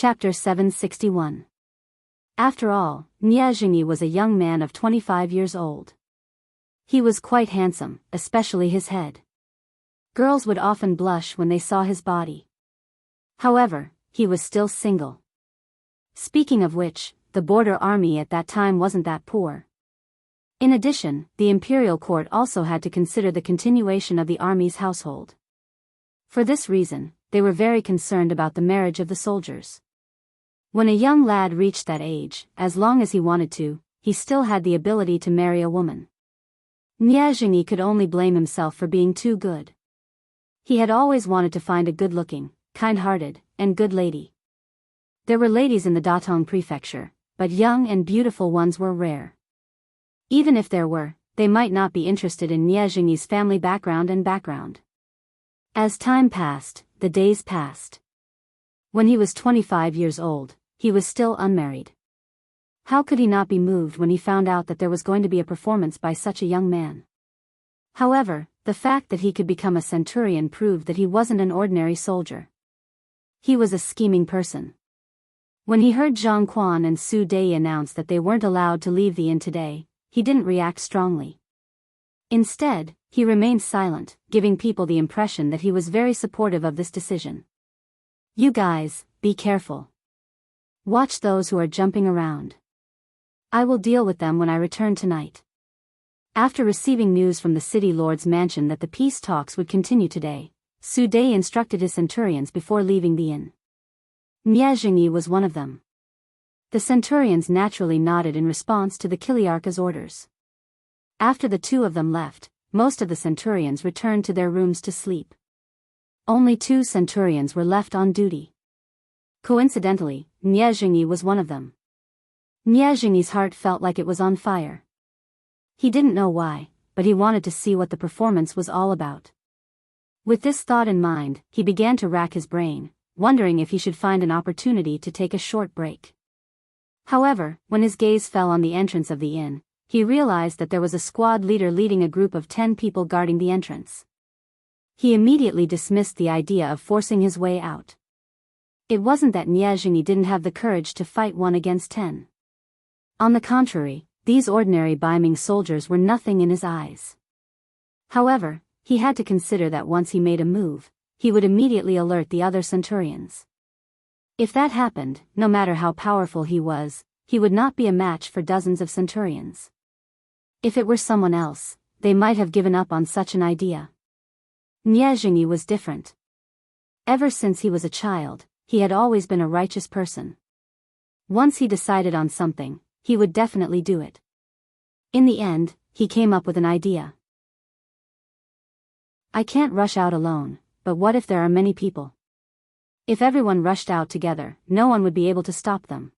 Chapter 761. After all, Jianghu was a young man of 25 years old. He was quite handsome, especially his head. Girls would often blush when they saw his body. However, he was still single. Speaking of which, the border army at that time wasn't that poor. In addition, the imperial court also had to consider the continuation of the army's household. For this reason, they were very concerned about the marriage of the soldiers. When a young lad reached that age, as long as he wanted to, he still had the ability to marry a woman. Jianghu could only blame himself for being too good. He had always wanted to find a good-looking, kind-hearted, and good lady. There were ladies in the Datong prefecture, but young and beautiful ones were rare. Even if there were, they might not be interested in Jianghu's family background. As time passed, the days passed. When he was 25 years old, he was still unmarried. How could he not be moved when he found out that there was going to be a performance by such a young man? However, the fact that he could become a centurion proved that he wasn't an ordinary soldier. He was a scheming person. When he heard Zhang Quan and Su Dei announce that they weren't allowed to leave the inn today, he didn't react strongly. Instead, he remained silent, giving people the impression that he was very supportive of this decision. "You guys, be careful. Watch those who are jumping around. I will deal with them when I return tonight." After receiving news from the city lord's mansion that the peace talks would continue today, Su Dei instructed his centurions before leaving the inn. Jianghu was one of them. The centurions naturally nodded in response to the Kiliarcha's orders. After the two of them left, most of the centurions returned to their rooms to sleep. Only 2 centurions were left on duty. Coincidentally, Jianghu was one of them. Jianghu's heart felt like it was on fire. He didn't know why, but he wanted to see what the performance was all about. With this thought in mind, he began to rack his brain, wondering if he should find an opportunity to take a short break. However, when his gaze fell on the entrance of the inn, he realized that there was a squad leader leading a group of 10 people guarding the entrance. He immediately dismissed the idea of forcing his way out. It wasn't that Jianghu didn't have the courage to fight 1 against 10. On the contrary, these ordinary Biming soldiers were nothing in his eyes. However, he had to consider that once he made a move, he would immediately alert the other centurions. If that happened, no matter how powerful he was, he would not be a match for dozens of centurions. If it were someone else, they might have given up on such an idea. Jianghu was different. Ever since he was a child, he had always been a righteous person. Once he decided on something, he would definitely do it. In the end, he came up with an idea. "I can't rush out alone, but what if there are many people? If everyone rushed out together, no one would be able to stop them."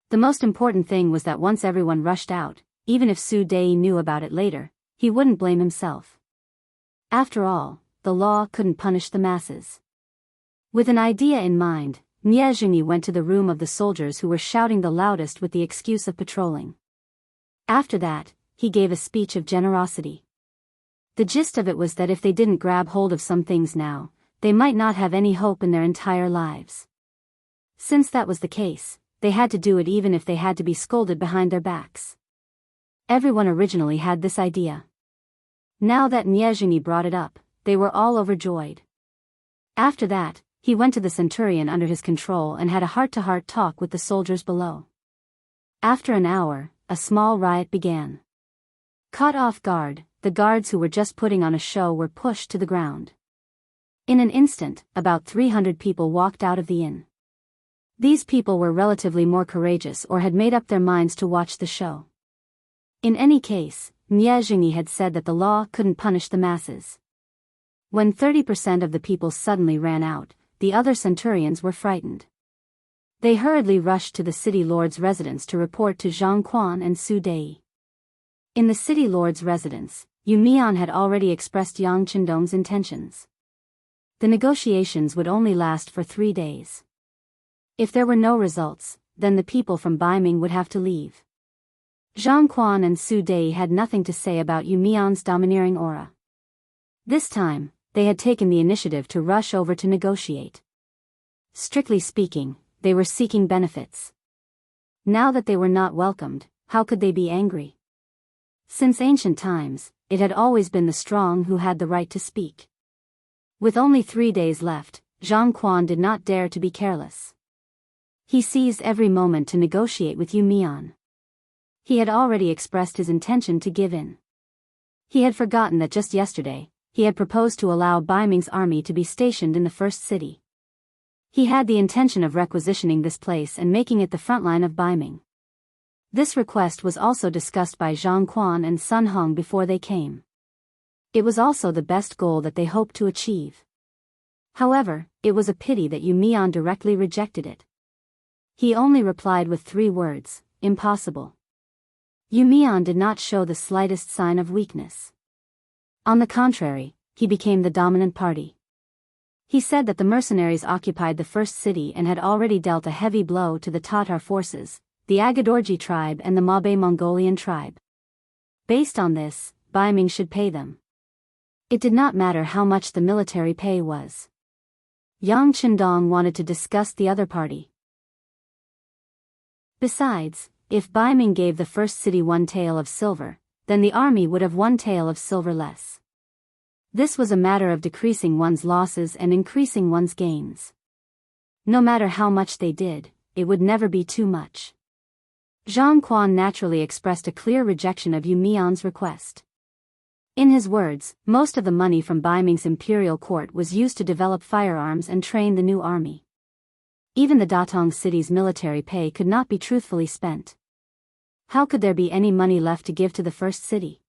The most important thing was that once everyone rushed out, even if Su Dei knew about it later, he wouldn't blame himself. After all, the law couldn't punish the masses. With an idea in mind, Jianghu went to the room of the soldiers who were shouting the loudest with the excuse of patrolling. After that, he gave a speech of generosity. The gist of it was that if they didn't grab hold of some things now, they might not have any hope in their entire lives. Since that was the case, they had to do it even if they had to be scolded behind their backs. Everyone originally had this idea. Now that Jianghu brought it up, they were all overjoyed. After that, he went to the centurion under his control and had a heart-to-heart talk with the soldiers below. After an hour, a small riot began. Caught off guard, the guards who were just putting on a show were pushed to the ground. In an instant, about 300 people walked out of the inn. These people were relatively more courageous or had made up their minds to watch the show. In any case, Jianghu had said that the law couldn't punish the masses. When 30% of the people suddenly ran out, the other centurions were frightened. They hurriedly rushed to the city lord's residence to report to Zhang Quan and Su Dei. In the city lord's residence, Yu Mian had already expressed Yang Qindong's intentions. The negotiations would only last for 3 days. If there were no results, then the people from Biming would have to leave. Zhang Quan and Su Dei had nothing to say about Yu Mian's domineering aura. This time, they had taken the initiative to rush over to negotiate. Strictly speaking, they were seeking benefits. Now that they were not welcomed, how could they be angry? Since ancient times, it had always been the strong who had the right to speak. With only 3 days left, Zhang Quan did not dare to be careless. He seized every moment to negotiate with Yu Mian. He had already expressed his intention to give in. He had forgotten that just yesterday, he had proposed to allow Bai Ming's army to be stationed in the first city. He had the intention of requisitioning this place and making it the front line of Bai Ming. This request was also discussed by Zhang Quan and Sun Hong before they came. It was also the best goal that they hoped to achieve. However, it was a pity that Yu Mian directly rejected it. He only replied with 3 words, impossible. Yu Mian did not show the slightest sign of weakness. On the contrary, he became the dominant party. He said that the mercenaries occupied the first city and had already dealt a heavy blow to the Tatar forces, the Agadorji tribe and the Mabe Mongolian tribe. Based on this, Bai Ming should pay them. It did not matter how much the military pay was. Yang Qindong wanted to discuss the other party. Besides, if Bai Ming gave the first city 1 tael of silver, then the army would have 1 tael of silver less. This was a matter of decreasing one's losses and increasing one's gains. No matter how much they did, it would never be too much. Zhang Quan naturally expressed a clear rejection of Yu Mian's request. In his words, most of the money from Bai Ming's imperial court was used to develop firearms and train the new army. Even the Datong city's military pay could not be truthfully spent. How could there be any money left to give to the first city?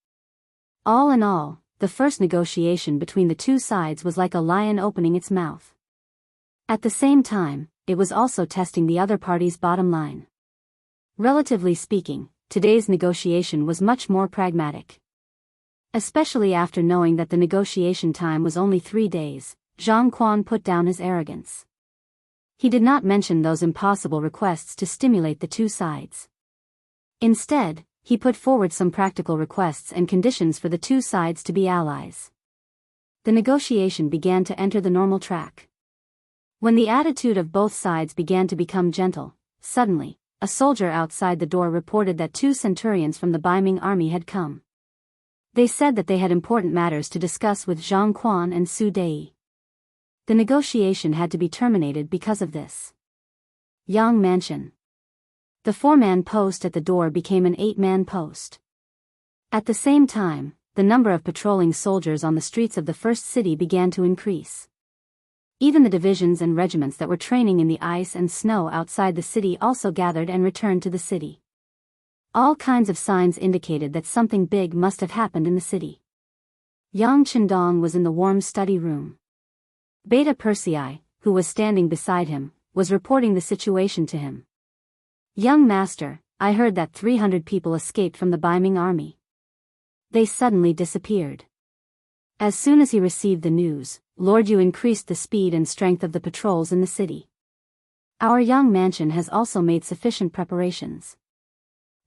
All in all, the first negotiation between the 2 sides was like a lion opening its mouth. At the same time, it was also testing the other party's bottom line. Relatively speaking, today's negotiation was much more pragmatic. Especially after knowing that the negotiation time was only 3 days, Zhang Quan put down his arrogance. He did not mention those impossible requests to stimulate the 2 sides. Instead, he put forward some practical requests and conditions for the 2 sides to be allies. The negotiation began to enter the normal track. When the attitude of both sides began to become gentle, suddenly, a soldier outside the door reported that 2 centurions from the Bai Ming army had come. They said that they had important matters to discuss with Zhang Quan and Su Dei. The negotiation had to be terminated because of this. Yang Mansion. The 4-man post at the door became an 8-man post. At the same time, the number of patrolling soldiers on the streets of the first city began to increase. Even the divisions and regiments that were training in the ice and snow outside the city also gathered and returned to the city. All kinds of signs indicated that something big must have happened in the city. Yang Qindong was in the warm study room. Beta Persei, who was standing beside him, was reporting the situation to him. Young master, I heard that 300 people escaped from the Bai Ming army. They suddenly disappeared. As soon as he received the news, Lord Yu increased the speed and strength of the patrols in the city. Our young mansion has also made sufficient preparations.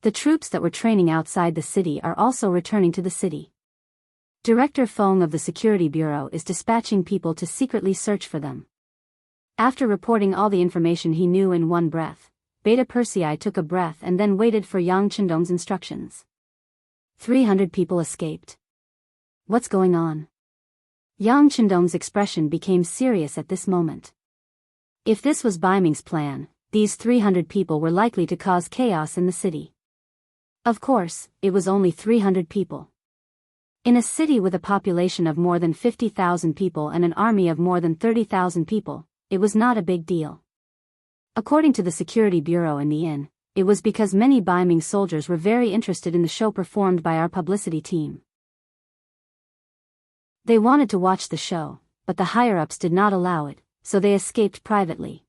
The troops that were training outside the city are also returning to the city. Director Feng of the Security Bureau is dispatching people to secretly search for them. After reporting all the information he knew in one breath, Beta Persei took a breath and then waited for Yang Qindong's instructions. 300 people escaped. What's going on? Yang Qindong's expression became serious at this moment. If this was Bai Ming's plan, these 300 people were likely to cause chaos in the city. Of course, it was only 300 people. In a city with a population of more than 50,000 people and an army of more than 30,000 people, it was not a big deal. According to the Security Bureau in the inn, it was because many Bai Ming soldiers were very interested in the show performed by our publicity team. They wanted to watch the show, but the higher-ups did not allow it, so they escaped privately.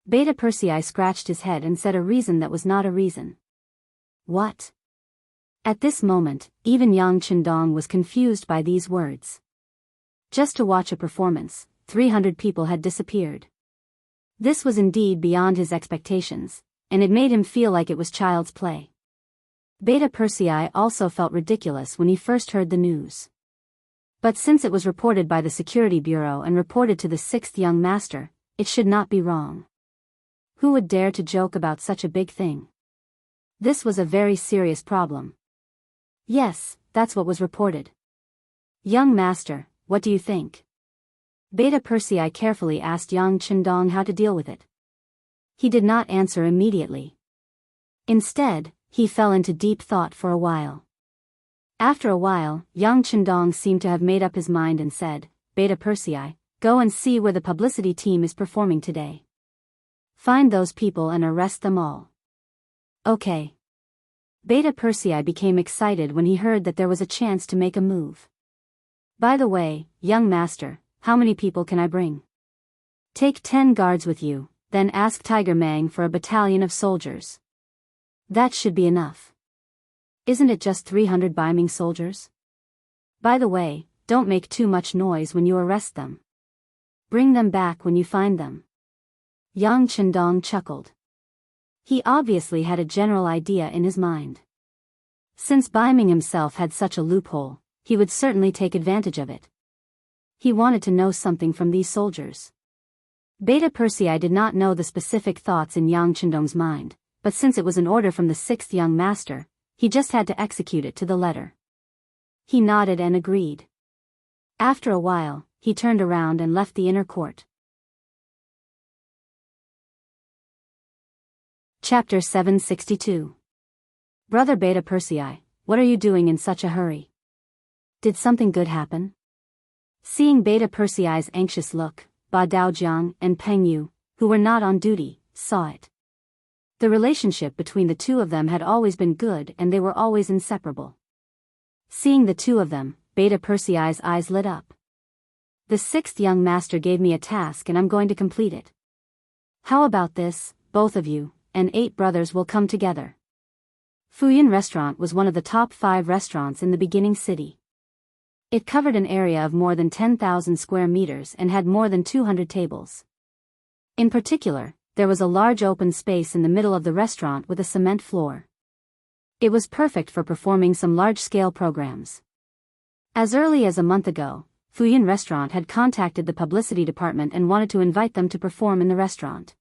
Beta Persei scratched his head and said a reason that was not a reason. What? At this moment, even Yang Qindong was confused by these words. Just to watch a performance, 300 people had disappeared. This was indeed beyond his expectations, and it made him feel like it was child's play. Beta Persei also felt ridiculous when he first heard the news. But since it was reported by the Security Bureau and reported to the 6th young master, it should not be wrong. Who would dare to joke about such a big thing? This was a very serious problem. Yes, that's what was reported. Young master, what do you think? Beta Persei carefully asked Yang Chendong how to deal with it. He did not answer immediately. Instead, he fell into deep thought for a while. After a while, Yang Chendong seemed to have made up his mind and said, Beta Persei, go and see where the publicity team is performing today. Find those people and arrest them all. Okay. Beta Persei became excited when he heard that there was a chance to make a move. By the way, young master, how many people can I bring? Take 10 guards with you, then ask Tiger Mang for a battalion of soldiers. That should be enough. Isn't it just 300 Biming soldiers? By the way, don't make too much noise when you arrest them. Bring them back when you find them. Yang Chendong chuckled. He obviously had a general idea in his mind. Since Biming himself had such a loophole, he would certainly take advantage of it. He wanted to know something from these soldiers. Beta Persei did not know the specific thoughts in Yang Chendong's mind, but since it was an order from the 6th young master, he just had to execute it to the letter. He nodded and agreed. After a while, he turned around and left the inner court. Chapter 762. Brother Beta Persei, what are you doing in such a hurry? Did something good happen? Seeing Beta Persei's anxious look, Ba Daojiang and Peng Yu, who were not on duty, saw it. The relationship between the two of them had always been good and they were always inseparable. Seeing the two of them, Beta Persei's eyes lit up. The 6th young master gave me a task and I'm going to complete it. How about this, both of you, and 8 brothers will come together. Fuyin Restaurant was one of the top 5 restaurants in the beginning city. It covered an area of more than 10,000 square meters and had more than 200 tables. In particular, there was a large open space in the middle of the restaurant with a cement floor. It was perfect for performing some large-scale programs. As early as a month ago, Fuyin Restaurant had contacted the publicity department and wanted to invite them to perform in the restaurant.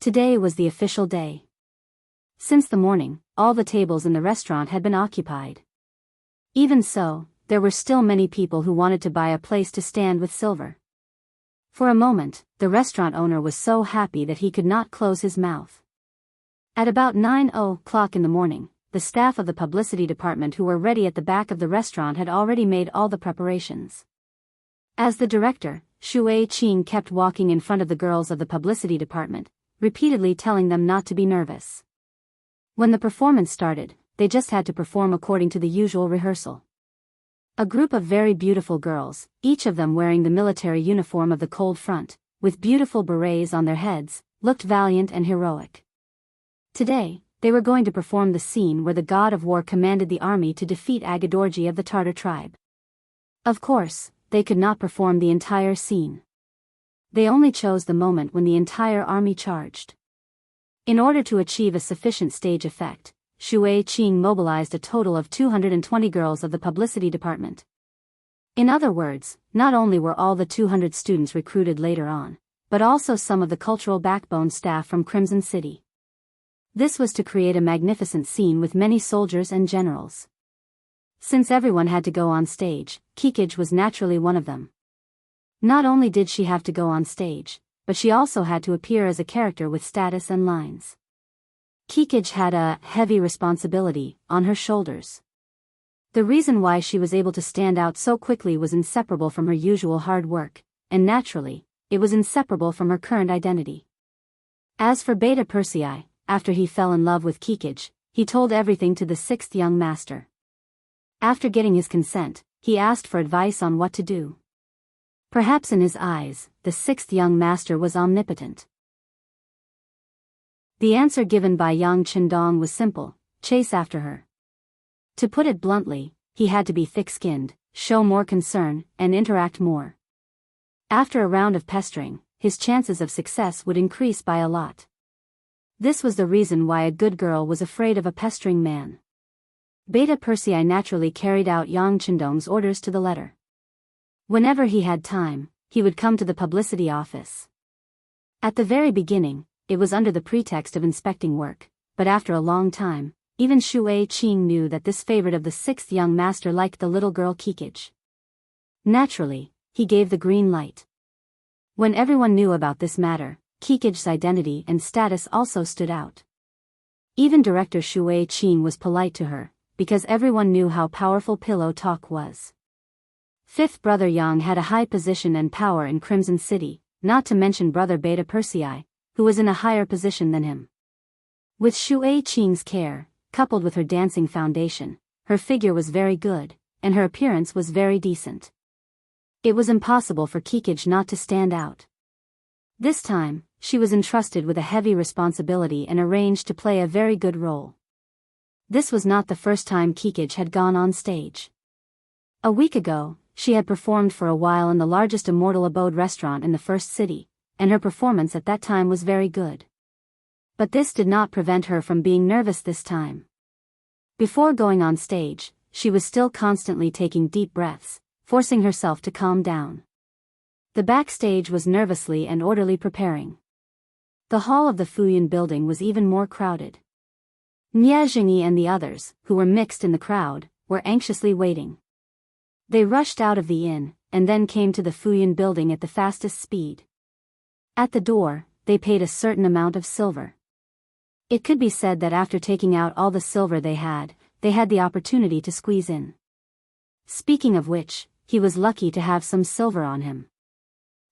Today was the official day. Since the morning, all the tables in the restaurant had been occupied. Even so, there were still many people who wanted to buy a place to stand with silver. For a moment, the restaurant owner was so happy that he could not close his mouth. At about 9:00 in the morning, the staff of the publicity department who were ready at the back of the restaurant had already made all the preparations. As the director, Shui Qing kept walking in front of the girls of the publicity department, repeatedly telling them not to be nervous. When the performance started, they just had to perform according to the usual rehearsal. A group of very beautiful girls, each of them wearing the military uniform of the Cold Front, with beautiful berets on their heads, looked valiant and heroic. Today, they were going to perform the scene where the god of war commanded the army to defeat Agadorji of the Tartar tribe. Of course, they could not perform the entire scene. They only chose the moment when the entire army charged. In order to achieve a sufficient stage effect, Shui Qing mobilized a total of 220 girls of the publicity department. In other words, not only were all the 200 students recruited later on, but also some of the cultural backbone staff from Crimson City. This was to create a magnificent scene with many soldiers and generals. Since everyone had to go on stage, Kikij was naturally one of them. Not only did she have to go on stage, but she also had to appear as a character with status and lines. Kikij had a heavy responsibility on her shoulders. The reason why she was able to stand out so quickly was inseparable from her usual hard work, and naturally, it was inseparable from her current identity. As for Beta Persei, after he fell in love with Kikij, he told everything to the 6th young master. After getting his consent, he asked for advice on what to do. Perhaps in his eyes, the 6th young master was omnipotent. The answer given by Yang Chendong was simple: chase after her. To put it bluntly, he had to be thick-skinned, show more concern, and interact more. After a round of pestering, his chances of success would increase by a lot. This was the reason why a good girl was afraid of a pestering man. Beta Persei naturally carried out Yang Chendong's orders to the letter. Whenever he had time, he would come to the publicity office. At the very beginning, it was under the pretext of inspecting work, but after a long time, even Shui Qing knew that this favorite of the sixth young master liked the little girl Kikij. Naturally, he gave the green light. When everyone knew about this matter, Kikij's identity and status also stood out. Even Director Shui Qing was polite to her, because everyone knew how powerful pillow talk was. Fifth brother Yang had a high position and power in Crimson City, not to mention brother Beta Persei, who was in a higher position than him. With Shui Qing's care, coupled with her dancing foundation, her figure was very good, and her appearance was very decent. It was impossible for Kikij not to stand out. This time, she was entrusted with a heavy responsibility and arranged to play a very good role. This was not the first time Kikij had gone on stage. A week ago, she had performed for a while in the largest Immortal Abode restaurant in the first city, and her performance at that time was very good. But this did not prevent her from being nervous this time. Before going on stage, she was still constantly taking deep breaths, forcing herself to calm down. The backstage was nervously and orderly preparing. The hall of the Fuyun building was even more crowded. Nie Jingyi and the others, who were mixed in the crowd, were anxiously waiting. They rushed out of the inn, and then came to the Fuyun building at the fastest speed. At the door, they paid a certain amount of silver. It could be said that after taking out all the silver they had the opportunity to squeeze in. Speaking of which, he was lucky to have some silver on him.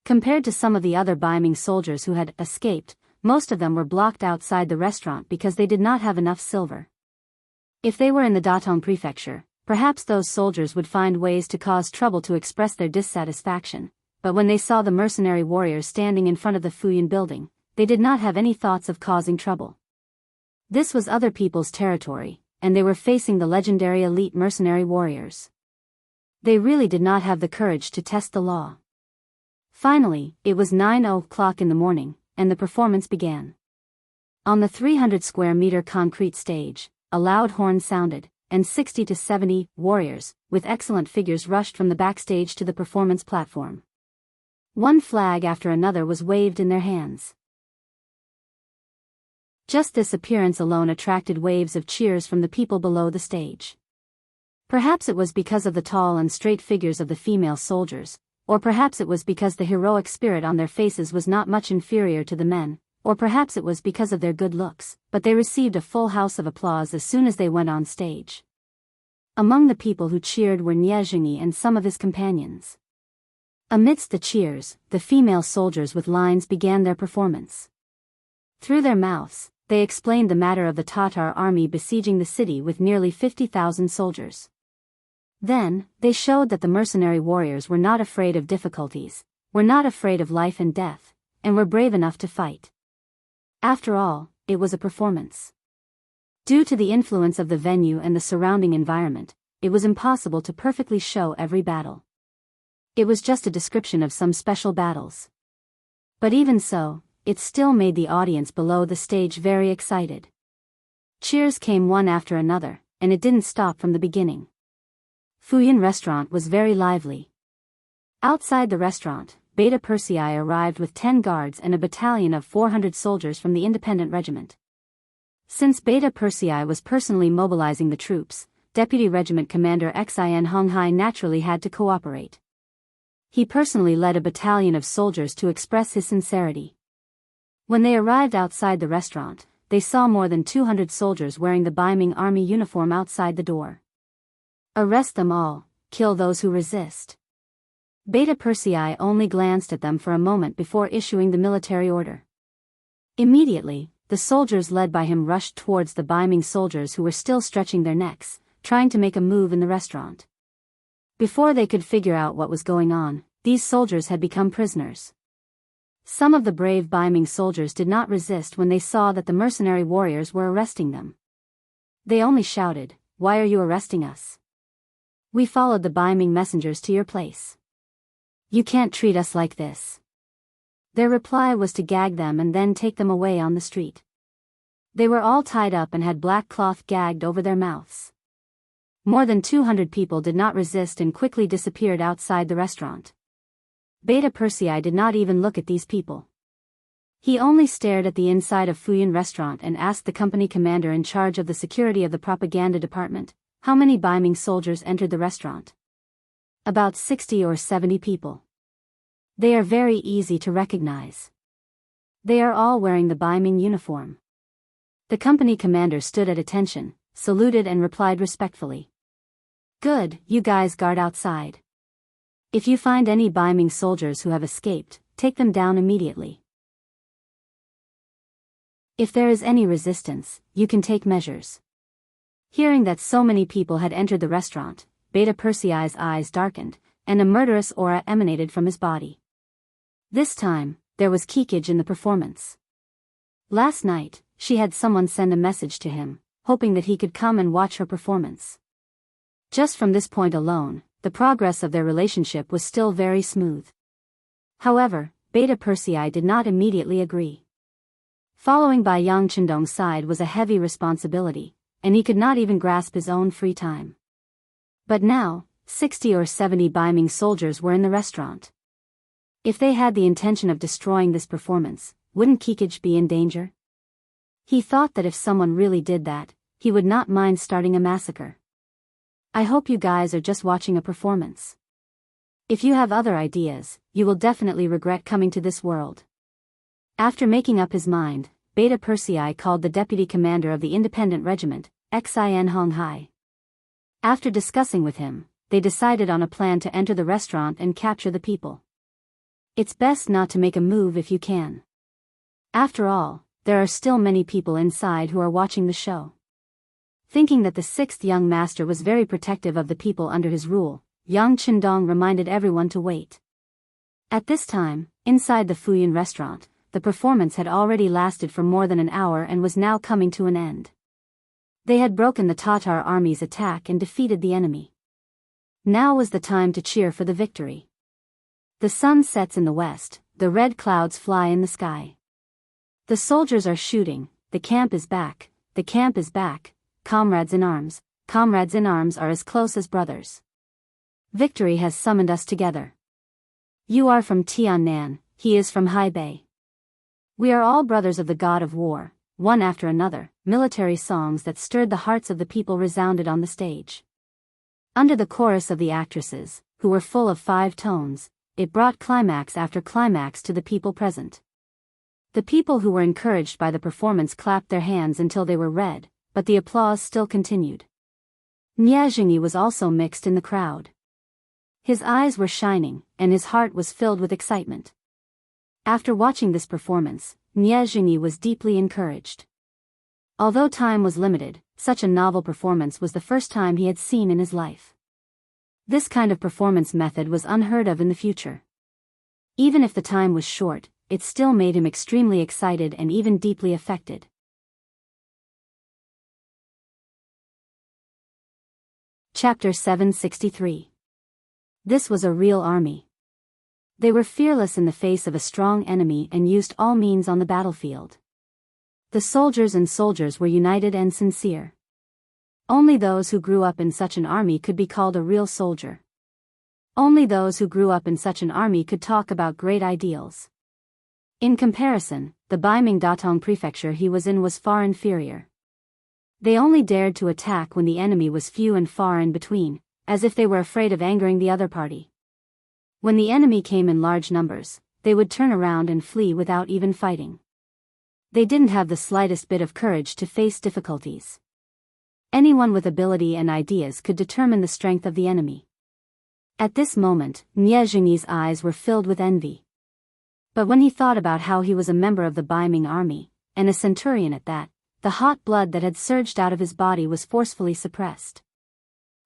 Compared to some of the other Biming soldiers who had escaped, most of them were blocked outside the restaurant because they did not have enough silver. If they were in the Datong prefecture, perhaps those soldiers would find ways to cause trouble to express their dissatisfaction, but when they saw the mercenary warriors standing in front of the Fuyun building, they did not have any thoughts of causing trouble. This was other people's territory, and they were facing the legendary elite mercenary warriors. They really did not have the courage to test the law. Finally, it was 9 o'clock in the morning, and the performance began. On the 300 square meter concrete stage, a loud horn sounded, and 60 to 70 warriors, with excellent figures rushed from the backstage to the performance platform. One flag after another was waved in their hands. Just this appearance alone attracted waves of cheers from the people below the stage. Perhaps it was because of the tall and straight figures of the female soldiers, or perhaps it was because the heroic spirit on their faces was not much inferior to the men, or perhaps it was because of their good looks, but they received a full house of applause as soon as they went on stage. Among the people who cheered were Nie Jingyi and some of his companions. Amidst the cheers, the female soldiers with lines began their performance. Through their mouths, they explained the matter of the Tatar army besieging the city with nearly 50,000 soldiers. Then, they showed that the mercenary warriors were not afraid of difficulties, were not afraid of life and death, and were brave enough to fight. After all, it was a performance. Due to the influence of the venue and the surrounding environment, it was impossible to perfectly show every battle. It was just a description of some special battles. But even so, it still made the audience below the stage very excited. Cheers came one after another, and it didn't stop from the beginning. Fuyun restaurant was very lively. Outside the restaurant, Beta Persei arrived with 10 guards and a battalion of 400 soldiers from the independent regiment. Since Beta Persei was personally mobilizing the troops, Deputy Regiment Commander Xin Honghai naturally had to cooperate. He personally led a battalion of soldiers to express his sincerity. When they arrived outside the restaurant, they saw more than 200 soldiers wearing the Biming army uniform outside the door. Arrest them all, kill those who resist. Beta Persei only glanced at them for a moment before issuing the military order. Immediately, the soldiers led by him rushed towards the Biming soldiers who were still stretching their necks, trying to make a move in the restaurant. Before they could figure out what was going on, these soldiers had become prisoners. Some of the brave Biming soldiers did not resist when they saw that the mercenary warriors were arresting them. They only shouted, "Why are you arresting us? We followed the Biming messengers to your place. You can't treat us like this." Their reply was to gag them and then take them away on the street. They were all tied up and had black cloth gagged over their mouths. More than 200 people did not resist and quickly disappeared outside the restaurant. Beta Persei did not even look at these people. He only stared at the inside of Fuyan restaurant and asked the company commander in charge of the security of the propaganda department, how many Biming soldiers entered the restaurant. About 60 or 70 people. They are very easy to recognize. They are all wearing the Biming uniform. The company commander stood at attention, saluted and replied respectfully. Good, you guys guard outside. If you find any Biming soldiers who have escaped, take them down immediately. If there is any resistance, you can take measures. Hearing that so many people had entered the restaurant, Beta Persei's eyes darkened, and a murderous aura emanated from his body. This time, there was geekage in the performance. Last night, she had someone send a message to him, hoping that he could come and watch her performance. Just from this point alone, the progress of their relationship was still very smooth. However, Beta Persei did not immediately agree. Following by Yang Chendong's side was a heavy responsibility, and he could not even grasp his own free time. But now, 60 or 70 Biming soldiers were in the restaurant. If they had the intention of destroying this performance, wouldn't geekage be in danger? He thought that if someone really did that, he would not mind starting a massacre. I hope you guys are just watching a performance. If you have other ideas, you will definitely regret coming to this world. After making up his mind, Beta Persei called the deputy commander of the independent regiment, Xin Honghai. After discussing with him, they decided on a plan to enter the restaurant and capture the people. It's best not to make a move if you can. After all, there are still many people inside who are watching the show. Thinking that the sixth young master was very protective of the people under his rule, Yang Chendong reminded everyone to wait. At this time, inside the Fuyan restaurant, the performance had already lasted for more than an hour and was now coming to an end. They had broken the Tatar army's attack and defeated the enemy. Now was the time to cheer for the victory. The sun sets in the west, the red clouds fly in the sky. The soldiers are shooting, the camp is back, the camp is back, comrades in arms are as close as brothers. Victory has summoned us together. You are from Tiannan, he is from Hebei. We are all brothers of the god of war. One after another, military songs that stirred the hearts of the people resounded on the stage. Under the chorus of the actresses, who were full of 5 tones, it brought climax after climax to the people present. The people who were encouraged by the performance clapped their hands until they were red, but the applause still continued. Niazhini was also mixed in the crowd. His eyes were shining, and his heart was filled with excitement. After watching this performance, Niazhini was deeply encouraged. Although time was limited, such a novel performance was the first time he had seen in his life. This kind of performance method was unheard of in the future. Even if the time was short, it still made him extremely excited and even deeply affected. Chapter 763. This was a real army. They were fearless in the face of a strong enemy and used all means on the battlefield. The soldiers were united and sincere. Only those who grew up in such an army could be called a real soldier. Only those who grew up in such an army could talk about great ideals. In comparison, the Biming Datong prefecture he was in was far inferior. They only dared to attack when the enemy was few and far in between, as if they were afraid of angering the other party. When the enemy came in large numbers, they would turn around and flee without even fighting. They didn't have the slightest bit of courage to face difficulties. Anyone with ability and ideas could determine the strength of the enemy. At this moment, Niezhini's eyes were filled with envy. But when he thought about how he was a member of the Biming army, and a centurion at that, the hot blood that had surged out of his body was forcefully suppressed.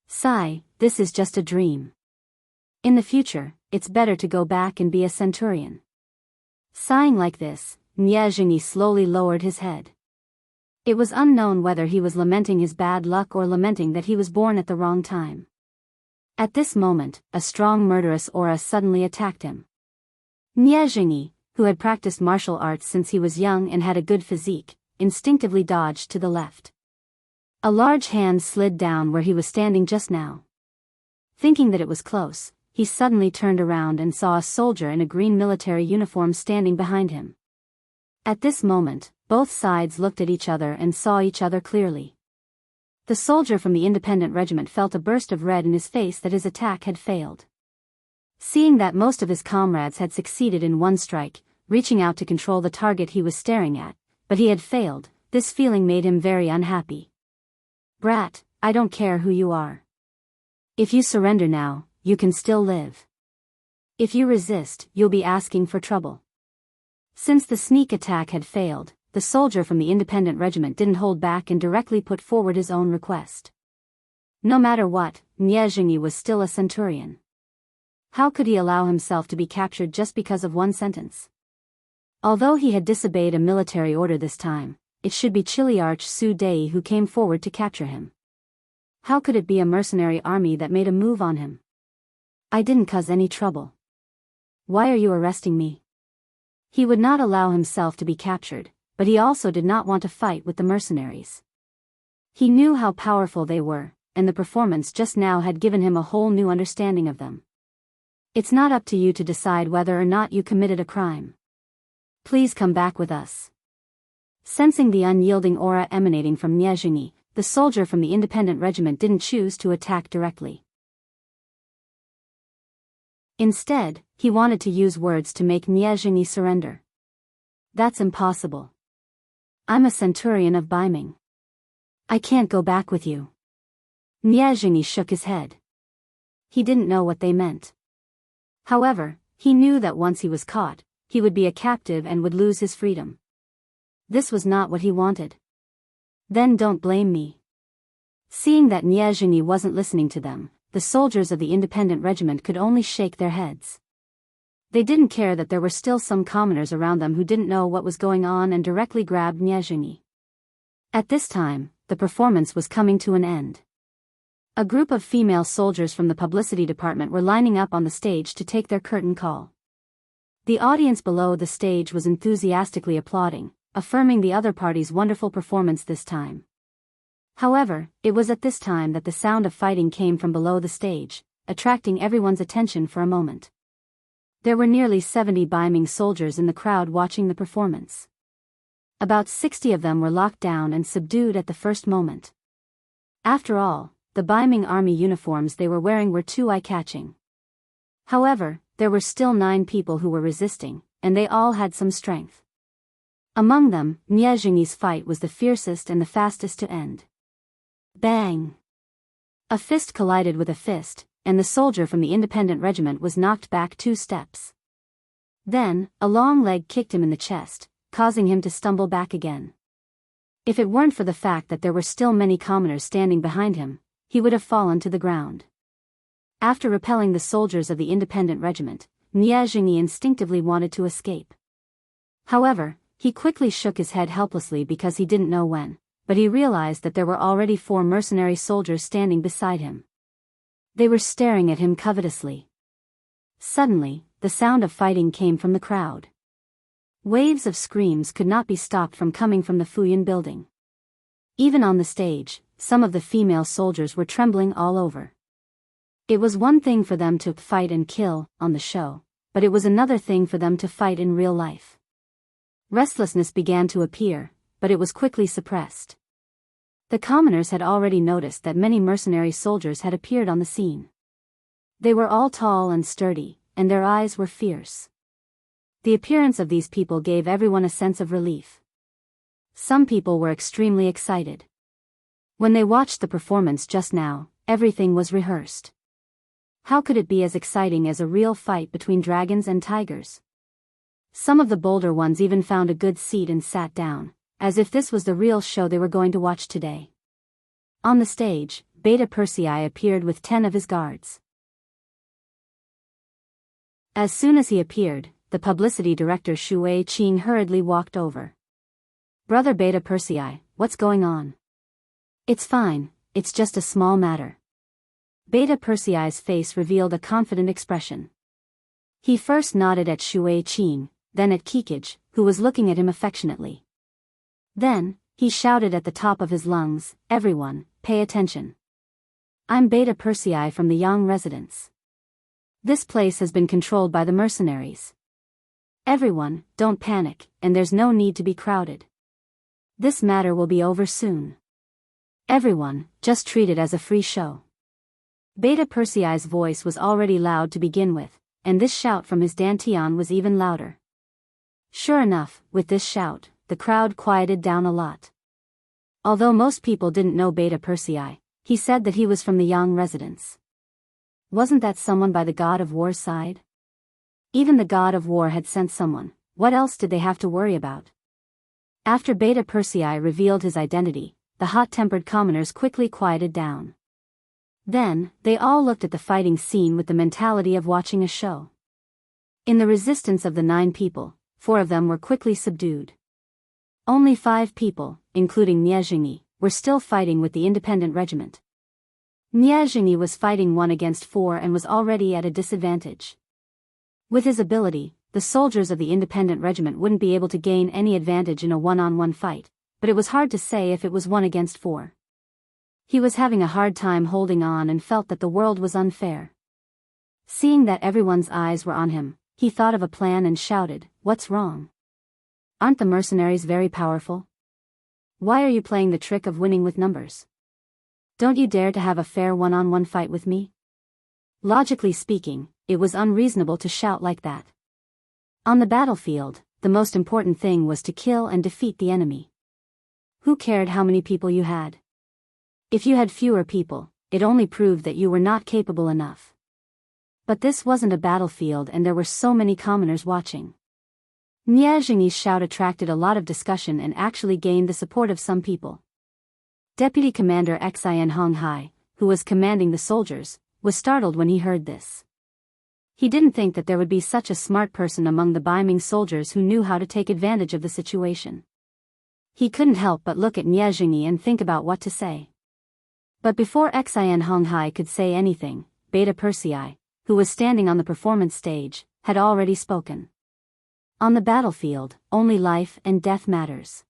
Sigh, this is just a dream. In the future, it's better to go back and be a centurion. Sighing like this, Niezhini slowly lowered his head. It was unknown whether he was lamenting his bad luck or lamenting that he was born at the wrong time. At this moment, a strong murderous aura suddenly attacked him. Niezhini, who had practiced martial arts since he was young and had a good physique, instinctively dodged to the left. A large hand slid down where he was standing just now. Thinking that it was close, he suddenly turned around and saw a soldier in a green military uniform standing behind him. At this moment, both sides looked at each other and saw each other clearly. The soldier from the independent regiment felt a burst of red in his face that his attack had failed. Seeing that most of his comrades had succeeded in one strike, reaching out to control the target he was staring at, but he had failed, this feeling made him very unhappy. "Brat, I don't care who you are. If you surrender now, you can still live. If you resist, you'll be asking for trouble." Since the sneak attack had failed, the soldier from the independent regiment didn't hold back and directly put forward his own request. No matter what, Jianghu was still a centurion. How could he allow himself to be captured just because of one sentence? Although he had disobeyed a military order this time, it should be Chiliarch Su Dei who came forward to capture him. How could it be a mercenary army that made a move on him? "I didn't cause any trouble. Why are you arresting me?" He would not allow himself to be captured, but he also did not want to fight with the mercenaries. He knew how powerful they were, and the performance just now had given him a whole new understanding of them. "It's not up to you to decide whether or not you committed a crime. Please come back with us." Sensing the unyielding aura emanating from Jianghu, the soldier from the independent regiment didn't choose to attack directly. Instead, he wanted to use words to make Jianghu surrender. "That's impossible. I'm a centurion of Biming. I can't go back with you." Jianghu shook his head. He didn't know what they meant. However, he knew that once he was caught, he would be a captive and would lose his freedom. This was not what he wanted. "Then don't blame me." Seeing that Jianghu wasn't listening to them, the soldiers of the independent regiment could only shake their heads. They didn't care that there were still some commoners around them who didn't know what was going on and directly grabbed Jianghu. At this time, the performance was coming to an end. A group of female soldiers from the publicity department were lining up on the stage to take their curtain call. The audience below the stage was enthusiastically applauding, affirming the other party's wonderful performance this time. However, it was at this time that the sound of fighting came from below the stage, attracting everyone's attention for a moment. There were nearly 70 Biming soldiers in the crowd watching the performance. About 60 of them were locked down and subdued at the first moment. After all, the Biming army uniforms they were wearing were too eye-catching. However, there were still 9 people who were resisting, and they all had some strength. Among them, Jianghu's fight was the fiercest and the fastest to end. Bang! A fist collided with a fist, and the soldier from the independent regiment was knocked back 2 steps. Then, a long leg kicked him in the chest, causing him to stumble back again. If it weren't for the fact that there were still many commoners standing behind him, he would have fallen to the ground. After repelling the soldiers of the independent regiment, Jianghu instinctively wanted to escape. However, he quickly shook his head helplessly because he didn't know when, but he realized that there were already 4 mercenary soldiers standing beside him. They were staring at him covetously. Suddenly, the sound of fighting came from the crowd. Waves of screams could not be stopped from coming from the Fuyan building. Even on the stage, some of the female soldiers were trembling all over. It was one thing for them to fight and kill on the show, but it was another thing for them to fight in real life. Restlessness began to appear, but it was quickly suppressed. The commoners had already noticed that many mercenary soldiers had appeared on the scene. They were all tall and sturdy, and their eyes were fierce. The appearance of these people gave everyone a sense of relief. Some people were extremely excited. When they watched the performance just now, everything was rehearsed. How could it be as exciting as a real fight between dragons and tigers? Some of the bolder ones even found a good seat and sat down, as if this was the real show they were going to watch today. On the stage, Beta Persei appeared with 10 of his guards. As soon as he appeared, the publicity director Shui Qing hurriedly walked over. "Brother Beta Persei, what's going on?" "It's fine, it's just a small matter." Beta Persei's face revealed a confident expression. He first nodded at Shui Qing, then at Kikij, who was looking at him affectionately. Then, he shouted at the top of his lungs, "Everyone, pay attention. I'm Beta Persei from the Yang residence. This place has been controlled by the mercenaries. Everyone, don't panic, and there's no need to be crowded. This matter will be over soon. Everyone, just treat it as a free show. Beta Persei's voice was already loud to begin with, and this shout from his dantian was even louder. Sure enough, with this shout, the crowd quieted down a lot. Although most people didn't know Beta Persei, he said that he was from the Yang residence. Wasn't that someone by the god of war's side? Even the god of war had sent someone, what else did they have to worry about? After Beta Persei revealed his identity, the hot-tempered commoners quickly quieted down. Then, they all looked at the fighting scene with the mentality of watching a show. In the resistance of the 9 people, 4 of them were quickly subdued. Only 5 people, including Niezhini, were still fighting with the independent regiment. Niezhini was fighting 1 against 4 and was already at a disadvantage. With his ability, the soldiers of the independent regiment wouldn't be able to gain any advantage in a one-on-one fight, but it was hard to say if it was 1 against 4. He was having a hard time holding on and felt that the world was unfair. Seeing that everyone's eyes were on him, he thought of a plan and shouted, "What's wrong? Aren't the mercenaries very powerful? Why are you playing the trick of winning with numbers? Don't you dare to have a fair one-on-one fight with me?" Logically speaking, it was unreasonable to shout like that. On the battlefield, the most important thing was to kill and defeat the enemy. Who cared how many people you had? If you had fewer people, it only proved that you were not capable enough. But this wasn't a battlefield and there were so many commoners watching. Niezhini's shout attracted a lot of discussion and actually gained the support of some people. Deputy Commander Xin Honghai, who was commanding the soldiers, was startled when he heard this. He didn't think that there would be such a smart person among the Biming soldiers who knew how to take advantage of the situation. He couldn't help but look at Niezhini and think about what to say. But before Xin Honghai could say anything, Beta Persei, who was standing on the performance stage, had already spoken. On the battlefield, only life and death matters.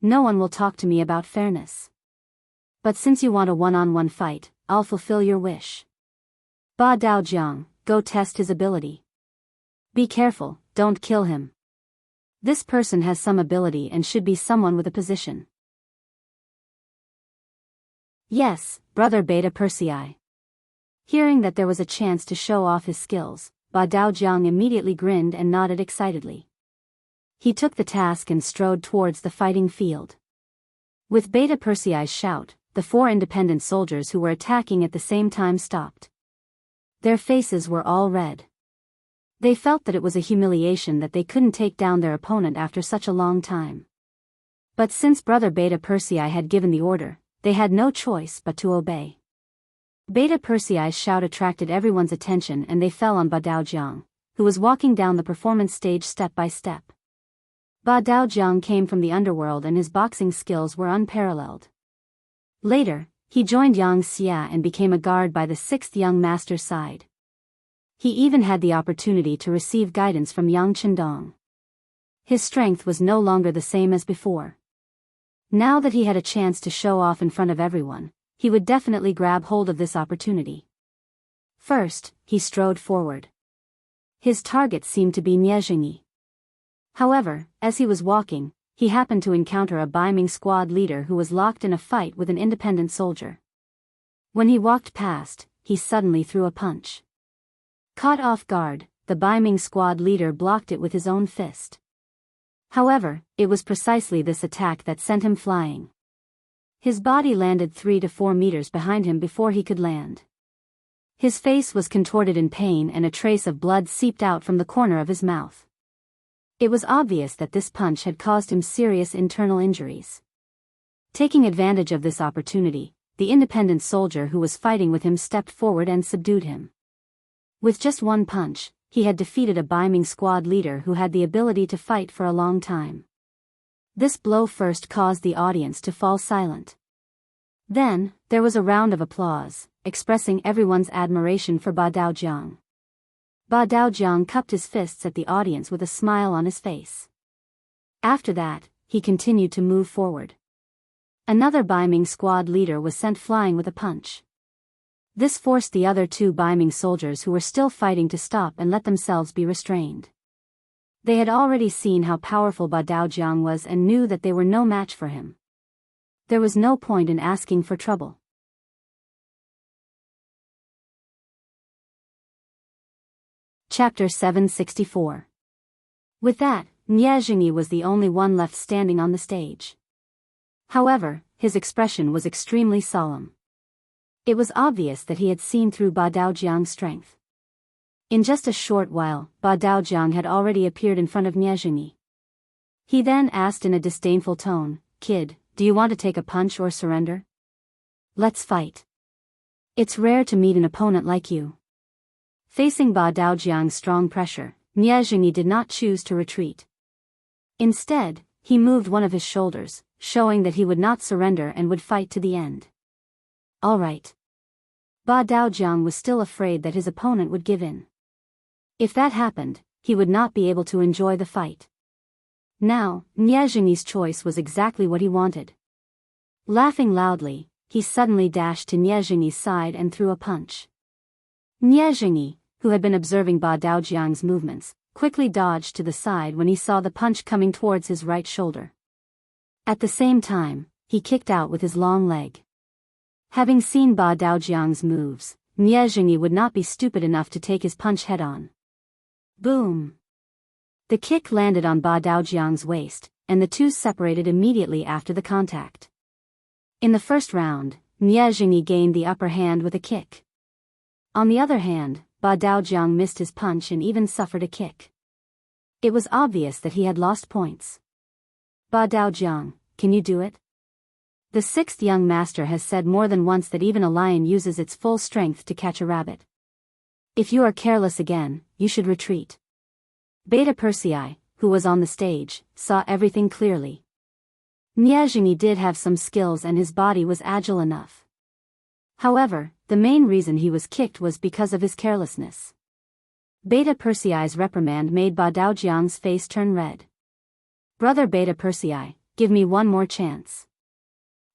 No one will talk to me about fairness. But since you want a one-on-one fight, I'll fulfill your wish. Ba Daojiang, go test his ability. Be careful, don't kill him. This person has some ability and should be someone with a position. Yes, brother Beta Persei. Hearing that there was a chance to show off his skills, Ba Daojiang immediately grinned and nodded excitedly. He took the task and strode towards the fighting field. With Beta Persei's shout, the 4 independent soldiers who were attacking at the same time stopped. Their faces were all red. They felt that it was a humiliation that they couldn't take down their opponent after such a long time. But since brother Beta Persei had given the order, they had no choice but to obey. Beta Persei's shout attracted everyone's attention and they fell on Ba Daojiang, who was walking down the performance stage step by step. Ba Daojiang came from the underworld and his boxing skills were unparalleled. Later, he joined Yang Xia and became a guard by the 6th young master's side. He even had the opportunity to receive guidance from Yang Chendong. His strength was no longer the same as before. Now that he had a chance to show off in front of everyone, he would definitely grab hold of this opportunity. First, he strode forward. His target seemed to be Niezhini. However, as he was walking, he happened to encounter a Biming squad leader who was locked in a fight with an independent soldier. When he walked past, he suddenly threw a punch. Caught off guard, the Biming squad leader blocked it with his own fist. However, it was precisely this attack that sent him flying. His body landed 3 to 4 meters behind him before he could land. His face was contorted in pain and a trace of blood seeped out from the corner of his mouth. It was obvious that this punch had caused him serious internal injuries. Taking advantage of this opportunity, the independent soldier who was fighting with him stepped forward and subdued him. With just one punch, he had defeated a Biming squad leader who had the ability to fight for a long time. This blow first caused the audience to fall silent. Then, there was a round of applause, expressing everyone's admiration for Ba Daojiang. Ba Daojiang cupped his fists at the audience with a smile on his face. After that, he continued to move forward. Another Biming squad leader was sent flying with a punch. This forced the other 2 Biming soldiers who were still fighting to stop and let themselves be restrained. They had already seen how powerful Ba Daojiang was and knew that they were no match for him. There was no point in asking for trouble. Chapter 764. With that, Nie Jingyi was the only one left standing on the stage. However, his expression was extremely solemn. It was obvious that he had seen through Ba Daojiang's strength. In just a short while, Ba Daojiang had already appeared in front of Nie Jingyi. He then asked in a disdainful tone, "Kid, do you want to take a punch or surrender? Let's fight. It's rare to meet an opponent like you." Facing Ba Daojiang's strong pressure, Nie Jingyi did not choose to retreat. Instead, he moved one of his shoulders, showing that he would not surrender and would fight to the end. All right. Ba Daojiang was still afraid that his opponent would give in. If that happened, he would not be able to enjoy the fight. Now, Nie Jingyi's choice was exactly what he wanted. Laughing loudly, he suddenly dashed to Nie Jingyi's side and threw a punch. Nie Jingyi, who had been observing Ba Daojiang's movements, quickly dodged to the side when he saw the punch coming towards his right shoulder. At the same time, he kicked out with his long leg. Having seen Ba Daojiang's moves, Nie Jingyi would not be stupid enough to take his punch head-on. Boom! The kick landed on Ba Daojiang's waist, and the two separated immediately after the contact. In the first round, Nie Jingyi gained the upper hand with a kick. On the other hand, Ba Daojiang missed his punch and even suffered a kick. It was obvious that he had lost points. "Ba Daojiang, can you do it?" The sixth young master has said more than once that even a lion uses its full strength to catch a rabbit. If you are careless again, you should retreat. Beta Persei, who was on the stage, saw everything clearly. Nie Jingyi did have some skills and his body was agile enough. However, the main reason he was kicked was because of his carelessness. Beta Persei's reprimand made Ba Daojiang's face turn red. "Brother Beta Persei, give me one more chance.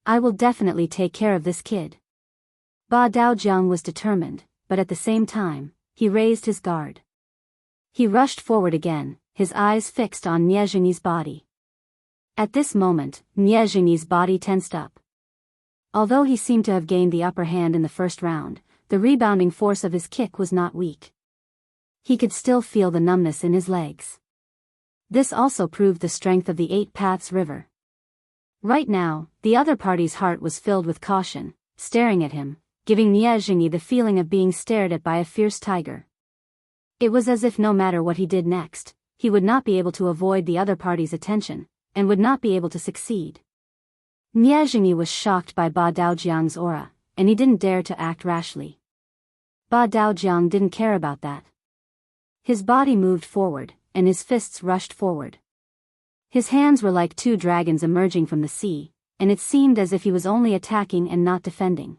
I will definitely take care of this kid." Ba Daojiang was determined, but at the same time, he raised his guard. He rushed forward again, his eyes fixed on Nie Jingyi's body. At this moment, Nie Jingyi's body tensed up. Although he seemed to have gained the upper hand in the first round, the rebounding force of his kick was not weak. He could still feel the numbness in his legs. This also proved the strength of the Eight Paths River. Right now, the other party's heart was filled with caution, staring at him, giving Nie Jingyi the feeling of being stared at by a fierce tiger. It was as if no matter what he did next, he would not be able to avoid the other party's attention, and would not be able to succeed. Nie Jingyi was shocked by Ba Daojiang's aura, and he didn't dare to act rashly. Ba Daojiang didn't care about that. His body moved forward, and his fists rushed forward. His hands were like two dragons emerging from the sea, and it seemed as if he was only attacking and not defending.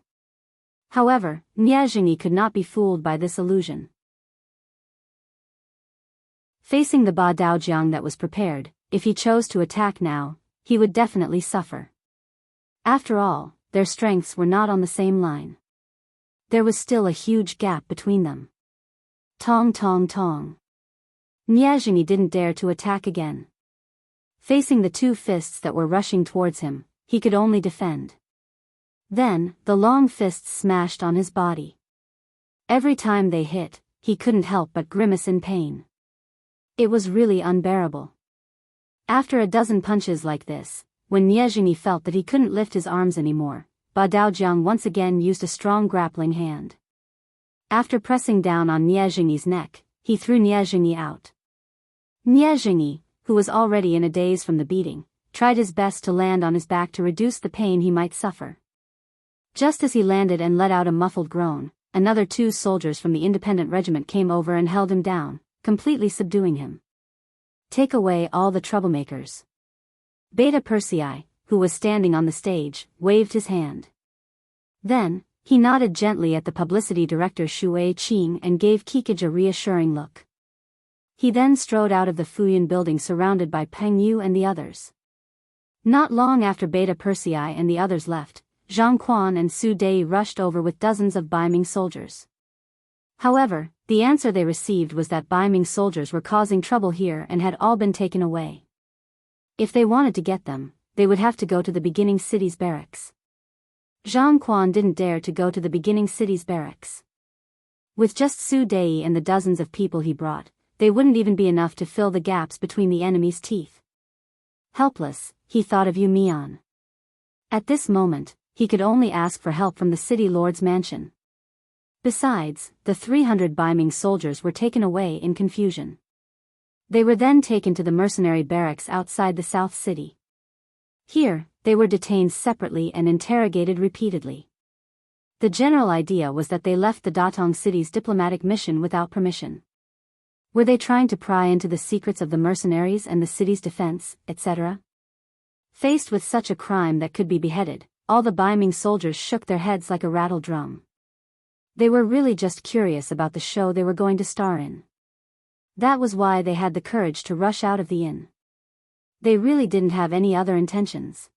However, Nie Jingyi could not be fooled by this illusion. Facing the Ba Daojiang that was prepared, if he chose to attack now, he would definitely suffer. After all, their strengths were not on the same line. There was still a huge gap between them. Tong tong tong. Nie Jingyi didn't dare to attack again. Facing the two fists that were rushing towards him, he could only defend. Then, the long fists smashed on his body. Every time they hit, he couldn't help but grimace in pain. It was really unbearable. After a dozen punches like this, when Nie Jingyi felt that he couldn't lift his arms anymore, Ba Daojiang once again used a strong grappling hand. After pressing down on Nie Jingyi's neck, he threw Nie Jingyi out. Nie Jingyi, who was already in a daze from the beating, tried his best to land on his back to reduce the pain he might suffer. Just as he landed and let out a muffled groan, another two soldiers from the independent regiment came over and held him down, completely subduing him. "Take away all the troublemakers." Beta Persei, who was standing on the stage, waved his hand. Then, he nodded gently at the publicity director Shui Qing and gave Kikij a reassuring look. He then strode out of the Fuyun building surrounded by Peng Yu and the others. Not long after Beta Persei and the others left, Zhang Quan and Su Dei rushed over with dozens of Baiming soldiers. However, The answer they received was that Biming soldiers were causing trouble here and had all been taken away. If they wanted to get them, they would have to go to the beginning city's barracks. Zhang Quan didn't dare to go to the beginning city's barracks. With just Su Dei and the dozens of people he brought, they wouldn't even be enough to fill the gaps between the enemy's teeth. Helpless, he thought of Yu Mian. At this moment, he could only ask for help from the city lord's mansion. Besides, the 300 Biming soldiers were taken away in confusion. They were then taken to the mercenary barracks outside the South City. Here, they were detained separately and interrogated repeatedly. The general idea was that they left the Datong city's diplomatic mission without permission. Were they trying to pry into the secrets of the mercenaries and the city's defense, etc.? Faced with such a crime that could be beheaded, all the Biming soldiers shook their heads like a rattled drum. They were really just curious about the show they were going to star in. That was why they had the courage to rush out of the inn. They really didn't have any other intentions.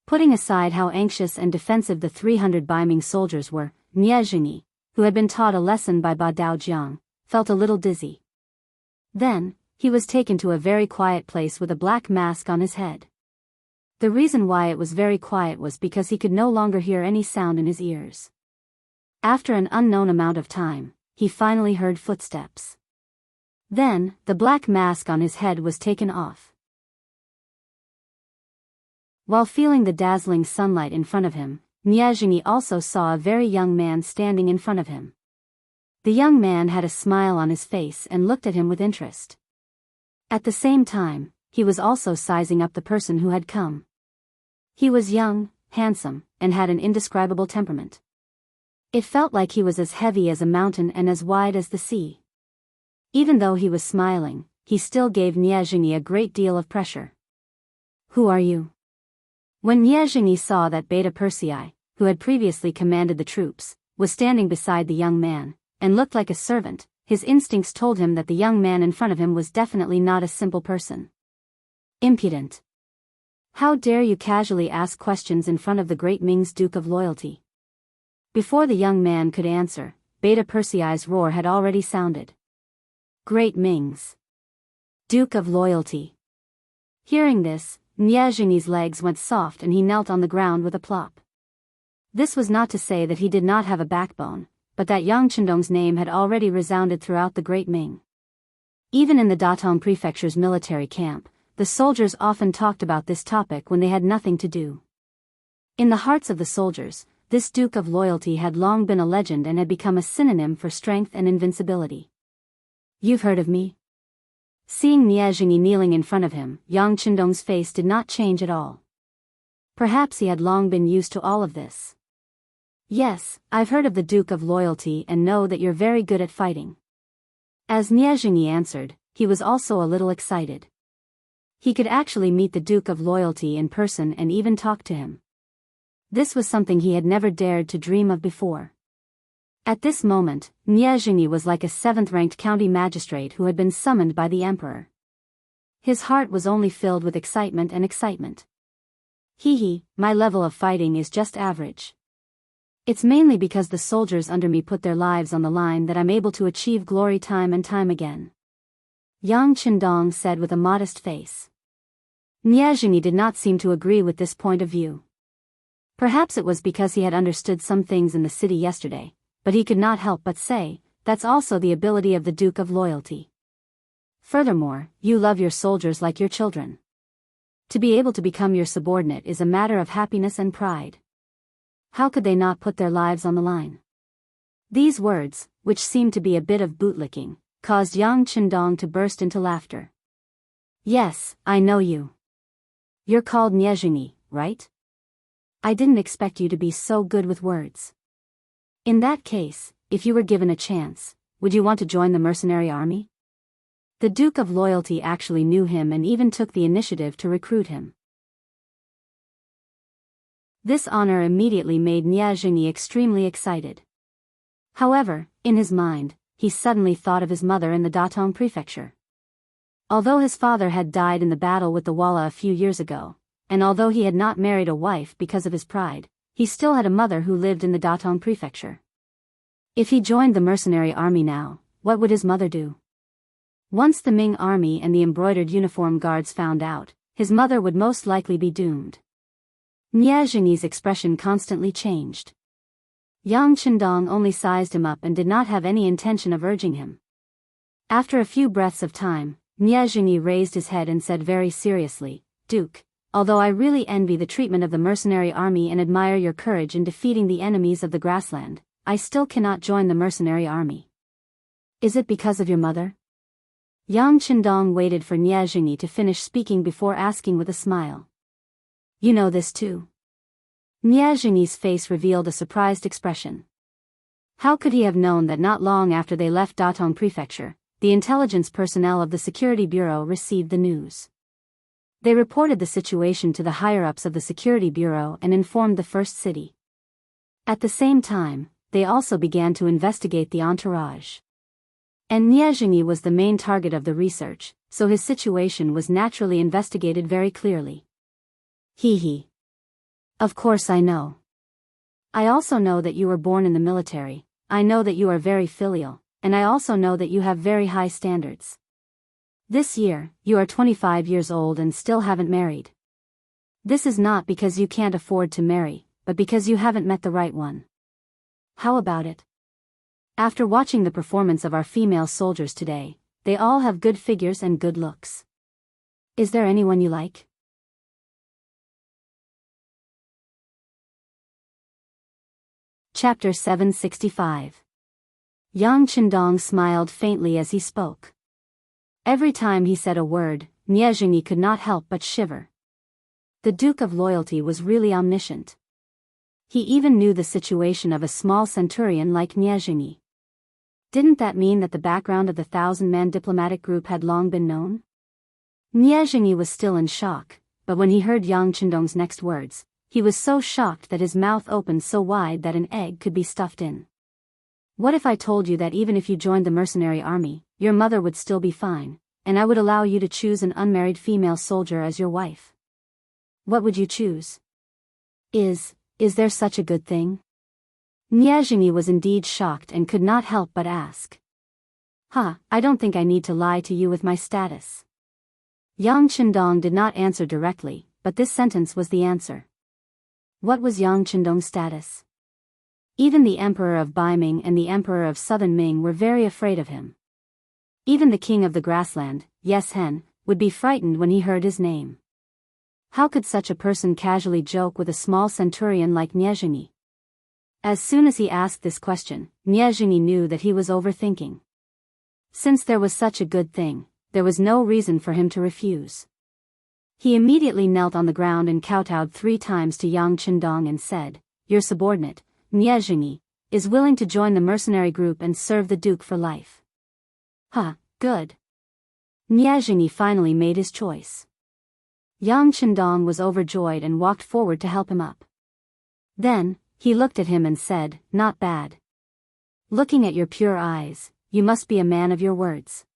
Putting aside how anxious and defensive the 300 Biming soldiers were, Nie Jingyi, who had been taught a lesson by Ba Daojiang, felt a little dizzy. Then, he was taken to a very quiet place with a black mask on his head. The reason why it was very quiet was because he could no longer hear any sound in his ears. After an unknown amount of time, he finally heard footsteps. Then, the black mask on his head was taken off. While feeling the dazzling sunlight in front of him, Nie Jingyi also saw a very young man standing in front of him. The young man had a smile on his face and looked at him with interest. At the same time, he was also sizing up the person who had come. He was young, handsome, and had an indescribable temperament. It felt like he was as heavy as a mountain and as wide as the sea. Even though he was smiling, he still gave Nie Jingyi a great deal of pressure. "Who are you?" When Nie Jingyi saw that Beta Persei, who had previously commanded the troops, was standing beside the young man, and looked like a servant, his instincts told him that the young man in front of him was definitely not a simple person. Impudent. How dare you casually ask questions in front of the great Ming's Duke of Loyalty? Before the young man could answer, Beta Persei's roar had already sounded. Great Ming's Duke of Loyalty. Hearing this, Nie Jingyi's legs went soft and he knelt on the ground with a plop. This was not to say that he did not have a backbone, but that Yang Chendong's name had already resounded throughout the Great Ming. Even in the Datong Prefecture's military camp, the soldiers often talked about this topic when they had nothing to do. In the hearts of the soldiers, this Duke of Loyalty had long been a legend and had become a synonym for strength and invincibility. "You've heard of me?" Seeing Nie Jingyi kneeling in front of him, Yang Chendong's face did not change at all. Perhaps he had long been used to all of this. "Yes, I've heard of the Duke of Loyalty and know that you're very good at fighting." As Nie Jingyi answered, he was also a little excited. He could actually meet the Duke of Loyalty in person and even talk to him. This was something he had never dared to dream of before. At this moment, Nie Jingyi was like a 7th-ranked county magistrate who had been summoned by the emperor. His heart was only filled with excitement and excitement. Hee, my level of fighting is just average. It's mainly because the soldiers under me put their lives on the line that I'm able to achieve glory time and time again. Yang Chendong said with a modest face. Nie Jingyi did not seem to agree with this point of view. Perhaps it was because he had understood some things in the city yesterday, but he could not help but say, that's also the ability of the Duke of Loyalty. Furthermore, you love your soldiers like your children. To be able to become your subordinate is a matter of happiness and pride. How could they not put their lives on the line? These words, which seemed to be a bit of bootlicking, caused Yang Chendong to burst into laughter. Yes, I know you. You're called Nie Jingyi, right? I didn't expect you to be so good with words. In that case, if you were given a chance, would you want to join the mercenary army? The Duke of Loyalty actually knew him and even took the initiative to recruit him. This honor immediately made Nie Jingyi extremely excited. However, in his mind, he suddenly thought of his mother in the Datong Prefecture. Although his father had died in the battle with the Walla a few years ago, and although he had not married a wife because of his pride, he still had a mother who lived in the Datong Prefecture. If he joined the mercenary army now, what would his mother do? Once the Ming army and the embroidered uniform guards found out, his mother would most likely be doomed. Nie Jingyi's expression constantly changed. Yang Qindong only sized him up and did not have any intention of urging him. After a few breaths of time, Nie Jingyi raised his head and said very seriously, "Duke, although I really envy the treatment of the mercenary army and admire your courage in defeating the enemies of the grassland, I still cannot join the mercenary army." "Is it because of your mother?" Yang Qindong waited for Nie Jingyi to finish speaking before asking with a smile. "You know this too?" Nie Jingyi's face revealed a surprised expression. How could he have known that not long after they left Datong Prefecture, the intelligence personnel of the Security Bureau received the news? They reported the situation to the higher-ups of the Security Bureau and informed the First City. At the same time, they also began to investigate the entourage. And Nie Jingyi was the main target of the research, so his situation was naturally investigated very clearly. He. Of course I know. I also know that you were born in the military, I know that you are very filial, and I also know that you have very high standards. This year, you are 25 years old and still haven't married. This is not because you can't afford to marry, but because you haven't met the right one. How about it? After watching the performance of our female soldiers today, they all have good figures and good looks. Is there anyone you like? Chapter 765. Yang Qindong smiled faintly as he spoke. Every time he said a word, Nie Jingyi could not help but shiver. The Duke of Loyalty was really omniscient. He even knew the situation of a small centurion like Nie Jingyi. Didn't that mean that the background of the 1,000-man diplomatic group had long been known? Nie Jingyi was still in shock, but when he heard Yang Qindong's next words, he was so shocked that his mouth opened so wide that an egg could be stuffed in. What if I told you that even if you joined the mercenary army, your mother would still be fine, and I would allow you to choose an unmarried female soldier as your wife? What would you choose? Is there such a good thing? Nie Jingyi was indeed shocked and could not help but ask. I don't think I need to lie to you with my status. Yang Qindong did not answer directly, but this sentence was the answer. What was Yang Qindong's status? Even the Emperor of Baiming and the Emperor of Southern Ming were very afraid of him. Even the king of the grassland, Yes Hen, would be frightened when he heard his name. How could such a person casually joke with a small centurion like Nie Jingyi? As soon as he asked this question, Nie Jingyi knew that he was overthinking. Since there was such a good thing, there was no reason for him to refuse. He immediately knelt on the ground and kowtowed 3 times to Yang Qindong and said, "Your subordinate, Nie Jingyi, is willing to join the mercenary group and serve the Duke for life." Good. Nie Jingyi finally made his choice. Yang Qindong was overjoyed and walked forward to help him up. Then, he looked at him and said, "Not bad. Looking at your pure eyes, you must be a man of your words.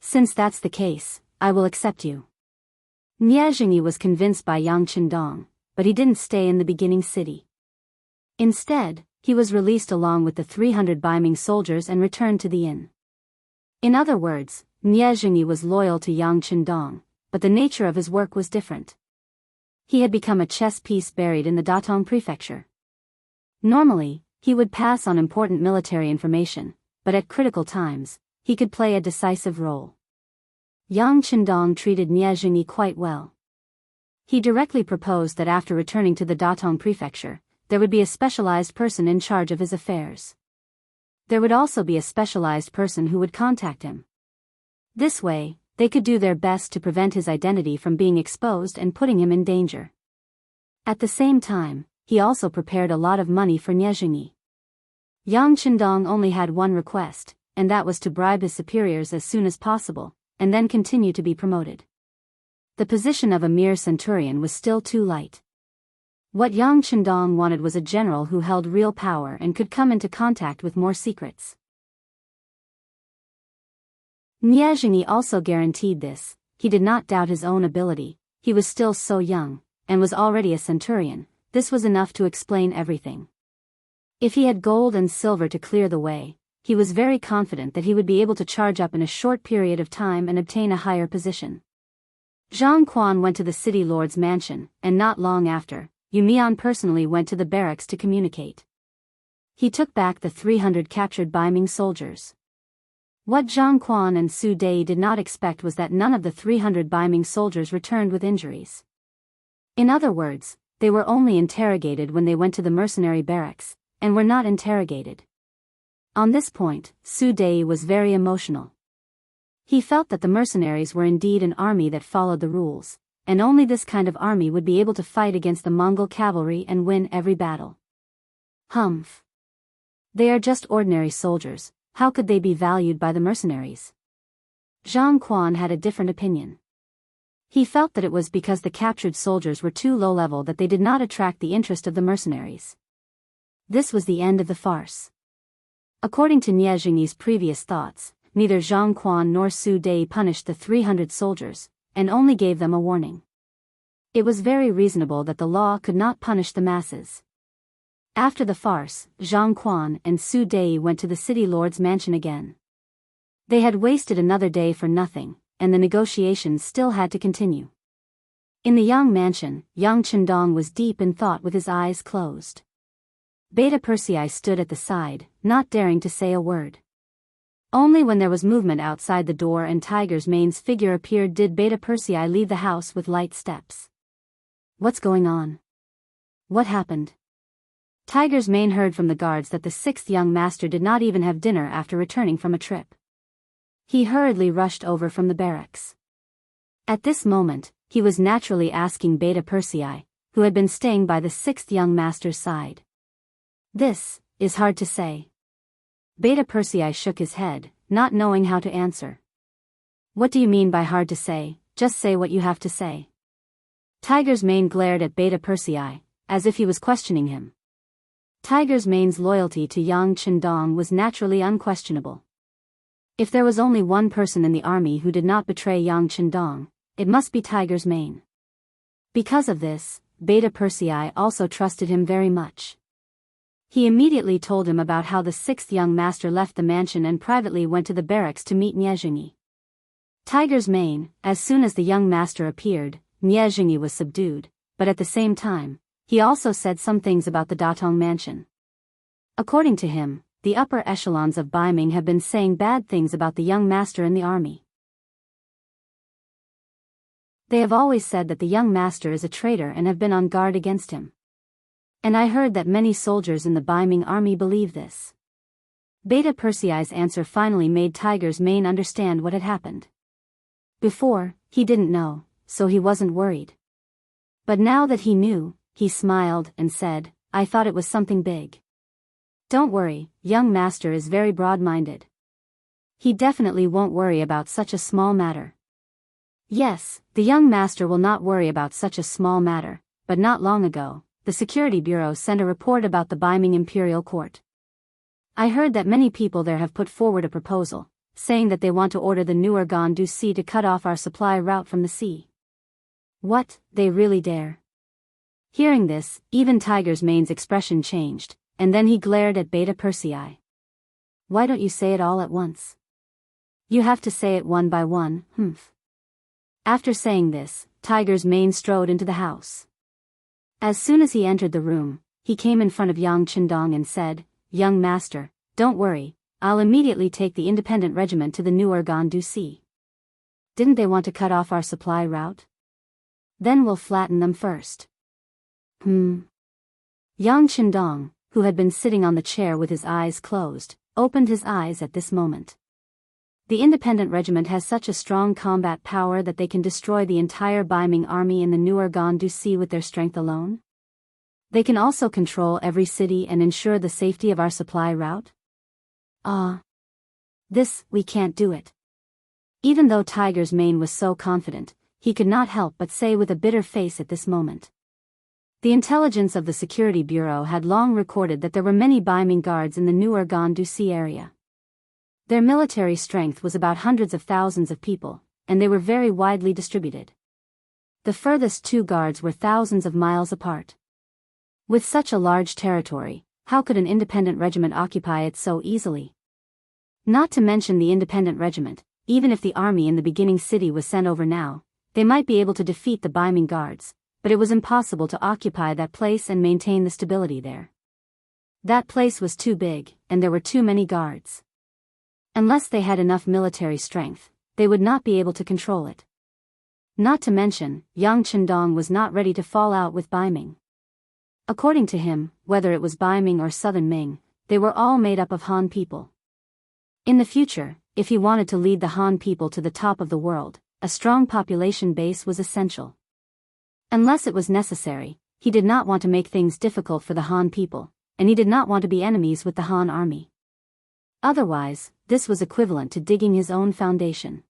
Since that's the case, I will accept you." Nie Jingyi was convinced by Yang Qindong, but he didn't stay in the beginning city. Instead, he was released along with the 300 Baiming soldiers and returned to the inn. In other words, Nie Jingyi was loyal to Yang Qindong, but the nature of his work was different. He had become a chess piece buried in the Datong Prefecture. Normally, he would pass on important military information, but at critical times, he could play a decisive role. Yang Qindong treated Nie Jingyi quite well. He directly proposed that after returning to the Datong Prefecture, there would be a specialized person in charge of his affairs. There would also be a specialized person who would contact him. This way, they could do their best to prevent his identity from being exposed and putting him in danger. At the same time, he also prepared a lot of money for Nie Jingyi. Yang Qindong only had one request, and that was to bribe his superiors as soon as possible, and then continue to be promoted. The position of a mere centurion was still too light. What Yang Qindong wanted was a general who held real power and could come into contact with more secrets. Nie Jingyi also guaranteed this. He did not doubt his own ability, he was still so young, and was already a centurion. This was enough to explain everything. If he had gold and silver to clear the way, he was very confident that he would be able to charge up in a short period of time and obtain a higher position. Zhang Quan went to the city lord's mansion, and not long after, Yu Mian personally went to the barracks to communicate. He took back the 300 captured Biming soldiers. What Zhang Quan and Su Dei did not expect was that none of the 300 Biming soldiers returned with injuries. In other words, they were only interrogated when they went to the mercenary barracks, and were not interrogated. On this point, Su Dei was very emotional. He felt that the mercenaries were indeed an army that followed the rules, and only this kind of army would be able to fight against the Mongol cavalry and win every battle. Humph. They are just ordinary soldiers, how could they be valued by the mercenaries? Zhang Quan had a different opinion. He felt that it was because the captured soldiers were too low-level that they did not attract the interest of the mercenaries. This was the end of the farce. According to Nie Jingyi's previous thoughts, neither Zhang Quan nor Su Dei punished the 300 soldiers, and only gave them a warning. It was very reasonable that the law could not punish the masses. After the farce, Zhang Quan and Su Dei went to the city lord's mansion again. They had wasted another day for nothing, and the negotiations still had to continue. In the Yang mansion, Yang Chendong was deep in thought with his eyes closed. Beta Persei stood at the side, not daring to say a word. Only when there was movement outside the door and Tiger's Mane's figure appeared did Beta Persei leave the house with light steps. What's going on? What happened? Tiger's Mane heard from the guards that the sixth young master did not even have dinner after returning from a trip. He hurriedly rushed over from the barracks. At this moment, he was naturally asking Beta Persei, who had been staying by the sixth young master's side. This is hard to say. Beta Persei shook his head, not knowing how to answer. What do you mean by hard to say? Just say what you have to say. Tiger's Mane glared at Beta Persei, as if he was questioning him. Tiger's Mane's loyalty to Yang Chendong was naturally unquestionable. If there was only one person in the army who did not betray Yang Chendong, it must be Tiger's Mane. Because of this, Beta Persei also trusted him very much. He immediately told him about how the sixth young master left the mansion and privately went to the barracks to meet Nie Jingyi. Tiger's Mane, as soon as the young master appeared, Nie Jingyi was subdued, but at the same time, he also said some things about the Datong mansion. According to him, the upper echelons of Biming have been saying bad things about the young master in the army. They have always said that the young master is a traitor and have been on guard against him. And I heard that many soldiers in the Biming army believe this. Beta Persei's answer finally made Tiger's Mane understand what had happened. Before, he didn't know, so he wasn't worried. But now that he knew, he smiled and said, I thought it was something big. Don't worry, young master is very broad-minded. He definitely won't worry about such a small matter. Yes, the young master will not worry about such a small matter, but not long ago, the Security Bureau sent a report about the Biming Imperial Court. I heard that many people there have put forward a proposal, saying that they want to order the New Ergon du Sea to cut off our supply route from the sea. What, they really dare? Hearing this, even Tiger's Mane's expression changed, and then he glared at Beta Persei. Why don't you say it all at once? You have to say it one by one, humph. After saying this, Tiger's Mane strode into the house. As soon as he entered the room, he came in front of Yang Chendong and said, Young master, don't worry, I'll immediately take the independent regiment to the New Ergon du Sea. Didn't they want to cut off our supply route? Then we'll flatten them first. Yang Chendong, who had been sitting on the chair with his eyes closed, opened his eyes at this moment. The independent regiment has such a strong combat power that they can destroy the entire Biming army in the New Ergon du Sea with their strength alone? They can also control every city and ensure the safety of our supply route? This, we can't do it. Even though Tiger's Mane was so confident, he could not help but say with a bitter face at this moment. The intelligence of the Security Bureau had long recorded that there were many Biming guards in the New Ergon du Sea area. Their military strength was about hundreds of thousands of people, and they were very widely distributed. The furthest two guards were thousands of miles apart. With such a large territory, How could an independent regiment occupy it so easily? Not to mention the independent regiment, even if the army in the beginning city was sent over now, they might be able to defeat the Biming guards, but it was impossible to occupy that place and maintain the stability there. That place was too big, and there were too many guards. Unless they had enough military strength, they would not be able to control it. Not to mention, Yang Chendong was not ready to fall out with Biming. According to him, whether it was Biming or Southern Ming, they were all made up of Han people. In the future, if he wanted to lead the Han people to the top of the world, a strong population base was essential. Unless it was necessary, he did not want to make things difficult for the Han people, and he did not want to be enemies with the Han army. Otherwise, this was equivalent to digging his own foundation.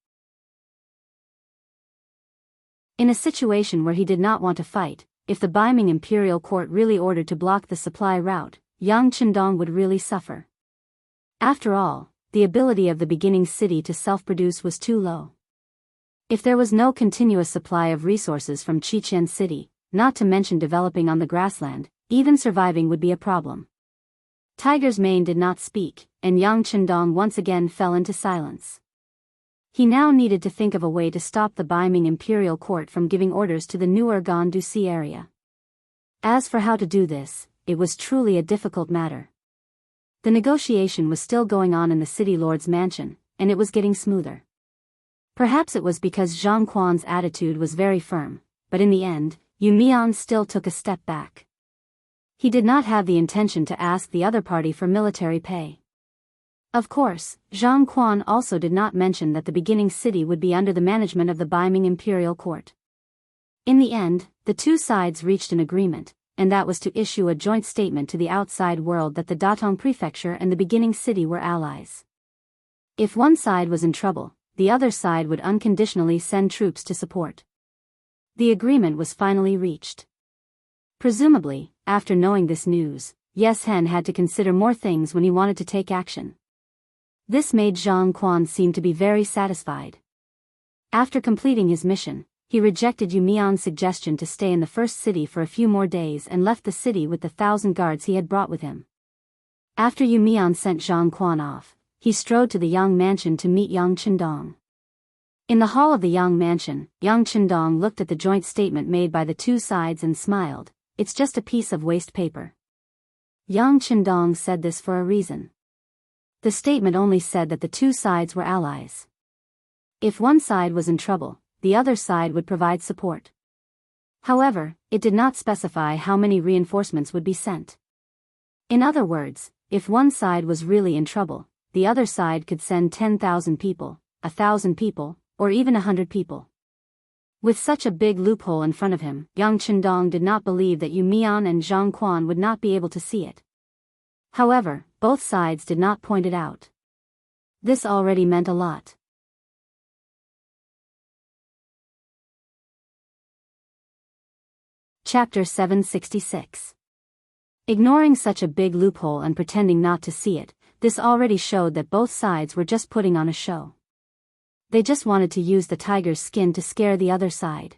In a situation where he did not want to fight, if the Biming imperial court really ordered to block the supply route, Yang Chendong would really suffer. After all, the ability of the beginning city to self-produce was too low. If there was no continuous supply of resources from Chichen City, not to mention developing on the grassland, even surviving would be a problem. Tiger's Mane did not speak, and Yang Chendong once again fell into silence. He now needed to think of a way to stop the Biming imperial court from giving orders to the new Urgan-Dusi area. As for how to do this, it was truly a difficult matter. The negotiation was still going on in the city lord's mansion, and it was getting smoother. Perhaps it was because Zhang Quan's attitude was very firm, but in the end, Yu Mian still took a step back. He did not have the intention to ask the other party for military pay. Of course, Zhang Quan also did not mention that the beginning city would be under the management of the Biming imperial court. In the end, the two sides reached an agreement, and that was to issue a joint statement to the outside world that the Datong prefecture and the beginning city were allies. If one side was in trouble, the other side would unconditionally send troops to support. The agreement was finally reached. Presumably, after knowing this news, Yes Hen had to consider more things when he wanted to take action. This made Zhang Quan seem to be very satisfied. After completing his mission, he rejected Yu Mian's suggestion to stay in the first city for a few more days and left the city with the 1,000 guards he had brought with him. After Yu Mian sent Zhang Quan off, he strode to the Yang mansion to meet Yang Chendong. In the hall of the Yang mansion, Yang Chendong looked at the joint statement made by the two sides and smiled. "It's just a piece of waste paper." Yang Chendong said this for a reason. The statement only said that the two sides were allies. If one side was in trouble, the other side would provide support. However, it did not specify how many reinforcements would be sent. In other words, if one side was really in trouble, the other side could send 10,000 people, 1,000 people, or even 100 people. With such a big loophole in front of him, Yang Chendong did not believe that Yu Mian and Zhang Quan would not be able to see it. However, both sides did not point it out. This already meant a lot. Chapter 766. Ignoring such a big loophole and pretending not to see it, this already showed that both sides were just putting on a show. They just wanted to use the tiger's skin to scare the other side.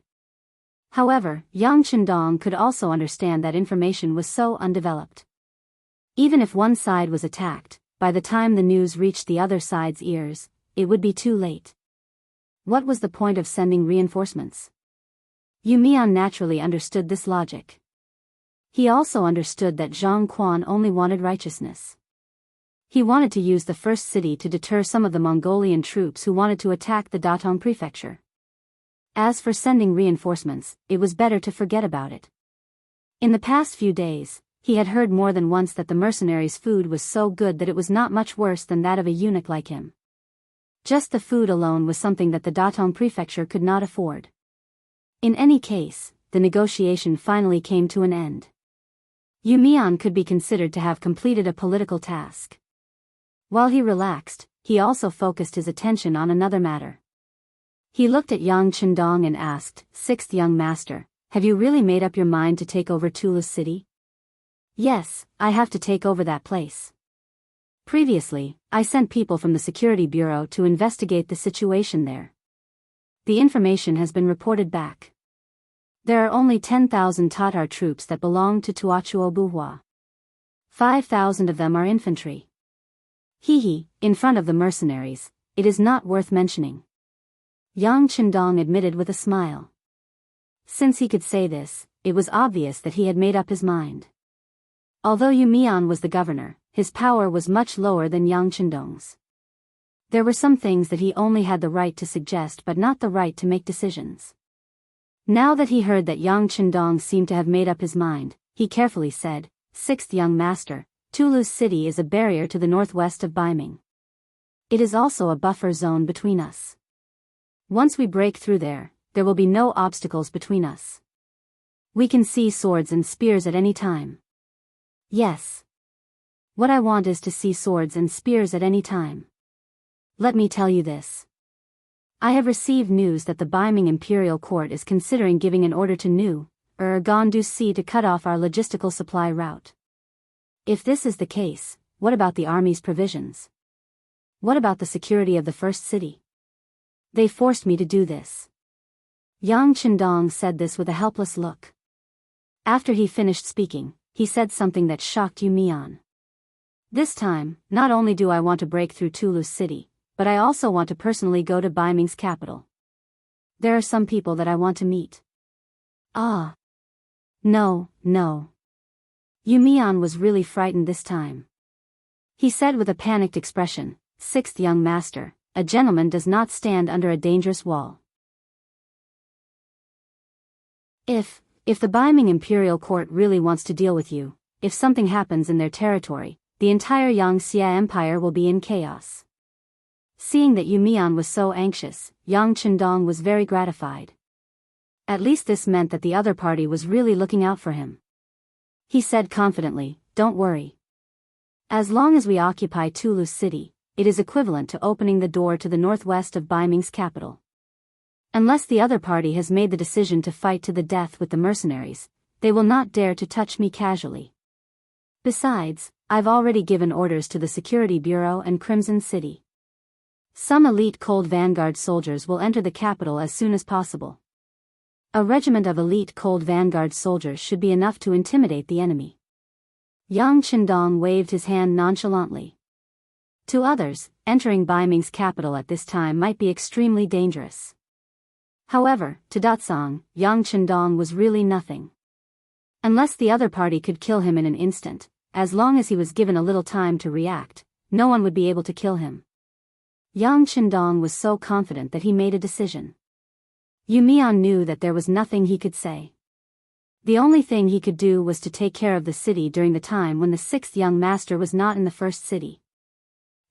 However, Yang Chendong could also understand that information was so undeveloped. Even if one side was attacked, by the time the news reached the other side's ears, it would be too late. What was the point of sending reinforcements? Yu Mian naturally understood this logic. He also understood that Zhang Quan only wanted righteousness. He wanted to use the first city to deter some of the Mongolian troops who wanted to attack the Datong prefecture. As for sending reinforcements, it was better to forget about it. In the past few days, he had heard more than once that the mercenaries' food was so good that it was not much worse than that of a eunuch like him. Just the food alone was something that the Datong prefecture could not afford. In any case, the negotiation finally came to an end. Yu Mian could be considered to have completed a political task. While he relaxed, he also focused his attention on another matter. He looked at Yang Chendong and asked, "Sixth young master, have you really made up your mind to take over Tula's city?" "Yes, I have to take over that place. Previously, I sent people from the Security Bureau to investigate the situation there. The information has been reported back. There are only 10,000 Tatar troops that belong to Tuachuo Buhua. 5,000 of them are infantry. Hee, in front of the mercenaries, it is not worth mentioning. Yang Chendong admitted with a smile. Since he could say this, it was obvious that he had made up his mind. Although Yu Mian was the governor, his power was much lower than Yang Chendong's. There were some things that he only had the right to suggest but not the right to make decisions. Now that he heard that Yang Chendong seemed to have made up his mind, he carefully said, "Sixth young master, Tulu's city is a barrier to the northwest of Baiming. It is also a buffer zone between us. Once we break through there will be no obstacles between us. We can see swords and spears at any time." "Yes. What I want is to see swords and spears at any time. Let me tell you this. I have received news that the Baiming Imperial Court is considering giving an order to New Gandu Sea to cut off our logistical supply route. If this is the case, what about the army's provisions? What about the security of the first city? They forced me to do this." Yang Chendong said this with a helpless look. After he finished speaking, he said something that shocked Yu Mian. "This time, not only do I want to break through Tulu's city, but I also want to personally go to Baiming's capital. There are some people that I want to meet." "Ah. No. Yu Mian was really frightened this time. He said with a panicked expression, "Sixth young master, a gentleman does not stand under a dangerous wall. If the Baiming Imperial Court really wants to deal with you, if something happens in their territory, the entire Yangxia Empire will be in chaos." Seeing that Yu Mian was so anxious, Yang Chendong was very gratified. At least this meant that the other party was really looking out for him. He said confidently, "Don't worry. As long as we occupy Tulu's city, it is equivalent to opening the door to the northwest of Baiming's capital. Unless the other party has made the decision to fight to the death with the mercenaries, they will not dare to touch me casually. Besides, I've already given orders to the Security Bureau and Crimson City. Some elite Cold Vanguard soldiers will enter the capital as soon as possible. A regiment of elite Cold Vanguard soldiers should be enough to intimidate the enemy." Yang Chendong waved his hand nonchalantly. To others, entering Baiming's capital at this time might be extremely dangerous. However, to Datsang, Yang Chendong was really nothing. Unless the other party could kill him in an instant, as long as he was given a little time to react, no one would be able to kill him. Yang Chendong was so confident that he made a decision. Yu Mian knew that there was nothing he could say. The only thing he could do was to take care of the city during the time when the sixth young master was not in the first city.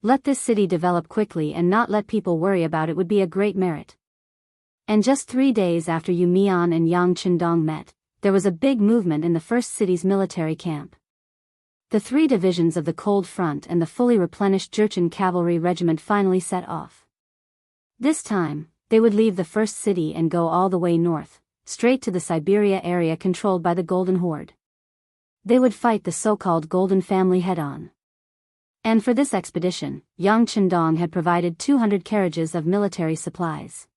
Let this city develop quickly and not let people worry about it would be a great merit. And just 3 days after Yu Mian and Yang Chendong met, there was a big movement in the first city's military camp. The 3 divisions of the Cold Front and the fully replenished Jurchen Cavalry Regiment finally set off. This time, they would leave the first city and go all the way north, straight to the Siberia area controlled by the Golden Horde. They would fight the so-called Golden Family head-on. And for this expedition, Yang Chendong had provided 200 carriages of military supplies.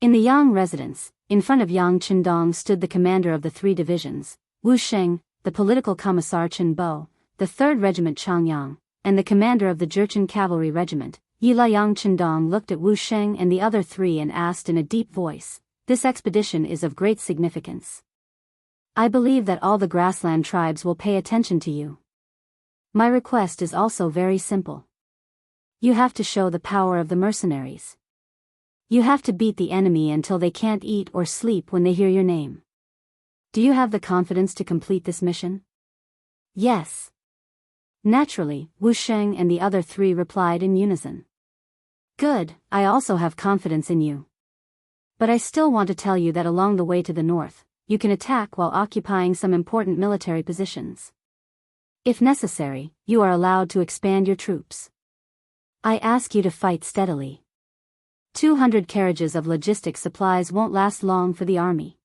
In the Yang residence, in front of Yang Chendong stood the commander of the 3 divisions, Wu Sheng, the political commissar Chen Bo, the 3rd Regiment Changyang, and the commander of the Jurchen Cavalry Regiment, Yila. Yang Chendong looked at Wu Sheng and the other 3 and asked in a deep voice, "This expedition is of great significance. I believe that all the grassland tribes will pay attention to you. My request is also very simple. You have to show the power of the mercenaries. You have to beat the enemy until they can't eat or sleep when they hear your name. Do you have the confidence to complete this mission?" "Yes." Naturally, Wu Sheng and the other 3 replied in unison. "Good, I also have confidence in you. But I still want to tell you that along the way to the north, you can attack while occupying some important military positions. If necessary, you are allowed to expand your troops. I ask you to fight steadily. 200 carriages of logistic supplies won't last long for the army.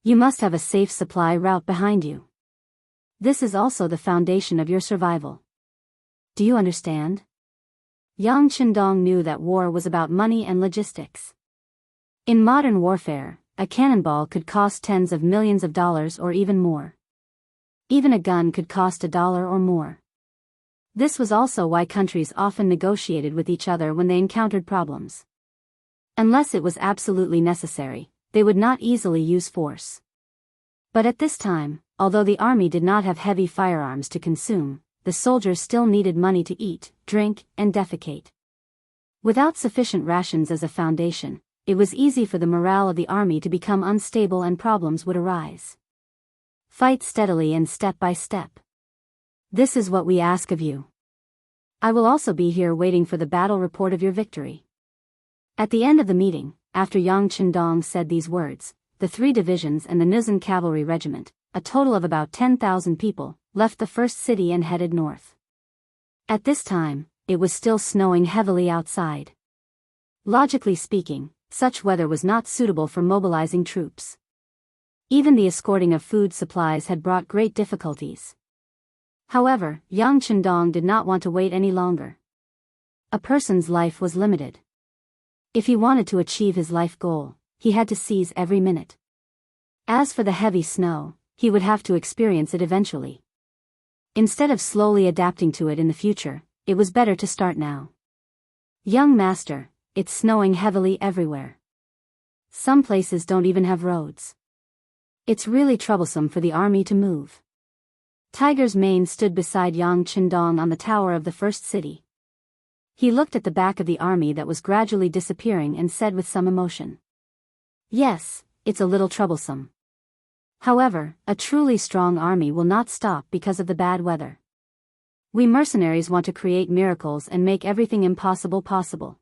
You must have a safe supply route behind you. This is also the foundation of your survival. Do you understand?" Yang Chendong knew that war was about money and logistics. In modern warfare, a cannonball could cost tens of millions of dollars or even more. Even a gun could cost $1 or more. This was also why countries often negotiated with each other when they encountered problems. Unless it was absolutely necessary, they would not easily use force. But at this time, although the army did not have heavy firearms to consume, the soldiers still needed money to eat, drink, and defecate. Without sufficient rations as a foundation, it was easy for the morale of the army to become unstable and problems would arise. Fight steadily and step by step. This is what we ask of you. I will also be here waiting for the battle report of your victory. At the end of the meeting, after Yang Qindong said these words, the 3 divisions and the Nuzhen cavalry regiment, a total of about 10,000 people, left the first city and headed north. At this time, it was still snowing heavily outside. Logically speaking, such weather was not suitable for mobilizing troops. Even the escorting of food supplies had brought great difficulties. However, Yang Qindong did not want to wait any longer. A person's life was limited. If he wanted to achieve his life goal, he had to seize every minute. As for the heavy snow, he would have to experience it eventually. Instead of slowly adapting to it in the future, it was better to start now. Young master, it's snowing heavily everywhere. Some places don't even have roads. It's really troublesome for the army to move. Tiger's Mane stood beside Yang Qindong on the tower of the first city. He looked at the back of the army that was gradually disappearing and said with some emotion. Yes, it's a little troublesome. However, a truly strong army will not stop because of the bad weather. We mercenaries want to create miracles and make everything impossible possible.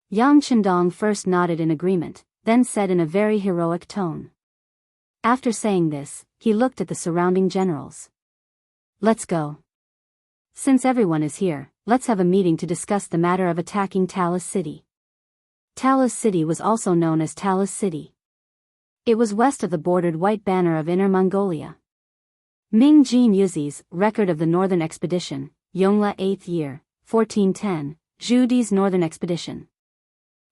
Yang Qindong first nodded in agreement, then said in a very heroic tone. After saying this, he looked at the surrounding generals. Let's go. Since everyone is here, let's have a meeting to discuss the matter of attacking Talis City. Talis City was also known as Talis City. It was west of the bordered white banner of Inner Mongolia. Ming Jin Yuzi's Record of the Northern Expedition, Yongle 8th year, 1410, Zhu Di's Northern Expedition.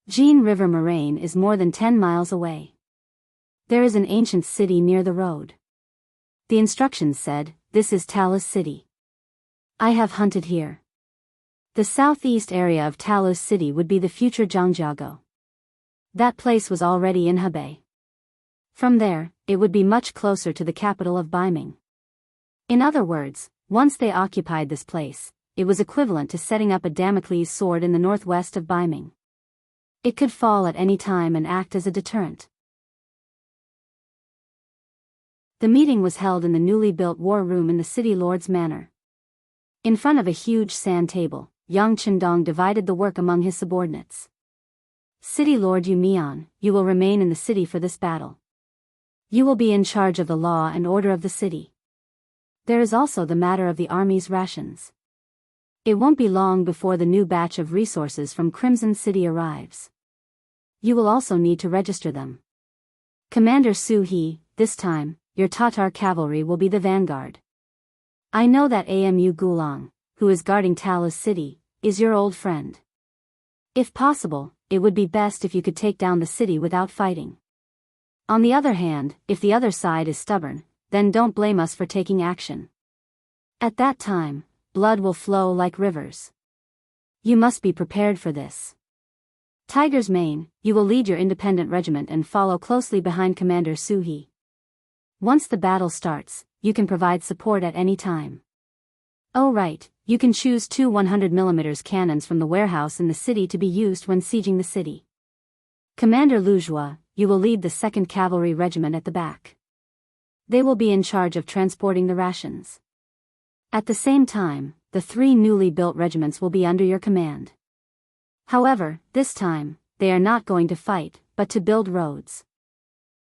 Jin River moraine is more than 10 miles away. There is an ancient city near the road. The instructions said, this is Talis City. I have hunted here. The southeast area of Talis City would be the future Jianghu. That place was already in Hebei. From there, it would be much closer to the capital of Baiming. In other words, once they occupied this place, it was equivalent to setting up a Damocles sword in the northwest of Baiming. It could fall at any time and act as a deterrent. The meeting was held in the newly built war room in the city lord's manor. In front of a huge sand table, Yang Qindong divided the work among his subordinates. City Lord Yu Mian, you will remain in the city for this battle. You will be in charge of the law and order of the city. There is also the matter of the army's rations. It won't be long before the new batch of resources from Crimson City arrives. You will also need to register them. Commander Su He, this time, your Tatar cavalry will be the vanguard. I know that Amu Gulang, who is guarding Talis City, is your old friend. If possible, it would be best if you could take down the city without fighting. On the other hand, if the other side is stubborn, then don't blame us for taking action. At that time, blood will flow like rivers. You must be prepared for this. Tiger's Mane, you will lead your independent regiment and follow closely behind Commander Su He. Once the battle starts, you can provide support at any time. Oh right, you can choose 2 100mm cannons from the warehouse in the city to be used when sieging the city. Commander Lujua, you will lead the 2nd Cavalry Regiment at the back. They will be in charge of transporting the rations. At the same time, the 3 newly built regiments will be under your command. However, this time, they are not going to fight, but to build roads.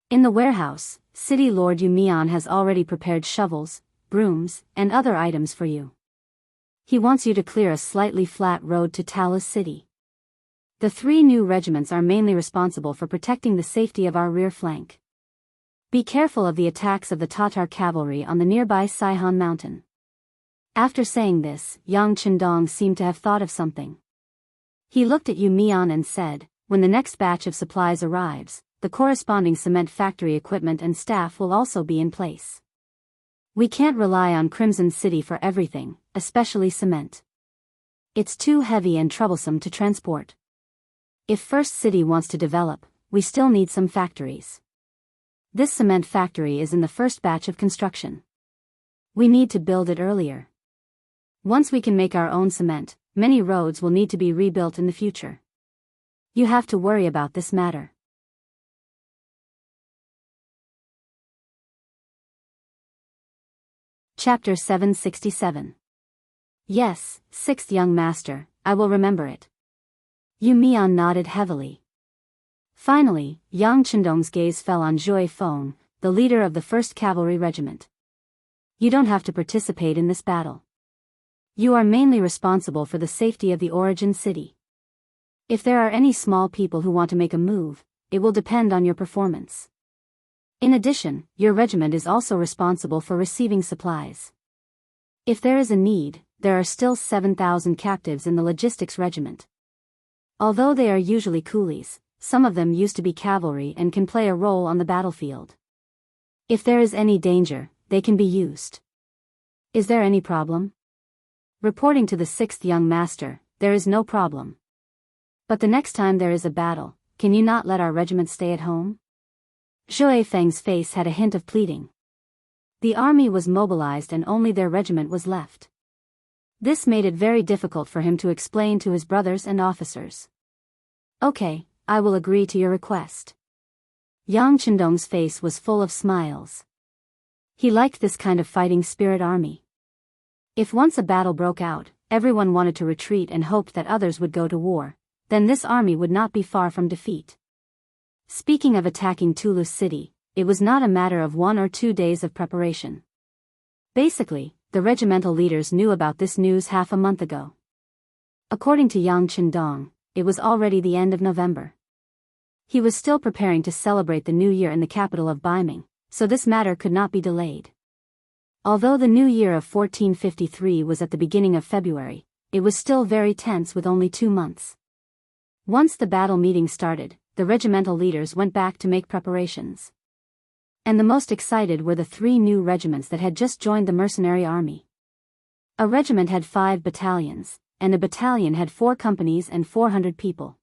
In the warehouse, City Lord Yu Mian has already prepared shovels, brooms, and other items for you. He wants you to clear a slightly flat road to Talis City. The 3 new regiments are mainly responsible for protecting the safety of our rear flank. Be careful of the attacks of the Tatar cavalry on the nearby Saihan mountain. After saying this, Yang Qindong seemed to have thought of something. He looked at Yu Mian and said, when the next batch of supplies arrives, the corresponding cement factory equipment and staff will also be in place. We can't rely on Crimson City for everything, especially cement. It's too heavy and troublesome to transport. If First City wants to develop, we still need some factories. This cement factory is in the first batch of construction. We need to build it earlier. Once we can make our own cement, many roads will need to be rebuilt in the future. You have to worry about this matter. Chapter 767. Yes, sixth young master, I will remember it. Yu Mian nodded heavily. Finally, Yang Chendong's gaze fell on Zhui Feng, the leader of the 1st Cavalry Regiment. You don't have to participate in this battle. You are mainly responsible for the safety of the origin city. If there are any small people who want to make a move, it will depend on your performance. In addition, your regiment is also responsible for receiving supplies. If there is a need, there are still 7,000 captives in the logistics regiment. Although they are usually coolies, some of them used to be cavalry and can play a role on the battlefield. If there is any danger, they can be used. Is there any problem? Reporting to the 6th young master, there is no problem. But the next time there is a battle, can you not let our regiment stay at home? Zhui Feng's face had a hint of pleading. The army was mobilized and only their regiment was left. This made it very difficult for him to explain to his brothers and officers. Okay, I will agree to your request. Yang Chendong's face was full of smiles. He liked this kind of fighting spirit army. If once a battle broke out, everyone wanted to retreat and hoped that others would go to war, then this army would not be far from defeat. Speaking of attacking Toulouse City, it was not a matter of 1 or 2 days of preparation. Basically, the regimental leaders knew about this news half a month ago. According to Yang Chendong, it was already the end of November. He was still preparing to celebrate the new year in the capital of Beiming, so this matter could not be delayed. Although the new year of 1453 was at the beginning of February, it was still very tense with only 2 months. Once the battle meeting started, the regimental leaders went back to make preparations. And the most excited were the 3 new regiments that had just joined the mercenary army. A regiment had 5 battalions, and a battalion had 4 companies and 400 people.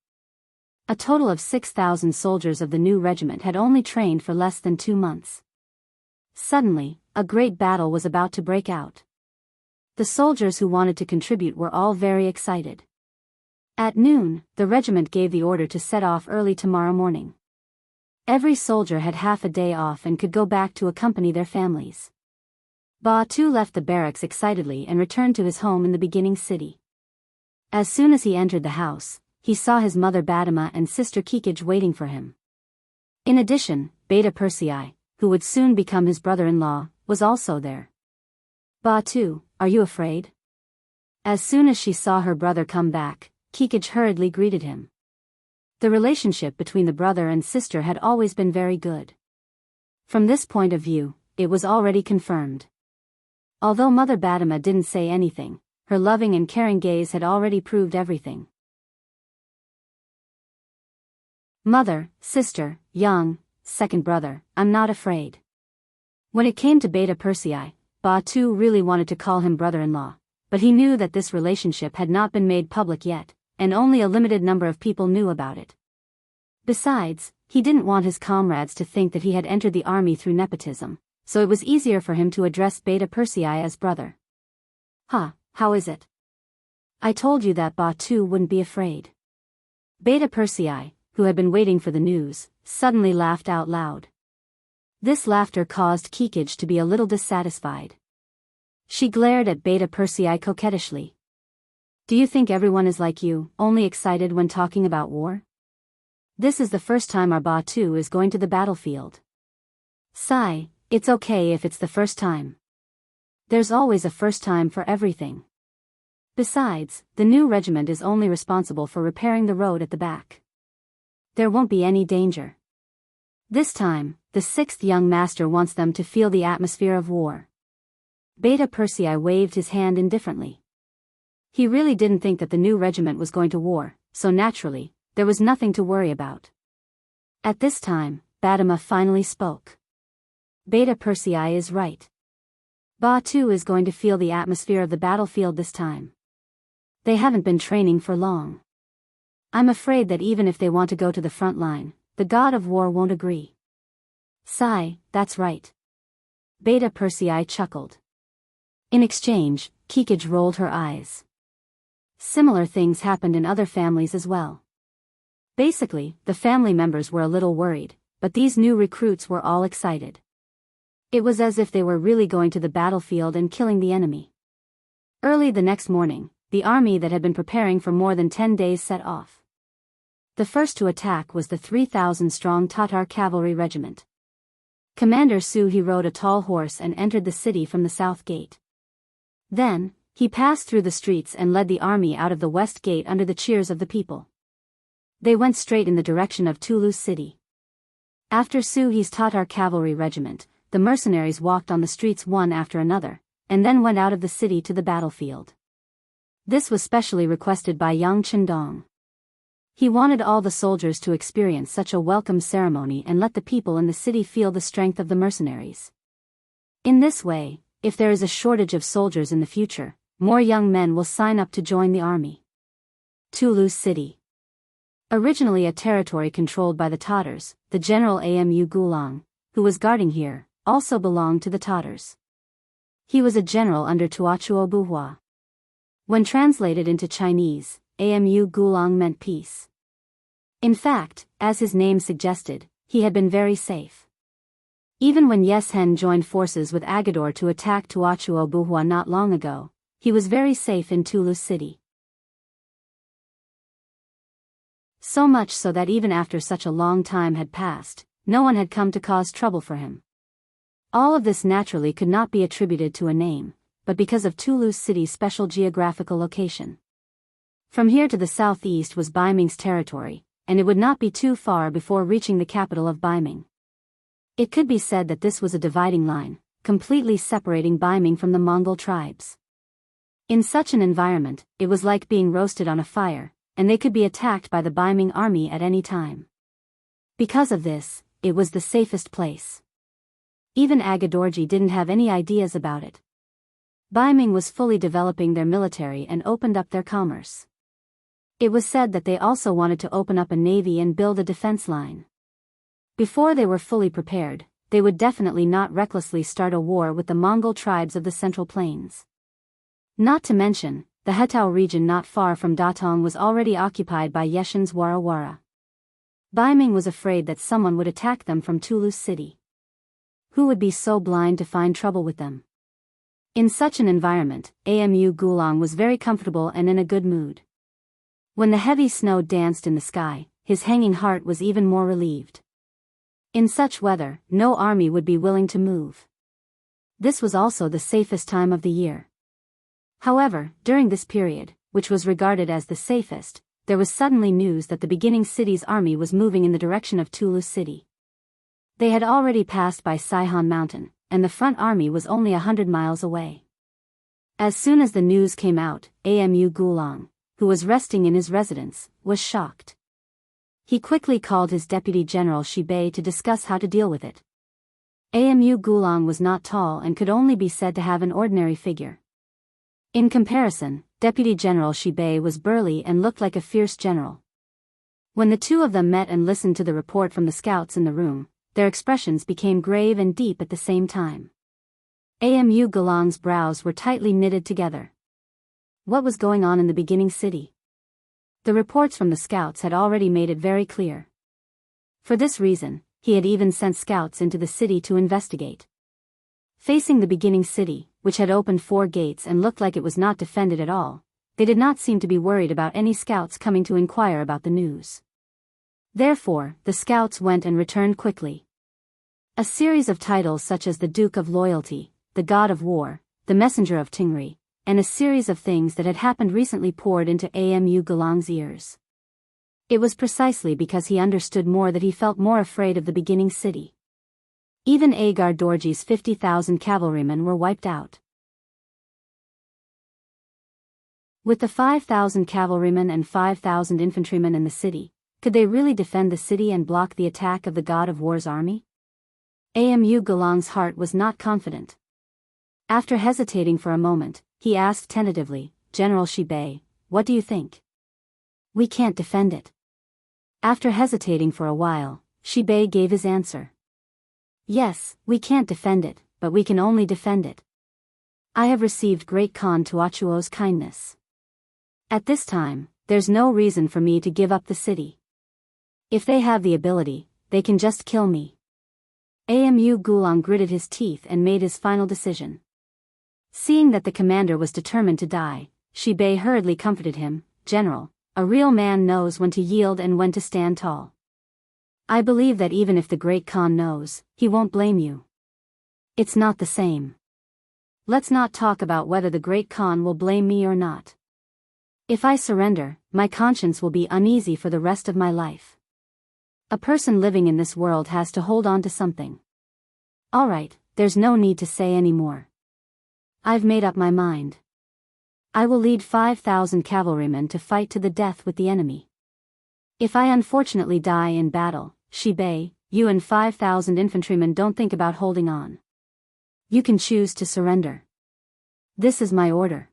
A total of 6,000 soldiers of the new regiment had only trained for less than 2 months. Suddenly, a great battle was about to break out. The soldiers who wanted to contribute were all very excited. At noon, the regiment gave the order to set off early tomorrow morning. Every soldier had half a day off and could go back to accompany their families. Ba Tu left the barracks excitedly and returned to his home in the beginning city. As soon as he entered the house, he saw his mother Badima and sister Kikij waiting for him. In addition, Beta Persei, who would soon become his brother-in-law, was also there. Ba Tu, are you afraid? As soon as she saw her brother come back, Kikij hurriedly greeted him. The relationship between the brother and sister had always been very good. From this point of view, it was already confirmed. Although Mother Badima didn't say anything, her loving and caring gaze had already proved everything. Mother, sister, young, second brother, I'm not afraid. When it came to Beta Persei, Ba Tu really wanted to call him brother-in-law, but he knew that this relationship had not been made public yet, and only a limited number of people knew about it. Besides, he didn't want his comrades to think that he had entered the army through nepotism, so it was easier for him to address Beta Persei as brother. How is it? I told you that Ba Tu wouldn't be afraid. Beta Persei, who had been waiting for the news, suddenly laughed out loud. This laughter caused Kikij to be a little dissatisfied. She glared at Beta Persei coquettishly. Do you think everyone is like you, only excited when talking about war? This is the first time our Ba Tu is going to the battlefield. Sigh, it's okay if it's the first time. There's always a first time for everything. Besides, the new regiment is only responsible for repairing the road at the back. There won't be any danger. This time, the 6th young master wants them to feel the atmosphere of war. Beta Persei waved his hand indifferently. He really didn't think that the new regiment was going to war, so naturally, there was nothing to worry about. At this time, Badima finally spoke. Beta Persei is right. Ba too is going to feel the atmosphere of the battlefield this time. They haven't been training for long. I'm afraid that even if they want to go to the front line, the god of war won't agree. Sigh, that's right. Beta Persei chuckled. In exchange, Kikij rolled her eyes. Similar things happened in other families as well. Basically, the family members were a little worried, but these new recruits were all excited. It was as if they were really going to the battlefield and killing the enemy. Early the next morning, the army that had been preparing for more than 10 days set off. The first to attack was the 3,000-strong Tatar cavalry regiment. Commander Suhi rode a tall horse and entered the city from the south gate. Then, he passed through the streets and led the army out of the west gate under the cheers of the people. They went straight in the direction of Toulouse city. After Suhi's Tatar cavalry regiment, the mercenaries walked on the streets one after another, and then went out of the city to the battlefield. This was specially requested by Yang Chendong. He wanted all the soldiers to experience such a welcome ceremony and let the people in the city feel the strength of the mercenaries. In this way, if there is a shortage of soldiers in the future, more young men will sign up to join the army. Toulouse city. Originally a territory controlled by the Tatars, the general Amu Gulang, who was guarding here, also belonged to the Tatars. He was a general under Tuachuo Buhua. When translated into Chinese, Amu Gulang meant peace. In fact, as his name suggested, he had been very safe. Even when Yeshen joined forces with Agador to attack Tuachuo Buhua not long ago, he was very safe in Toulouse city. So much so that even after such a long time had passed, no one had come to cause trouble for him. All of this naturally could not be attributed to a name, but because of Toulouse city's special geographical location. From here to the southeast was Baiming's territory, and it would not be too far before reaching the capital of Baiming. It could be said that this was a dividing line, completely separating Baiming from the Mongol tribes. In such an environment, it was like being roasted on a fire, and they could be attacked by the Baiming army at any time. Because of this, it was the safest place. Even Agadorji didn't have any ideas about it. Baiming was fully developing their military and opened up their commerce. It was said that they also wanted to open up a navy and build a defense line. Before they were fully prepared, they would definitely not recklessly start a war with the Mongol tribes of the Central Plains. Not to mention, the Hetao region not far from Datong was already occupied by Yeshen's Warawara. Baiming was afraid that someone would attack them from Toulouse city. Who would be so blind to find trouble with them? In such an environment, Amu Gulang was very comfortable and in a good mood. When the heavy snow danced in the sky, his hanging heart was even more relieved. In such weather, no army would be willing to move. This was also the safest time of the year. However, during this period, which was regarded as the safest, there was suddenly news that the beginning city's army was moving in the direction of Toulouse city. They had already passed by Saihan Mountain, and the front army was only 100 miles away. As soon as the news came out, Amu Gulang, who was resting in his residence, was shocked. He quickly called his deputy general Shibei to discuss how to deal with it. Amu Gulang was not tall and could only be said to have an ordinary figure. In comparison, Deputy General Shibei was burly and looked like a fierce general. When the two of them met and listened to the report from the scouts in the room, their expressions became grave and deep at the same time. Amu Gulang's brows were tightly knitted together. What was going on in the beginning city? The reports from the scouts had already made it very clear. For this reason, he had even sent scouts into the city to investigate. Facing the beginning city, which had opened 4 gates and looked like it was not defended at all, they did not seem to be worried about any scouts coming to inquire about the news. Therefore, the scouts went and returned quickly. A series of titles such as the Duke of Loyalty, the God of War, the Messenger of Tingri, and a series of things that had happened recently poured into Amu Gulang's ears. It was precisely because he understood more that he felt more afraid of the beginning city. Even Agar Dorji's 50,000 cavalrymen were wiped out. With the 5,000 cavalrymen and 5,000 infantrymen in the city, could they really defend the city and block the attack of the God of War's army? Amu Gulang's heart was not confident. After hesitating for a moment, he asked tentatively, General Shibei, what do you think? We can't defend it. After hesitating for a while, Shibei gave his answer. Yes, we can't defend it, but we can only defend it. I have received great Khan Tuachuo's kindness. At this time, there's no reason for me to give up the city. If they have the ability, they can just kill me. Amu Gulang gritted his teeth and made his final decision. Seeing that the commander was determined to die, Shibei hurriedly comforted him, General, a real man knows when to yield and when to stand tall. I believe that even if the great Khan knows, he won't blame you. It's not the same. Let's not talk about whether the great Khan will blame me or not. If I surrender, my conscience will be uneasy for the rest of my life. A person living in this world has to hold on to something. Alright, there's no need to say any more. I've made up my mind. I will lead 5,000 cavalrymen to fight to the death with the enemy. If I unfortunately die in battle, Shibei, you and 5,000 infantrymen don't think about holding on. You can choose to surrender. This is my order.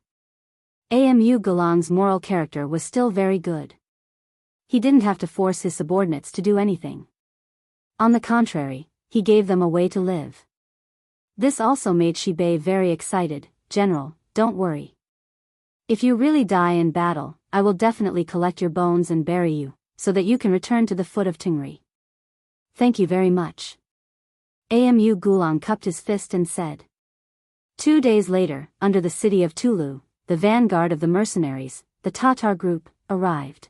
Amu Gulang's moral character was still very good. He didn't have to force his subordinates to do anything. On the contrary, he gave them a way to live. This also made Shibei very excited. General, don't worry. If you really die in battle, I will definitely collect your bones and bury you, so that you can return to the foot of Tingri. Thank you very much. Amu Gulang cupped his fist and said. 2 days later, under the city of Tulu, the vanguard of the mercenaries, the Tatar group, arrived.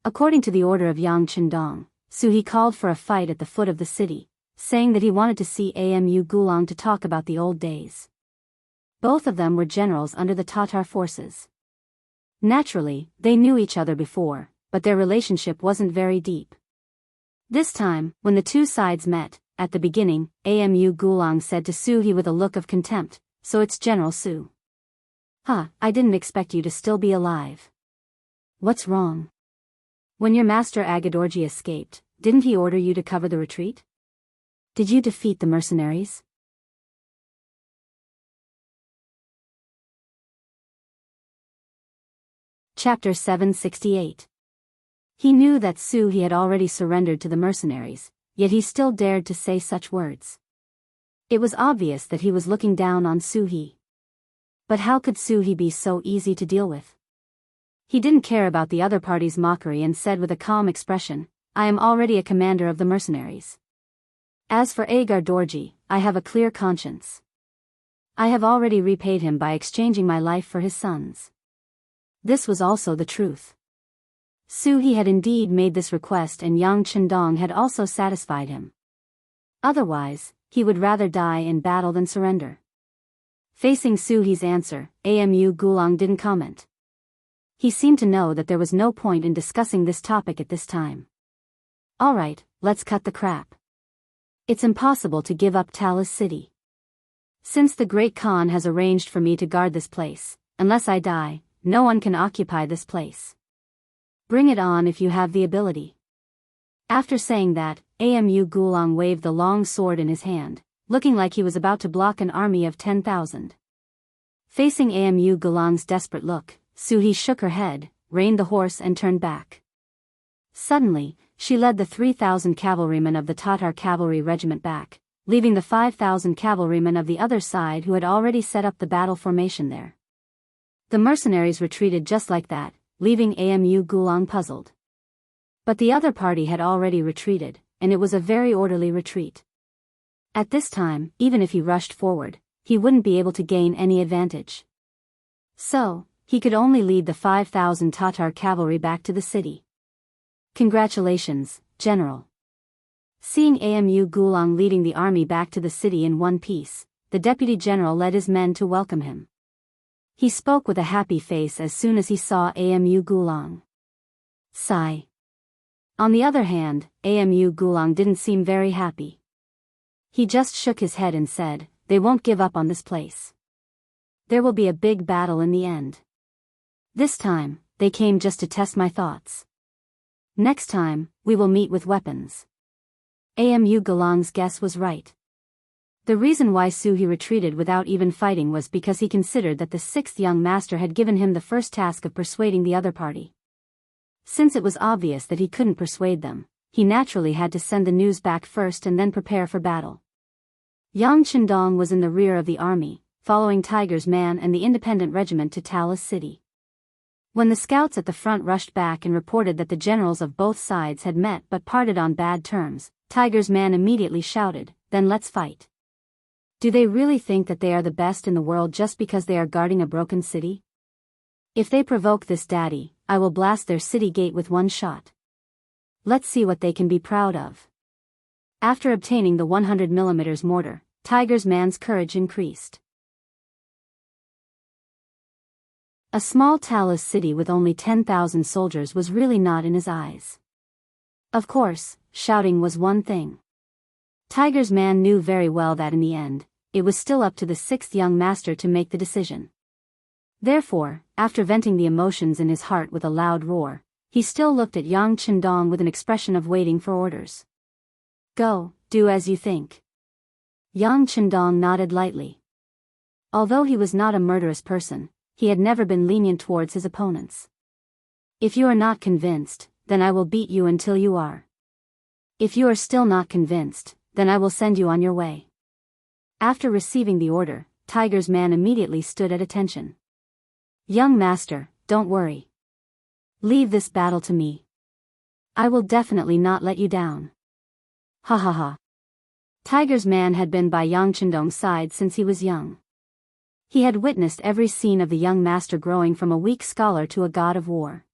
According to the order of Yang Chendong, Suhi called for a fight at the foot of the city, saying that he wanted to see Amu Gulang to talk about the old days. Both of them were generals under the Tatar forces. Naturally, they knew each other before, but their relationship wasn't very deep. This time, when the two sides met, at the beginning, Amu Gulang said to Suhi with a look of contempt, so it's General Su. Huh, I didn't expect you to still be alive. What's wrong? When your master Agadorji escaped, didn't he order you to cover the retreat? Did you defeat the mercenaries? Chapter 768. He knew that Suhi had already surrendered to the mercenaries, yet he still dared to say such words. It was obvious that he was looking down on Suhi. But how could Suhi be so easy to deal with? He didn't care about the other party's mockery and said with a calm expression, I am already a commander of the mercenaries. As for Agar Dorji, I have a clear conscience. I have already repaid him by exchanging my life for his son's. This was also the truth. Suhi had indeed made this request and Yang Chendong had also satisfied him. Otherwise, he would rather die in battle than surrender. Facing Suhi's answer, Amu Gulang didn't comment. He seemed to know that there was no point in discussing this topic at this time. Alright, let's cut the crap. It's impossible to give up Talis City. Since the Great Khan has arranged for me to guard this place, unless I die, no one can occupy this place. Bring it on if you have the ability. After saying that, Amu Gulang waved the long sword in his hand, looking like he was about to block an army of 10,000. Facing Amu Gulang's desperate look, Suhi shook her head, reined the horse and turned back. Suddenly, she led the 3,000 cavalrymen of the Tatar cavalry regiment back, leaving the 5,000 cavalrymen of the other side who had already set up the battle formation there. The mercenaries retreated just like that, leaving Amu Gulang puzzled. But the other party had already retreated, and it was a very orderly retreat. At this time, even if he rushed forward, he wouldn't be able to gain any advantage. So, he could only lead the 5,000 Tatar cavalry back to the city. Congratulations, General. Seeing Amu Gulang leading the army back to the city in one piece, the deputy general led his men to welcome him. He spoke with a happy face as soon as he saw Amu Gulang. Sigh. On the other hand, Amu Gulang didn't seem very happy. He just shook his head and said, they won't give up on this place. There will be a big battle in the end. This time, they came just to test my thoughts. Next time, we will meet with weapons. Amu Gulang's guess was right. The reason why Suhi retreated without even fighting was because he considered that the sixth young master had given him the first task of persuading the other party. Since it was obvious that he couldn't persuade them, he naturally had to send the news back first and then prepare for battle. Yang Chendong was in the rear of the army, following Tiger's Man and the independent regiment to Talis City. When the scouts at the front rushed back and reported that the generals of both sides had met but parted on bad terms, Tiger's Man immediately shouted, "Then let's fight." Do they really think that they are the best in the world just because they are guarding a broken city? If they provoke this daddy, I will blast their city gate with one shot. Let's see what they can be proud of. After obtaining the 100mm mortar, Tiger's Man's courage increased. A small Talis city with only 10,000 soldiers was really not in his eyes. Of course, shouting was one thing. Tiger's Man knew very well that in the end, it was still up to the sixth young master to make the decision. Therefore, after venting the emotions in his heart with a loud roar, he still looked at Yang Chendong with an expression of waiting for orders. "Go, do as you think." Yang Chendong nodded lightly. Although he was not a murderous person, he had never been lenient towards his opponents. "If you are not convinced, then I will beat you until you are. If you are still not convinced, then I will send you on your way." After receiving the order, Tiger's Man immediately stood at attention. "Young master, don't worry. Leave this battle to me. I will definitely not let you down." Ha ha ha. Tiger's Man had been by Yang Chendong's side since he was young. He had witnessed every scene of the young master growing from a weak scholar to a god of war.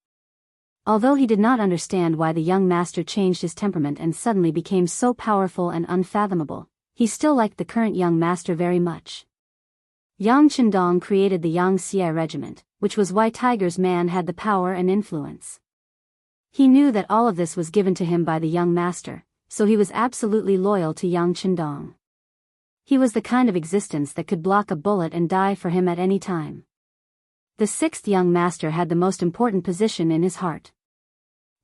Although he did not understand why the young master changed his temperament and suddenly became so powerful and unfathomable, he still liked the current young master very much. Yang Chendong created the Yang Xie regiment, which was why Tiger's Man had the power and influence. He knew that all of this was given to him by the young master, so he was absolutely loyal to Yang Chendong. He was the kind of existence that could block a bullet and die for him at any time. The sixth young master had the most important position in his heart.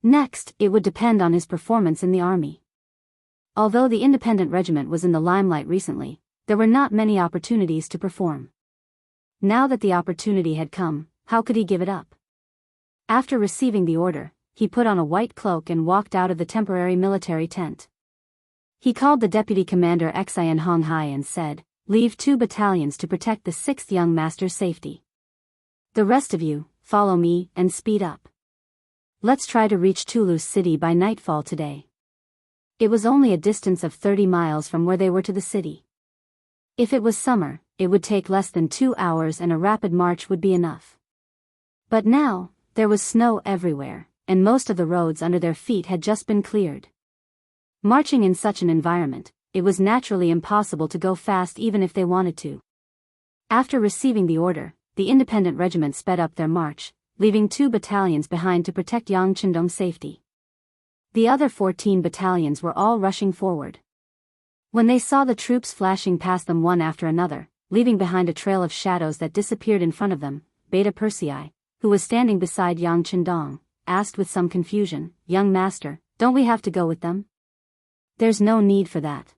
Next, it would depend on his performance in the army. Although the independent regiment was in the limelight recently, there were not many opportunities to perform. Now that the opportunity had come, how could he give it up? After receiving the order, he put on a white cloak and walked out of the temporary military tent. He called the deputy commander Xian Honghai and said, "Leave 2 battalions to protect the sixth young master's safety. The rest of you, follow me and speed up. Let's try to reach Toulouse City by nightfall today." It was only a distance of 30 miles from where they were to the city. If it was summer, it would take less than 2 hours and a rapid march would be enough. But now, there was snow everywhere, and most of the roads under their feet had just been cleared. Marching in such an environment, it was naturally impossible to go fast even if they wanted to. After receiving the order, the independent regiment sped up their march, leaving 2 battalions behind to protect Yang Chendong's safety. The other 14 battalions were all rushing forward. When they saw the troops flashing past them one after another, leaving behind a trail of shadows that disappeared in front of them, Beta Persei, who was standing beside Yang Chendong, asked with some confusion, "Young master, don't we have to go with them?" "There's no need for that.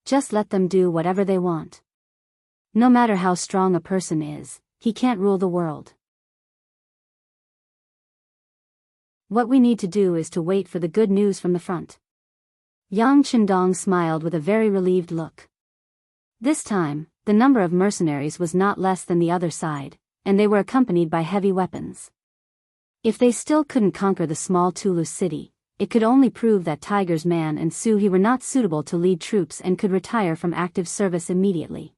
Just let them do whatever they want. No matter how strong a person is, he can't rule the world. What we need to do is to wait for the good news from the front." Yang Chendong smiled with a very relieved look. This time, the number of mercenaries was not less than the other side, and they were accompanied by heavy weapons. If they still couldn't conquer the small Toulouse city, it could only prove that Tiger's Man and Suhi were not suitable to lead troops and could retire from active service immediately.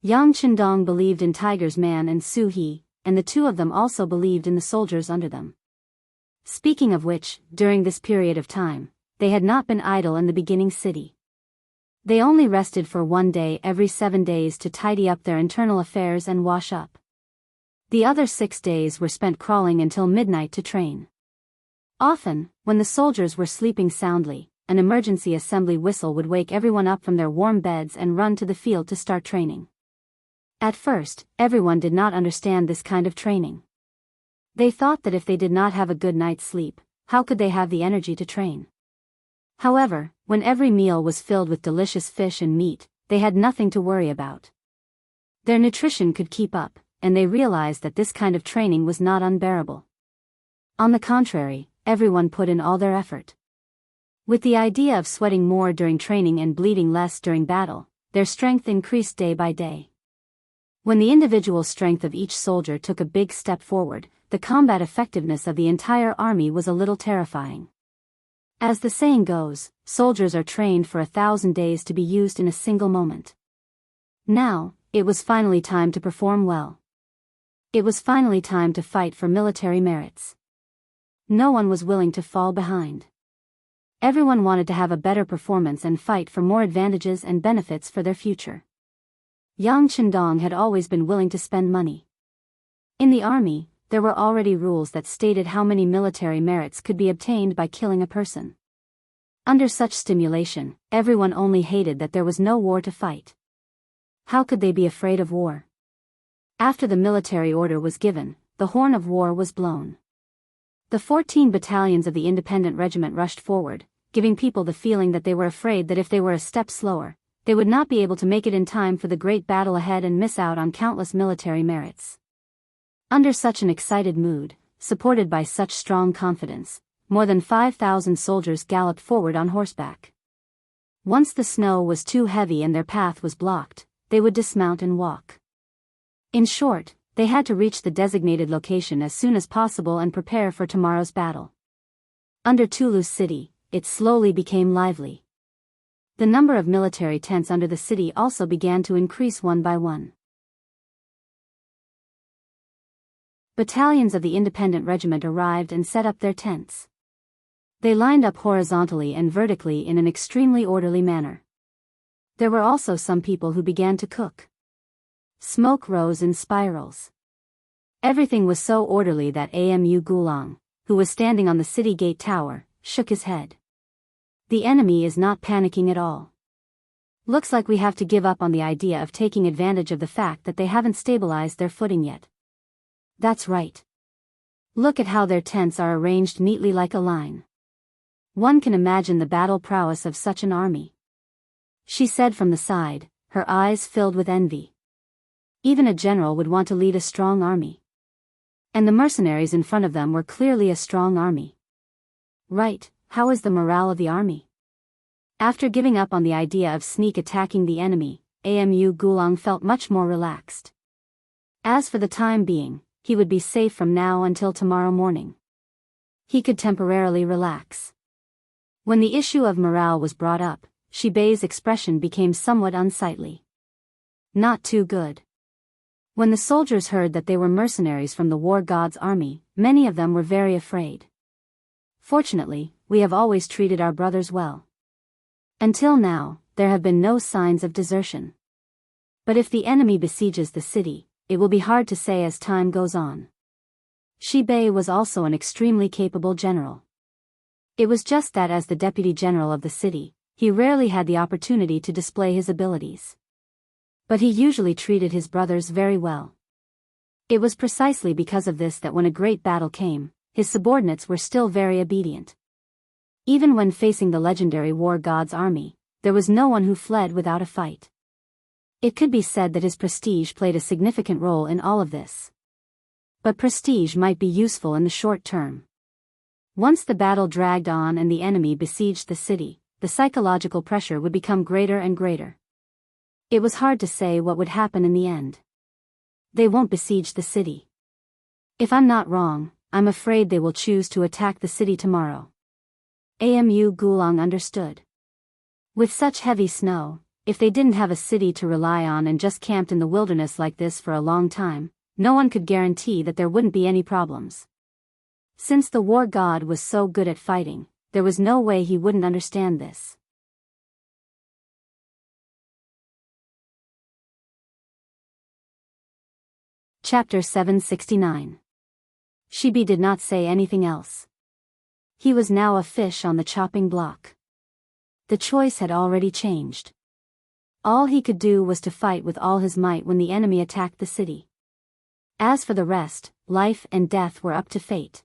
Yang Chendong believed in Tiger's Man and Suhi, and the 2 of them also believed in the soldiers under them. Speaking of which, during this period of time, they had not been idle in the beginning city. They only rested for 1 day every 7 days to tidy up their internal affairs and wash up. The other 6 days were spent crawling until midnight to train. Often, when the soldiers were sleeping soundly, an emergency assembly whistle would wake everyone up from their warm beds and run to the field to start training. At first, everyone did not understand this kind of training. They thought that if they did not have a good night's sleep, how could they have the energy to train? However, when every meal was filled with delicious fish and meat, they had nothing to worry about. Their nutrition could keep up, and they realized that this kind of training was not unbearable. On the contrary, everyone put in all their effort. With the idea of sweating more during training and bleeding less during battle, their strength increased day by day. When the individual strength of each soldier took a big step forward, the combat effectiveness of the entire army was a little terrifying. As the saying goes, soldiers are trained for 1,000 days to be used in a single moment. Now, it was finally time to perform well. It was finally time to fight for military merits. No one was willing to fall behind. Everyone wanted to have a better performance and fight for more advantages and benefits for their future. Yang Chendong had always been willing to spend money. In the army, there were already rules that stated how many military merits could be obtained by killing a person. Under such stimulation, everyone only hated that there was no war to fight. How could they be afraid of war? After the military order was given, the horn of war was blown. The 14 battalions of the independent regiment rushed forward, giving people the feeling that they were afraid that if they were a step slower, they would not be able to make it in time for the great battle ahead and miss out on countless military merits. Under such an excited mood, supported by such strong confidence, more than 5,000 soldiers galloped forward on horseback. Once the snow was too heavy and their path was blocked, they would dismount and walk. In short, they had to reach the designated location as soon as possible and prepare for tomorrow's battle. Under Toulouse city, it slowly became lively. The number of military tents under the city also began to increase one by one. Battalions of the independent regiment arrived and set up their tents. They lined up horizontally and vertically in an extremely orderly manner. There were also some people who began to cook. Smoke rose in spirals. Everything was so orderly that Amu Gulang, who was standing on the city gate tower, shook his head. The enemy is not panicking at all. Looks like we have to give up on the idea of taking advantage of the fact that they haven't stabilized their footing yet. That's right. Look at how their tents are arranged neatly like a line. One can imagine the battle prowess of such an army. She said from the side, her eyes filled with envy. Even a general would want to lead a strong army. And the mercenaries in front of them were clearly a strong army. Right, how is the morale of the army? After giving up on the idea of sneak attacking the enemy, Amu Gulang felt much more relaxed. As for the time being, he would be safe from now until tomorrow morning. He could temporarily relax. When the issue of morale was brought up, Shibei's expression became somewhat unsightly. Not too good. When the soldiers heard that they were mercenaries from the war god's army, many of them were very afraid. Fortunately, we have always treated our brothers well. Until now, there have been no signs of desertion. But if the enemy besieges the city, it will be hard to say as time goes on. Shibei was also an extremely capable general. It was just that as the deputy general of the city, he rarely had the opportunity to display his abilities. But he usually treated his brothers very well. It was precisely because of this that when a great battle came, his subordinates were still very obedient. Even when facing the legendary war god's army, there was no one who fled without a fight. It could be said that his prestige played a significant role in all of this. But prestige might be useful in the short term. Once the battle dragged on and the enemy besieged the city, the psychological pressure would become greater and greater. It was hard to say what would happen in the end. They won't besiege the city. If I'm not wrong, I'm afraid they will choose to attack the city tomorrow. Amu Gulang understood. With such heavy snow, if they didn't have a city to rely on and just camped in the wilderness like this for a long time, no one could guarantee that there wouldn't be any problems. Since the war god was so good at fighting, there was no way he wouldn't understand this. Chapter 769. Shibi did not say anything else. He was now a fish on the chopping block. The choice had already changed. All he could do was to fight with all his might when the enemy attacked the city. As for the rest, life and death were up to fate.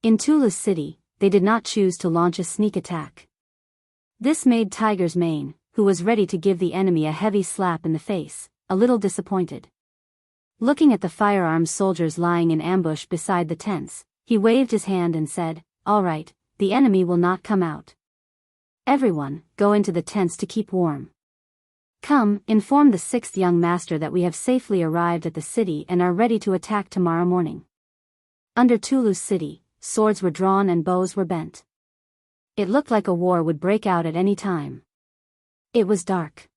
In Toulouse city, they did not choose to launch a sneak attack. This made Tiger's Mane, who was ready to give the enemy a heavy slap in the face, a little disappointed. Looking at the firearmed soldiers lying in ambush beside the tents, he waved his hand and said, "All right, the enemy will not come out. Everyone, go into the tents to keep warm. Come, inform the 6th young master that we have safely arrived at the city and are ready to attack tomorrow morning." Under Toulouse city, swords were drawn and bows were bent. It looked like a war would break out at any time. It was dark.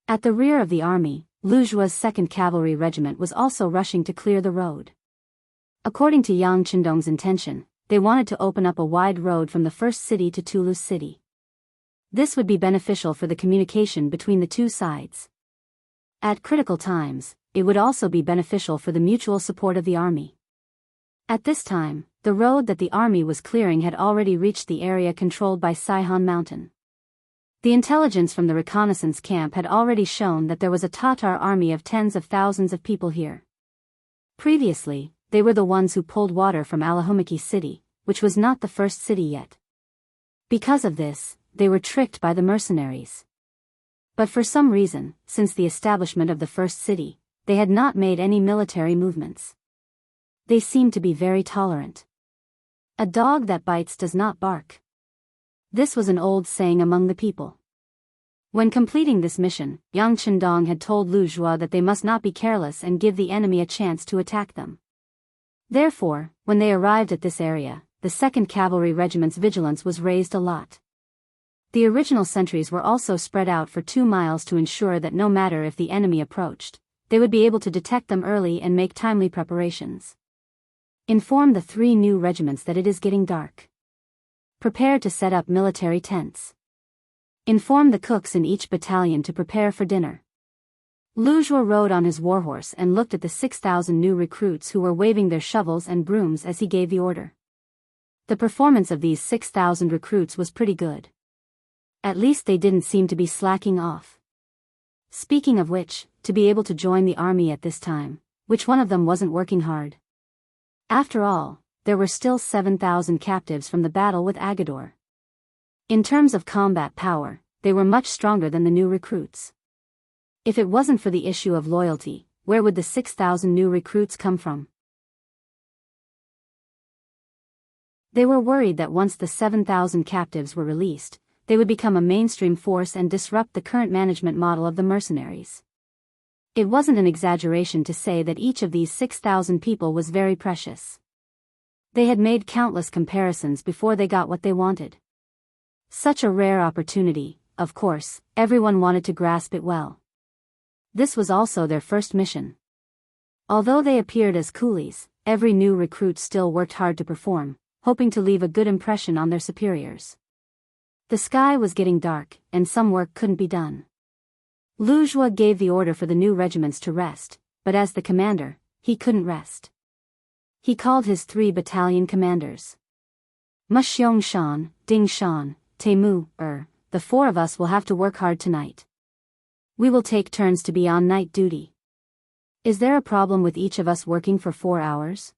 At the rear of the army, Lujua's 2nd Cavalry Regiment was also rushing to clear the road. According to Yang Chendong's intention, they wanted to open up a wide road from the first city to Toulouse city. This would be beneficial for the communication between the two sides. At critical times, it would also be beneficial for the mutual support of the army. At this time, the road that the army was clearing had already reached the area controlled by Saihan Mountain. The intelligence from the reconnaissance camp had already shown that there was a Tatar army of tens of thousands of people here. Previously, they were the ones who pulled water from Alahomiki city, which was not the first city yet. Because of this, they were tricked by the mercenaries. But for some reason, since the establishment of the first city, they had not made any military movements. They seemed to be very tolerant. A dog that bites does not bark. This was an old saying among the people. When completing this mission, Yang Chendong had told Lu Jua that they must not be careless and give the enemy a chance to attack them. Therefore, when they arrived at this area, the 2nd Cavalry Regiment's vigilance was raised a lot. The original sentries were also spread out for 2 miles to ensure that no matter if the enemy approached, they would be able to detect them early and make timely preparations. Inform the 3 new regiments that it is getting dark. Prepare to set up military tents. Inform the cooks in each battalion to prepare for dinner. Lu Jua rode on his warhorse and looked at the 6,000 new recruits who were waving their shovels and brooms as he gave the order. The performance of these 6,000 recruits was pretty good. At least they didn't seem to be slacking off. Speaking of which, to be able to join the army at this time, which one of them wasn't working hard? After all, there were still 7,000 captives from the battle with Agador. In terms of combat power, they were much stronger than the new recruits. If it wasn't for the issue of loyalty, where would the 6,000 new recruits come from? They were worried that once the 7,000 captives were released, they would become a mainstream force and disrupt the current management model of the mercenaries. It wasn't an exaggeration to say that each of these 6,000 people was very precious. They had made countless comparisons before they got what they wanted. Such a rare opportunity, of course, everyone wanted to grasp it well. This was also their first mission. Although they appeared as coolies, every new recruit still worked hard to perform, hoping to leave a good impression on their superiors. The sky was getting dark, and some work couldn't be done. Lu Jua gave the order for the new regiments to rest, but as the commander, he couldn't rest. He called his 3 battalion commanders. Ma Xiong-shan, Ding Shan, Temu, the 4 of us will have to work hard tonight. We will take turns to be on night duty. Is there a problem with each of us working for 4 hours?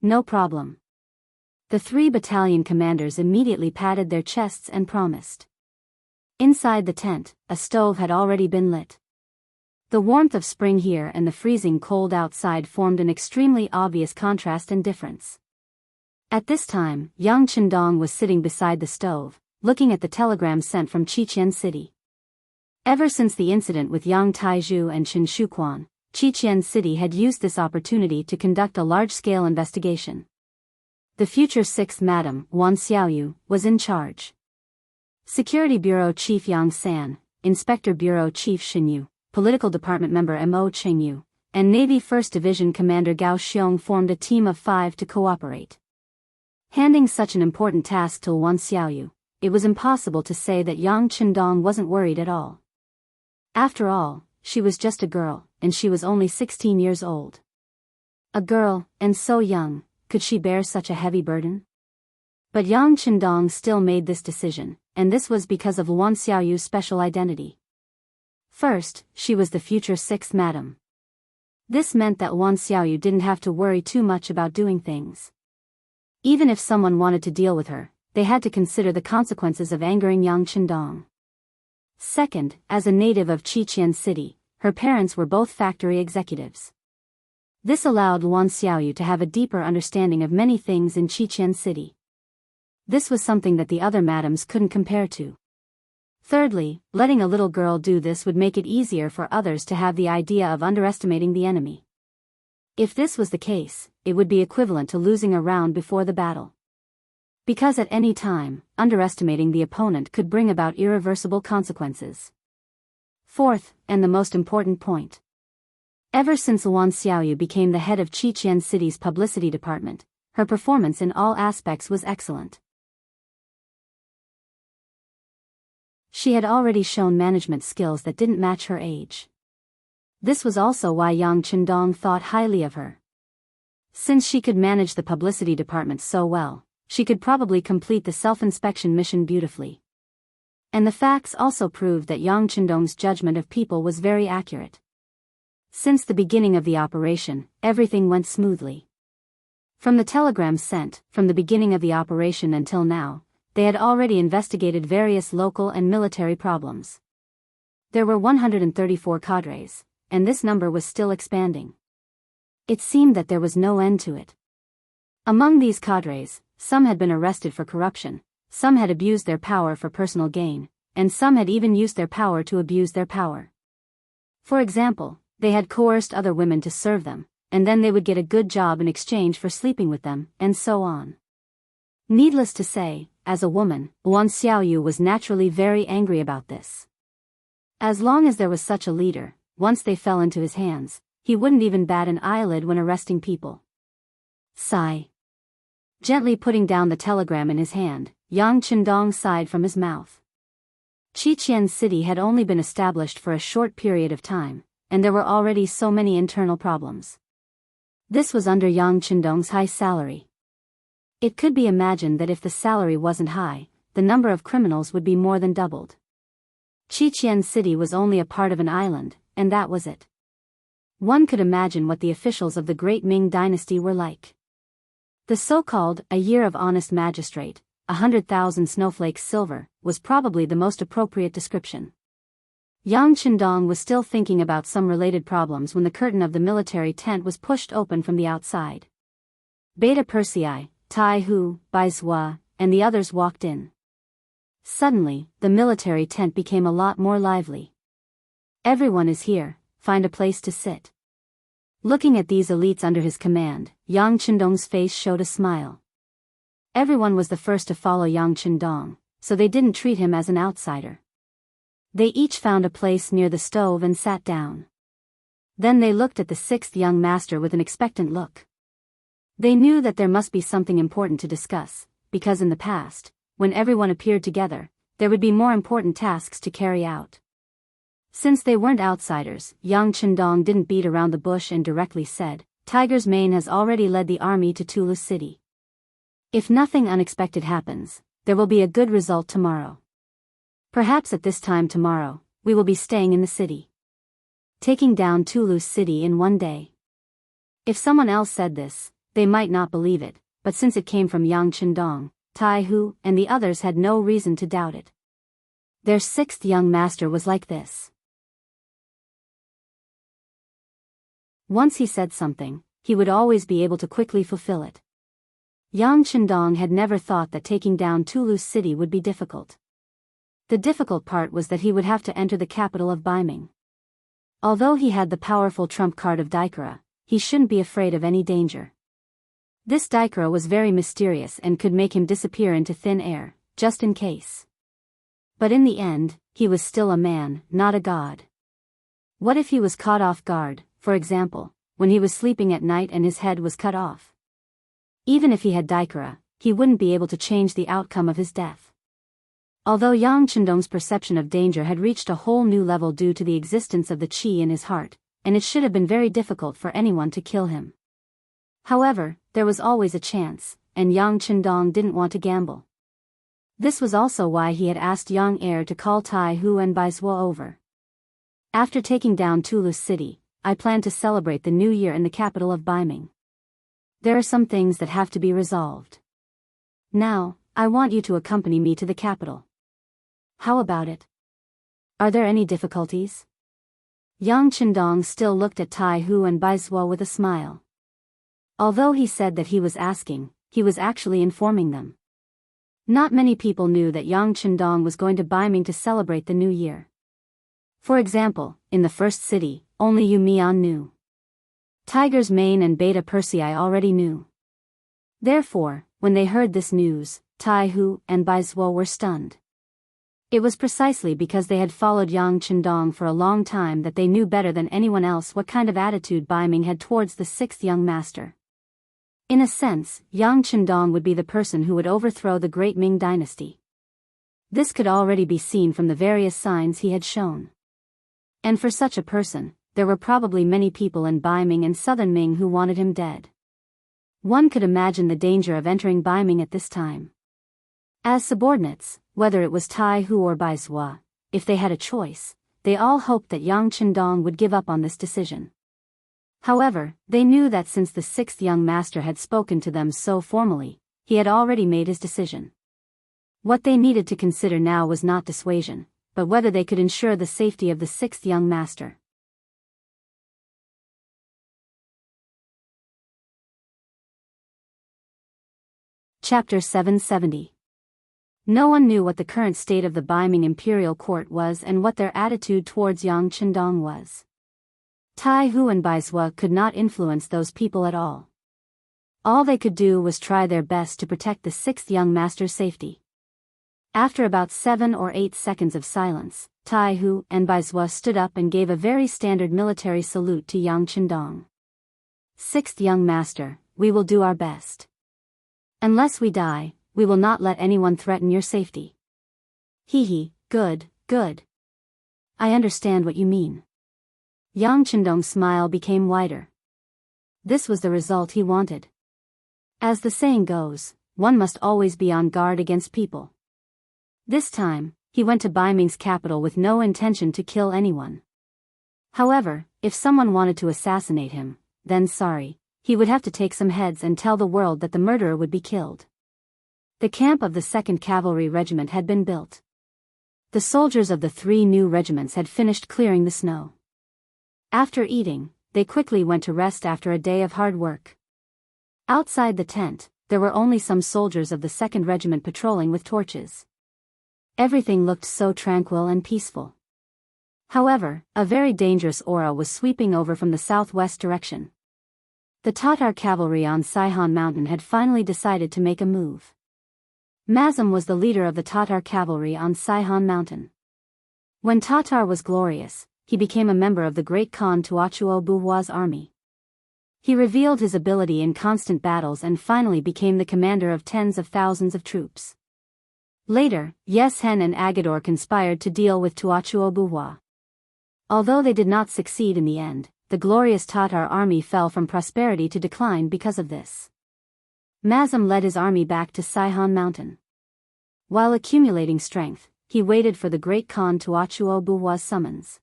No problem. The 3 battalion commanders immediately patted their chests and promised. Inside the tent, a stove had already been lit. The warmth of spring here and the freezing cold outside formed an extremely obvious contrast and difference. At this time, Yang Chendong was sitting beside the stove, looking at the telegram sent from Qiqian City. Ever since the incident with Yang Taizhu and Qin Shuquan, Qiqian City had used this opportunity to conduct a large-scale investigation. The future 6th Madam, Wan Xiaoyu, was in charge. Security Bureau Chief Yang San, Inspector Bureau Chief Shin Yu, Political Department Member Mo Chengyu, and Navy 1st Division Commander Gao Xiong formed a team of 5 to cooperate. Handing such an important task to Wan Xiaoyu, it was impossible to say that Yang Chendong wasn't worried at all. After all, she was just a girl, and she was only 16 years old. A girl, and so young, could she bear such a heavy burden? But Yang Chendong still made this decision, and this was because of Wan Xiaoyu's special identity. First, she was the future 6th Madam. This meant that Wan Xiaoyu didn't have to worry too much about doing things. Even if someone wanted to deal with her, they had to consider the consequences of angering Yang Chendong. Second, as a native of Qiqian City, her parents were both factory executives. This allowed Luan Xiaoyu to have a deeper understanding of many things in Qiqian City. This was something that the other madams couldn't compare to. Thirdly, letting a little girl do this would make it easier for others to have the idea of underestimating the enemy. If this was the case, it would be equivalent to losing a round before the battle. Because at any time, underestimating the opponent could bring about irreversible consequences. Fourth, and the most important point. Ever since Luan Xiaoyu became the head of Qiqian City's publicity department, her performance in all aspects was excellent. She had already shown management skills that didn't match her age. This was also why Yang Qindong thought highly of her. Since she could manage the publicity department so well, she could probably complete the self-inspection mission beautifully. And the facts also proved that Yang Qindong's judgment of people was very accurate. Since the beginning of the operation, everything went smoothly. From the telegrams sent, from the beginning of the operation until now, they had already investigated various local and military problems. There were 134 cadres, and this number was still expanding. It seemed that there was no end to it. Among these cadres, some had been arrested for corruption, some had abused their power for personal gain, and some had even used their power to abuse their power. For example, they had coerced other women to serve them, and then they would get a good job in exchange for sleeping with them, and so on. Needless to say, as a woman, Luan Xiaoyu was naturally very angry about this. As long as there was such a leader, once they fell into his hands, he wouldn't even bat an eyelid when arresting people. Sigh. Gently putting down the telegram in his hand, Yang Qindong sighed from his mouth. Qiqian City had only been established for a short period of time, and there were already so many internal problems. This was under Yang Qindong's high salary. It could be imagined that if the salary wasn't high, the number of criminals would be more than doubled. Qiqian City was only a part of an island, and that was it. One could imagine what the officials of the Great Ming Dynasty were like. The so-called "a year of honest magistrate, 100,000 snowflakes silver," was probably the most appropriate description. Yang Qindong was still thinking about some related problems when the curtain of the military tent was pushed open from the outside. Beta Persei, Tai Hu, Bai Zhua, and the others walked in. Suddenly, the military tent became a lot more lively. Everyone is here, find a place to sit. Looking at these elites under his command, Yang Qindong's face showed a smile. Everyone was the first to follow Yang Qindong, so they didn't treat him as an outsider. They each found a place near the stove and sat down. Then they looked at the sixth young master with an expectant look. They knew that there must be something important to discuss, because in the past, when everyone appeared together, there would be more important tasks to carry out. Since they weren't outsiders, Yang Qindong didn't beat around the bush and directly said, "Tiger's Mane has already led the army to Tulu City. If nothing unexpected happens, there will be a good result tomorrow. Perhaps at this time tomorrow, we will be staying in the city. Taking down Tulu City in one day." If someone else said this, they might not believe it, but since it came from Yang Qindong, Tai Hu, and the others had no reason to doubt it. Their sixth young master was like this. Once he said something, he would always be able to quickly fulfill it. Yang Qindong had never thought that taking down Tulu City would be difficult. The difficult part was that he would have to enter the capital of Biming. Although he had the powerful trump card of Daikara, he shouldn't be afraid of any danger. This Daikara was very mysterious and could make him disappear into thin air, just in case. But in the end, he was still a man, not a god. What if he was caught off guard, for example, when he was sleeping at night and his head was cut off? Even if he had Daikara, he wouldn't be able to change the outcome of his death. Although Yang Qindong's perception of danger had reached a whole new level due to the existence of the qi in his heart, and it should have been very difficult for anyone to kill him. However, there was always a chance, and Yang Qindong didn't want to gamble. This was also why he had asked Yang Heir to call Tai Hu and Bai Zhuo over. After taking down Tulu City, I plan to celebrate the new year in the capital of Biming. There are some things that have to be resolved. Now, I want you to accompany me to the capital. How about it? Are there any difficulties? Yang Chendong still looked at Tai Hu and Bai Zuo with a smile. Although he said that he was asking, he was actually informing them. Not many people knew that Yang Chendong was going to Baiming to celebrate the new year. For example, in the first city, only Yu Mian knew. Tiger's Mane and Beta Persei already knew. Therefore, when they heard this news, Tai Hu and Bai Zuo were stunned. It was precisely because they had followed Yang Chendong for a long time that they knew better than anyone else what kind of attitude Baiming had towards the sixth young master. In a sense, Yang Chendong would be the person who would overthrow the great Ming dynasty. This could already be seen from the various signs he had shown. And for such a person, there were probably many people in Baiming and southern Ming who wanted him dead. One could imagine the danger of entering Baiming at this time. As subordinates, whether it was Tai Hu or Bai Zuo, if they had a choice, they all hoped that Yang Chendong would give up on this decision. However, they knew that since the sixth young master had spoken to them so formally, he had already made his decision. What they needed to consider now was not dissuasion, but whether they could ensure the safety of the sixth young master. Chapter 770. No one knew what the current state of the Baiming imperial court was and what their attitude towards Yang Chendong was. Tai Hu and Bai Zuo could not influence those people at all. All they could do was try their best to protect the sixth young master's safety. After about 7 or 8 seconds of silence, Tai Hu and Bai Zuo stood up and gave a very standard military salute to Yang Chendong. Sixth young master, we will do our best. Unless we die, we will not let anyone threaten your safety. Hee, good, good. I understand what you mean. Yang Chendong's smile became wider. This was the result he wanted. As the saying goes, one must always be on guard against people. This time, he went to Baiming's capital with no intention to kill anyone. However, if someone wanted to assassinate him, then sorry, he would have to take some heads and tell the world that the murderer would be killed. The camp of the 2nd Cavalry Regiment had been built. The soldiers of the 3 new regiments had finished clearing the snow. After eating, they quickly went to rest after a day of hard work. Outside the tent, there were only some soldiers of the 2nd Regiment patrolling with torches. Everything looked so tranquil and peaceful. However, a very dangerous aura was sweeping over from the southwest direction. The Tatar cavalry on Saihan Mountain had finally decided to make a move. Mazam was the leader of the Tatar cavalry on Saihan Mountain. When Tatar was glorious, he became a member of the great Khan Tuachuo Buhua's army. He revealed his ability in constant battles and finally became the commander of tens of thousands of troops. Later, Yeshen and Agador conspired to deal with Tuachuo Buhua. Although they did not succeed in the end, the glorious Tatar army fell from prosperity to decline because of this. Mazam led his army back to Saihan Mountain. While accumulating strength, he waited for the great Khan Tuachuo Buhua's summons.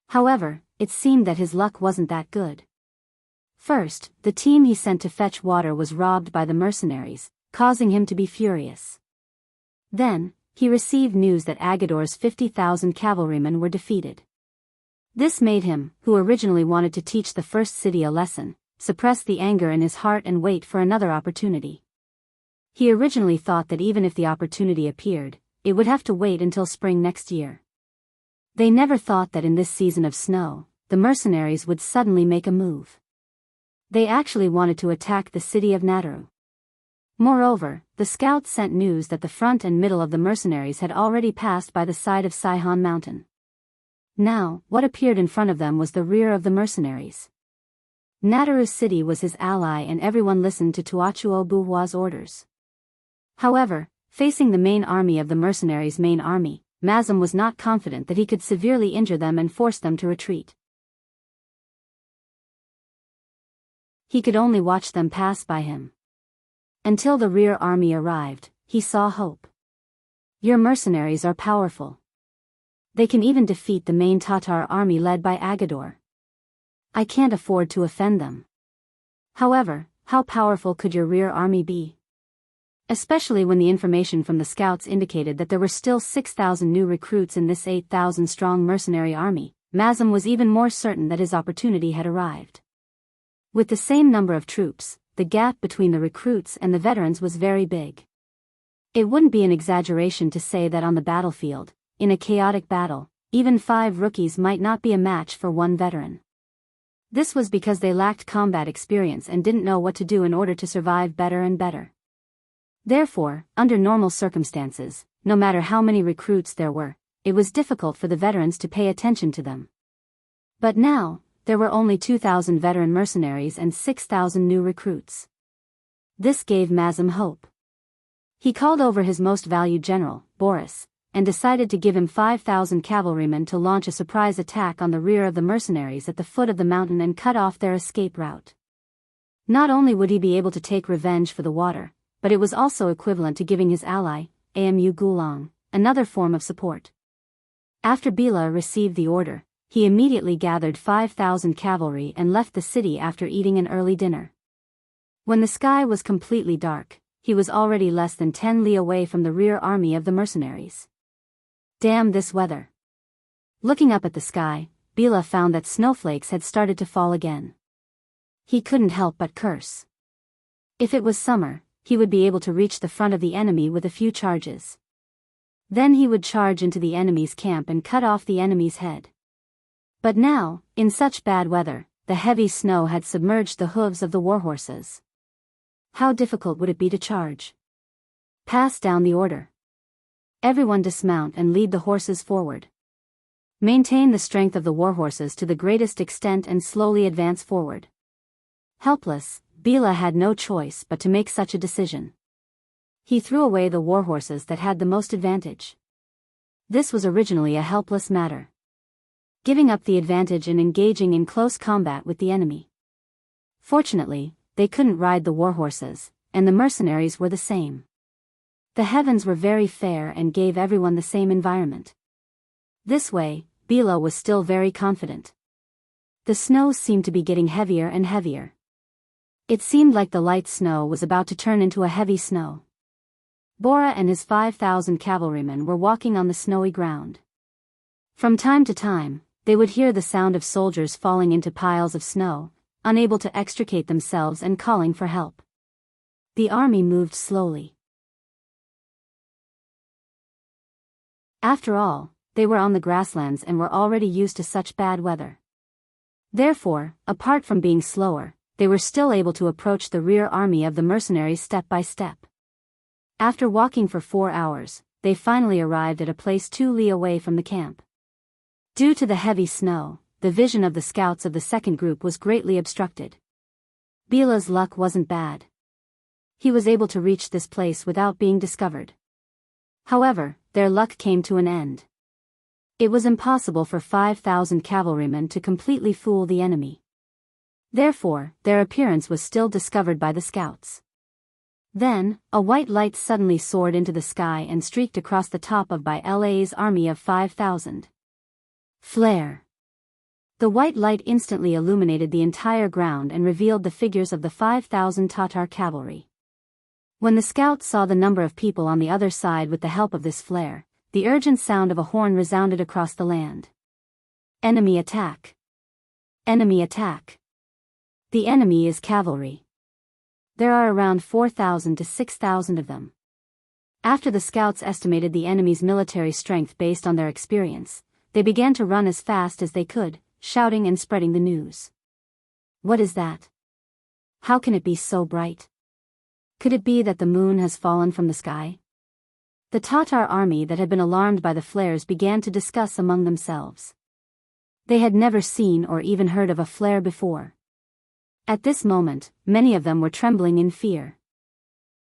However, it seemed that his luck wasn't that good. First, the team he sent to fetch water was robbed by the mercenaries, causing him to be furious. Then, he received news that Agador's 50,000 cavalrymen were defeated. This made him, who originally wanted to teach the first city a lesson, suppress the anger in his heart and wait for another opportunity. He originally thought that even if the opportunity appeared, it would have to wait until spring next year. They never thought that in this season of snow, the mercenaries would suddenly make a move. They actually wanted to attack the city of Nataru. Moreover, the scouts sent news that the front and middle of the mercenaries had already passed by the side of Saihan Mountain. Now, what appeared in front of them was the rear of the mercenaries. Nataru city was his ally and everyone listened to Tuachuo Buhua's orders. However, facing the main army of the mercenaries' main army, Mazam was not confident that he could severely injure them and force them to retreat. He could only watch them pass by him. Until the rear army arrived, he saw hope. Your mercenaries are powerful. They can even defeat the main Tatar army led by Agador. I can't afford to offend them. However, how powerful could your rear army be? Especially when the information from the scouts indicated that there were still 6,000 new recruits in this 8,000-strong mercenary army, Mazem was even more certain that his opportunity had arrived. With the same number of troops, the gap between the recruits and the veterans was very big. It wouldn't be an exaggeration to say that on the battlefield, in a chaotic battle, even 5 rookies might not be a match for 1 veteran. This was because they lacked combat experience and didn't know what to do in order to survive better and better. Therefore, under normal circumstances, no matter how many recruits there were, it was difficult for the veterans to pay attention to them. But now, there were only 2,000 veteran mercenaries and 6,000 new recruits. This gave Mazem hope. He called over his most valued general, Boris, and decided to give him 5,000 cavalrymen to launch a surprise attack on the rear of the mercenaries at the foot of the mountain and cut off their escape route. Not only would he be able to take revenge for the water, but it was also equivalent to giving his ally, Amu Gulang, another form of support. After Bila received the order, he immediately gathered 5,000 cavalry and left the city after eating an early dinner. When the sky was completely dark, he was already less than 10 li away from the rear army of the mercenaries. Damn this weather. Looking up at the sky, Bila found that snowflakes had started to fall again. He couldn't help but curse. If it was summer, he would be able to reach the front of the enemy with a few charges. Then he would charge into the enemy's camp and cut off the enemy's head. But now, in such bad weather, the heavy snow had submerged the hooves of the warhorses. How difficult would it be to charge? Pass down the order. Everyone dismount and lead the horses forward. Maintain the strength of the warhorses to the greatest extent and slowly advance forward. Helpless, Bila had no choice but to make such a decision. He threw away the warhorses that had the most advantage. This was originally a helpless matter. Giving up the advantage and engaging in close combat with the enemy. Fortunately, they couldn't ride the warhorses, and the mercenaries were the same. The heavens were very fair and gave everyone the same environment. This way, Bila was still very confident. The snow seemed to be getting heavier and heavier. It seemed like the light snow was about to turn into a heavy snow. Bora and his 5,000 cavalrymen were walking on the snowy ground. From time to time, they would hear the sound of soldiers falling into piles of snow, unable to extricate themselves and calling for help. The army moved slowly. After all, they were on the grasslands and were already used to such bad weather. Therefore, apart from being slower, they were still able to approach the rear army of the mercenaries step by step. After walking for 4 hours, they finally arrived at a place 2 li away from the camp. Due to the heavy snow, the vision of the scouts of the second group was greatly obstructed. Bila's luck wasn't bad. He was able to reach this place without being discovered. However, their luck came to an end. It was impossible for 5,000 cavalrymen to completely fool the enemy. Therefore, their appearance was still discovered by the scouts. Then, a white light suddenly soared into the sky and streaked across the top of Bila's army of 5,000. Flare. The white light instantly illuminated the entire ground and revealed the figures of the 5,000 Tatar cavalry. When the scouts saw the number of people on the other side with the help of this flare, the urgent sound of a horn resounded across the land. Enemy attack! Enemy attack! The enemy is cavalry. There are around 4,000 to 6,000 of them. After the scouts estimated the enemy's military strength based on their experience, they began to run as fast as they could, shouting and spreading the news. What is that? How can it be so bright? Could it be that the moon has fallen from the sky? The Tatar army that had been alarmed by the flares began to discuss among themselves. They had never seen or even heard of a flare before. At this moment, many of them were trembling in fear.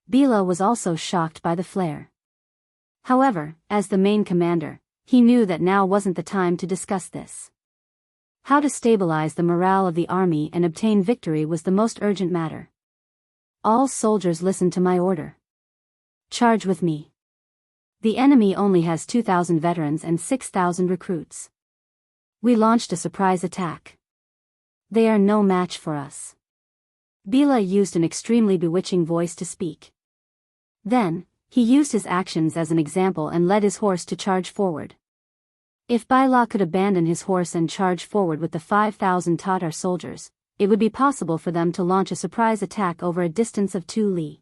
Bila was also shocked by the flare. However, as the main commander, he knew that now wasn't the time to discuss this. How to stabilize the morale of the army and obtain victory was the most urgent matter. All soldiers listen to my order. Charge with me. The enemy only has 2,000 veterans and 6,000 recruits. We launched a surprise attack. They are no match for us. Bila used an extremely bewitching voice to speak. Then, he used his actions as an example and led his horse to charge forward. If Biyao could abandon his horse and charge forward with the 5,000 Tatar soldiers, it would be possible for them to launch a surprise attack over a distance of 2 li.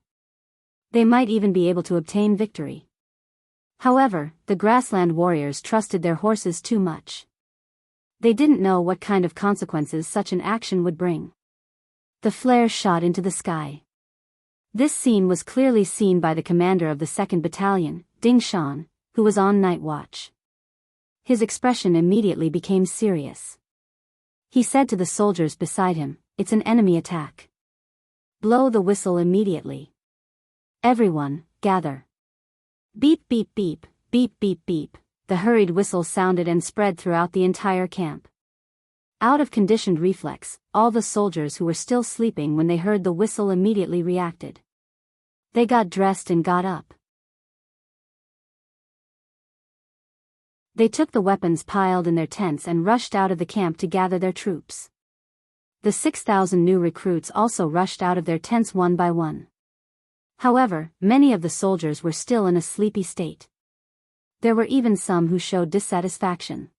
They might even be able to obtain victory. However, the grassland warriors trusted their horses too much. They didn't know what kind of consequences such an action would bring. The flares shot into the sky. This scene was clearly seen by the commander of the 2nd Battalion, Ding Shan, who was on night watch. His expression immediately became serious. He said to the soldiers beside him, "It's an enemy attack. Blow the whistle immediately. Everyone, gather." Beep beep beep, beep beep beep, the hurried whistle sounded and spread throughout the entire camp. Out of conditioned reflex, all the soldiers who were still sleeping when they heard the whistle immediately reacted. They got dressed and got up. They took the weapons piled in their tents and rushed out of the camp to gather their troops. The 6,000 new recruits also rushed out of their tents one by one. However, many of the soldiers were still in a sleepy state. There were even some who showed dissatisfaction.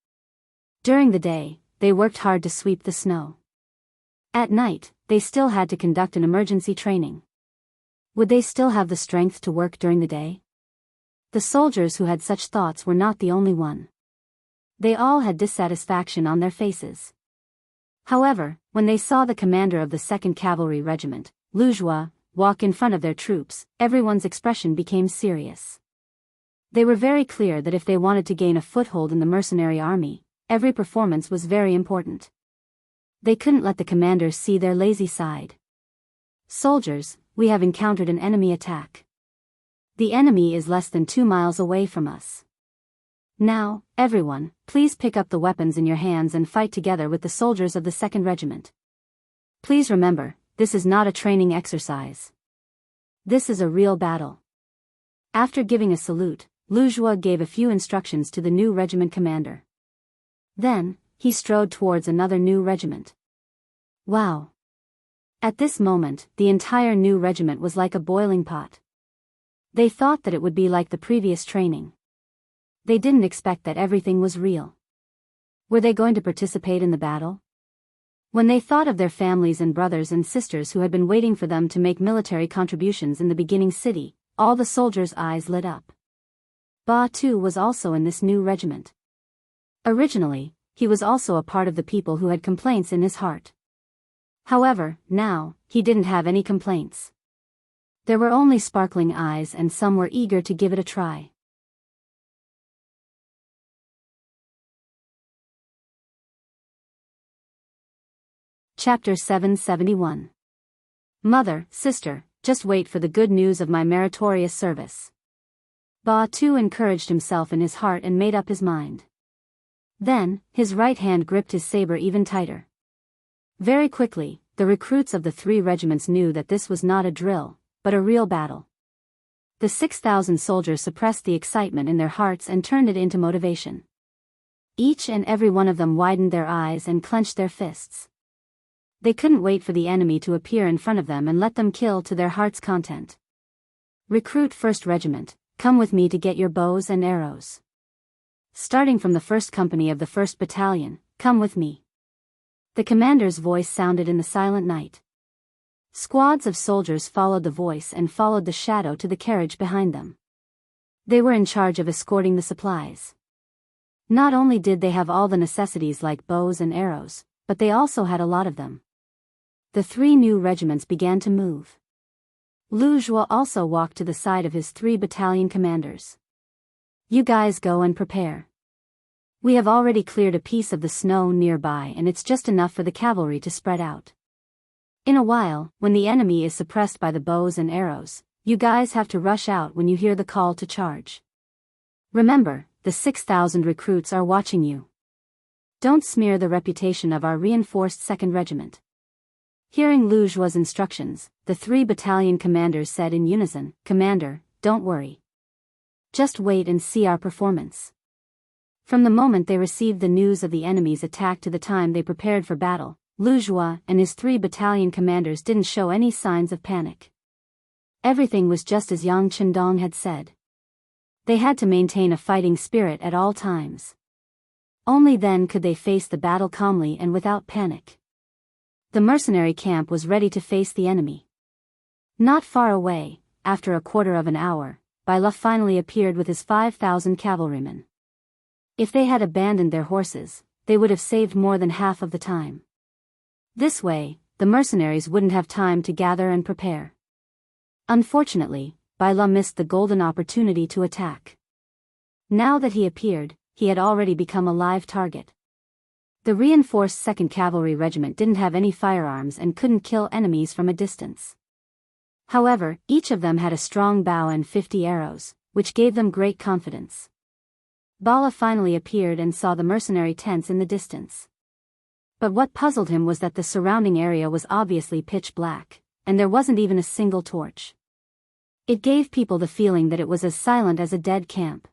During the day, they worked hard to sweep the snow. At night, they still had to conduct an emergency training. Would they still have the strength to work during the day? The soldiers who had such thoughts were not the only one. They all had dissatisfaction on their faces. However, when they saw the commander of the 2nd Cavalry Regiment, Wuxia, walk in front of their troops, everyone's expression became serious. They were very clear that if they wanted to gain a foothold in the mercenary army, every performance was very important. They couldn't let the commanders see their lazy side. "Soldiers, we have encountered an enemy attack. The enemy is less than 2 miles away from us. Now, everyone, please pick up the weapons in your hands and fight together with the soldiers of the 2nd Regiment. Please remember, this is not a training exercise. This is a real battle." After giving a salute, Wuxia gave a few instructions to the new regiment commander. Then, he strode towards another new regiment. Wow! At this moment, the entire new regiment was like a boiling pot. They thought that it would be like the previous training. They didn't expect that everything was real. Were they going to participate in the battle? When they thought of their families and brothers and sisters who had been waiting for them to make military contributions in the beginning city, all the soldiers' eyes lit up. Ba too was also in this new regiment. Originally, he was also a part of the people who had complaints in his heart. However, now, he didn't have any complaints. There were only sparkling eyes and some were eager to give it a try. Chapter 771. Mother, sister, just wait for the good news of my meritorious service. Ba too encouraged himself in his heart and made up his mind. Then, his right hand gripped his saber even tighter. Very quickly, the recruits of the 3 regiments knew that this was not a drill, but a real battle. The 6,000 soldiers suppressed the excitement in their hearts and turned it into motivation. Each and every one of them widened their eyes and clenched their fists. They couldn't wait for the enemy to appear in front of them and let them kill to their heart's content. Recruit 1st Regiment, come with me to get your bows and arrows. Starting from the 1st Company of the 1st Battalion, come with me. The commander's voice sounded in the silent night. Squads of soldiers followed the voice and followed the shadow to the carriage behind them. They were in charge of escorting the supplies. Not only did they have all the necessities like bows and arrows, but they also had a lot of them. The 3 new regiments began to move. Wuxia also walked to the side of his 3 battalion commanders. You guys go and prepare. We have already cleared a piece of the snow nearby and it's just enough for the cavalry to spread out. In a while, when the enemy is suppressed by the bows and arrows, you guys have to rush out when you hear the call to charge. Remember, the 6,000 recruits are watching you. Don't smear the reputation of our reinforced 2nd Regiment. Hearing Wuxia's instructions, the 3 battalion commanders said in unison, Commander, don't worry. Just wait and see our performance. From the moment they received the news of the enemy's attack to the time they prepared for battle, Wuxia and his 3 battalion commanders didn't show any signs of panic. Everything was just as Yang Chendong had said. They had to maintain a fighting spirit at all times. Only then could they face the battle calmly and without panic. The mercenary camp was ready to face the enemy. Not far away, after a quarter of an hour, Biyao finally appeared with his 5,000 cavalrymen. If they had abandoned their horses, they would have saved more than half of the time. This way, the mercenaries wouldn't have time to gather and prepare. Unfortunately, Biyao missed the golden opportunity to attack. Now that he appeared, he had already become a live target. The reinforced 2nd Cavalry Regiment didn't have any firearms and couldn't kill enemies from a distance. However, each of them had a strong bow and 50 arrows, which gave them great confidence. Biyao finally appeared and saw the mercenary tents in the distance. But what puzzled him was that the surrounding area was obviously pitch black, and there wasn't even a single torch. It gave people the feeling that it was as silent as a dead camp.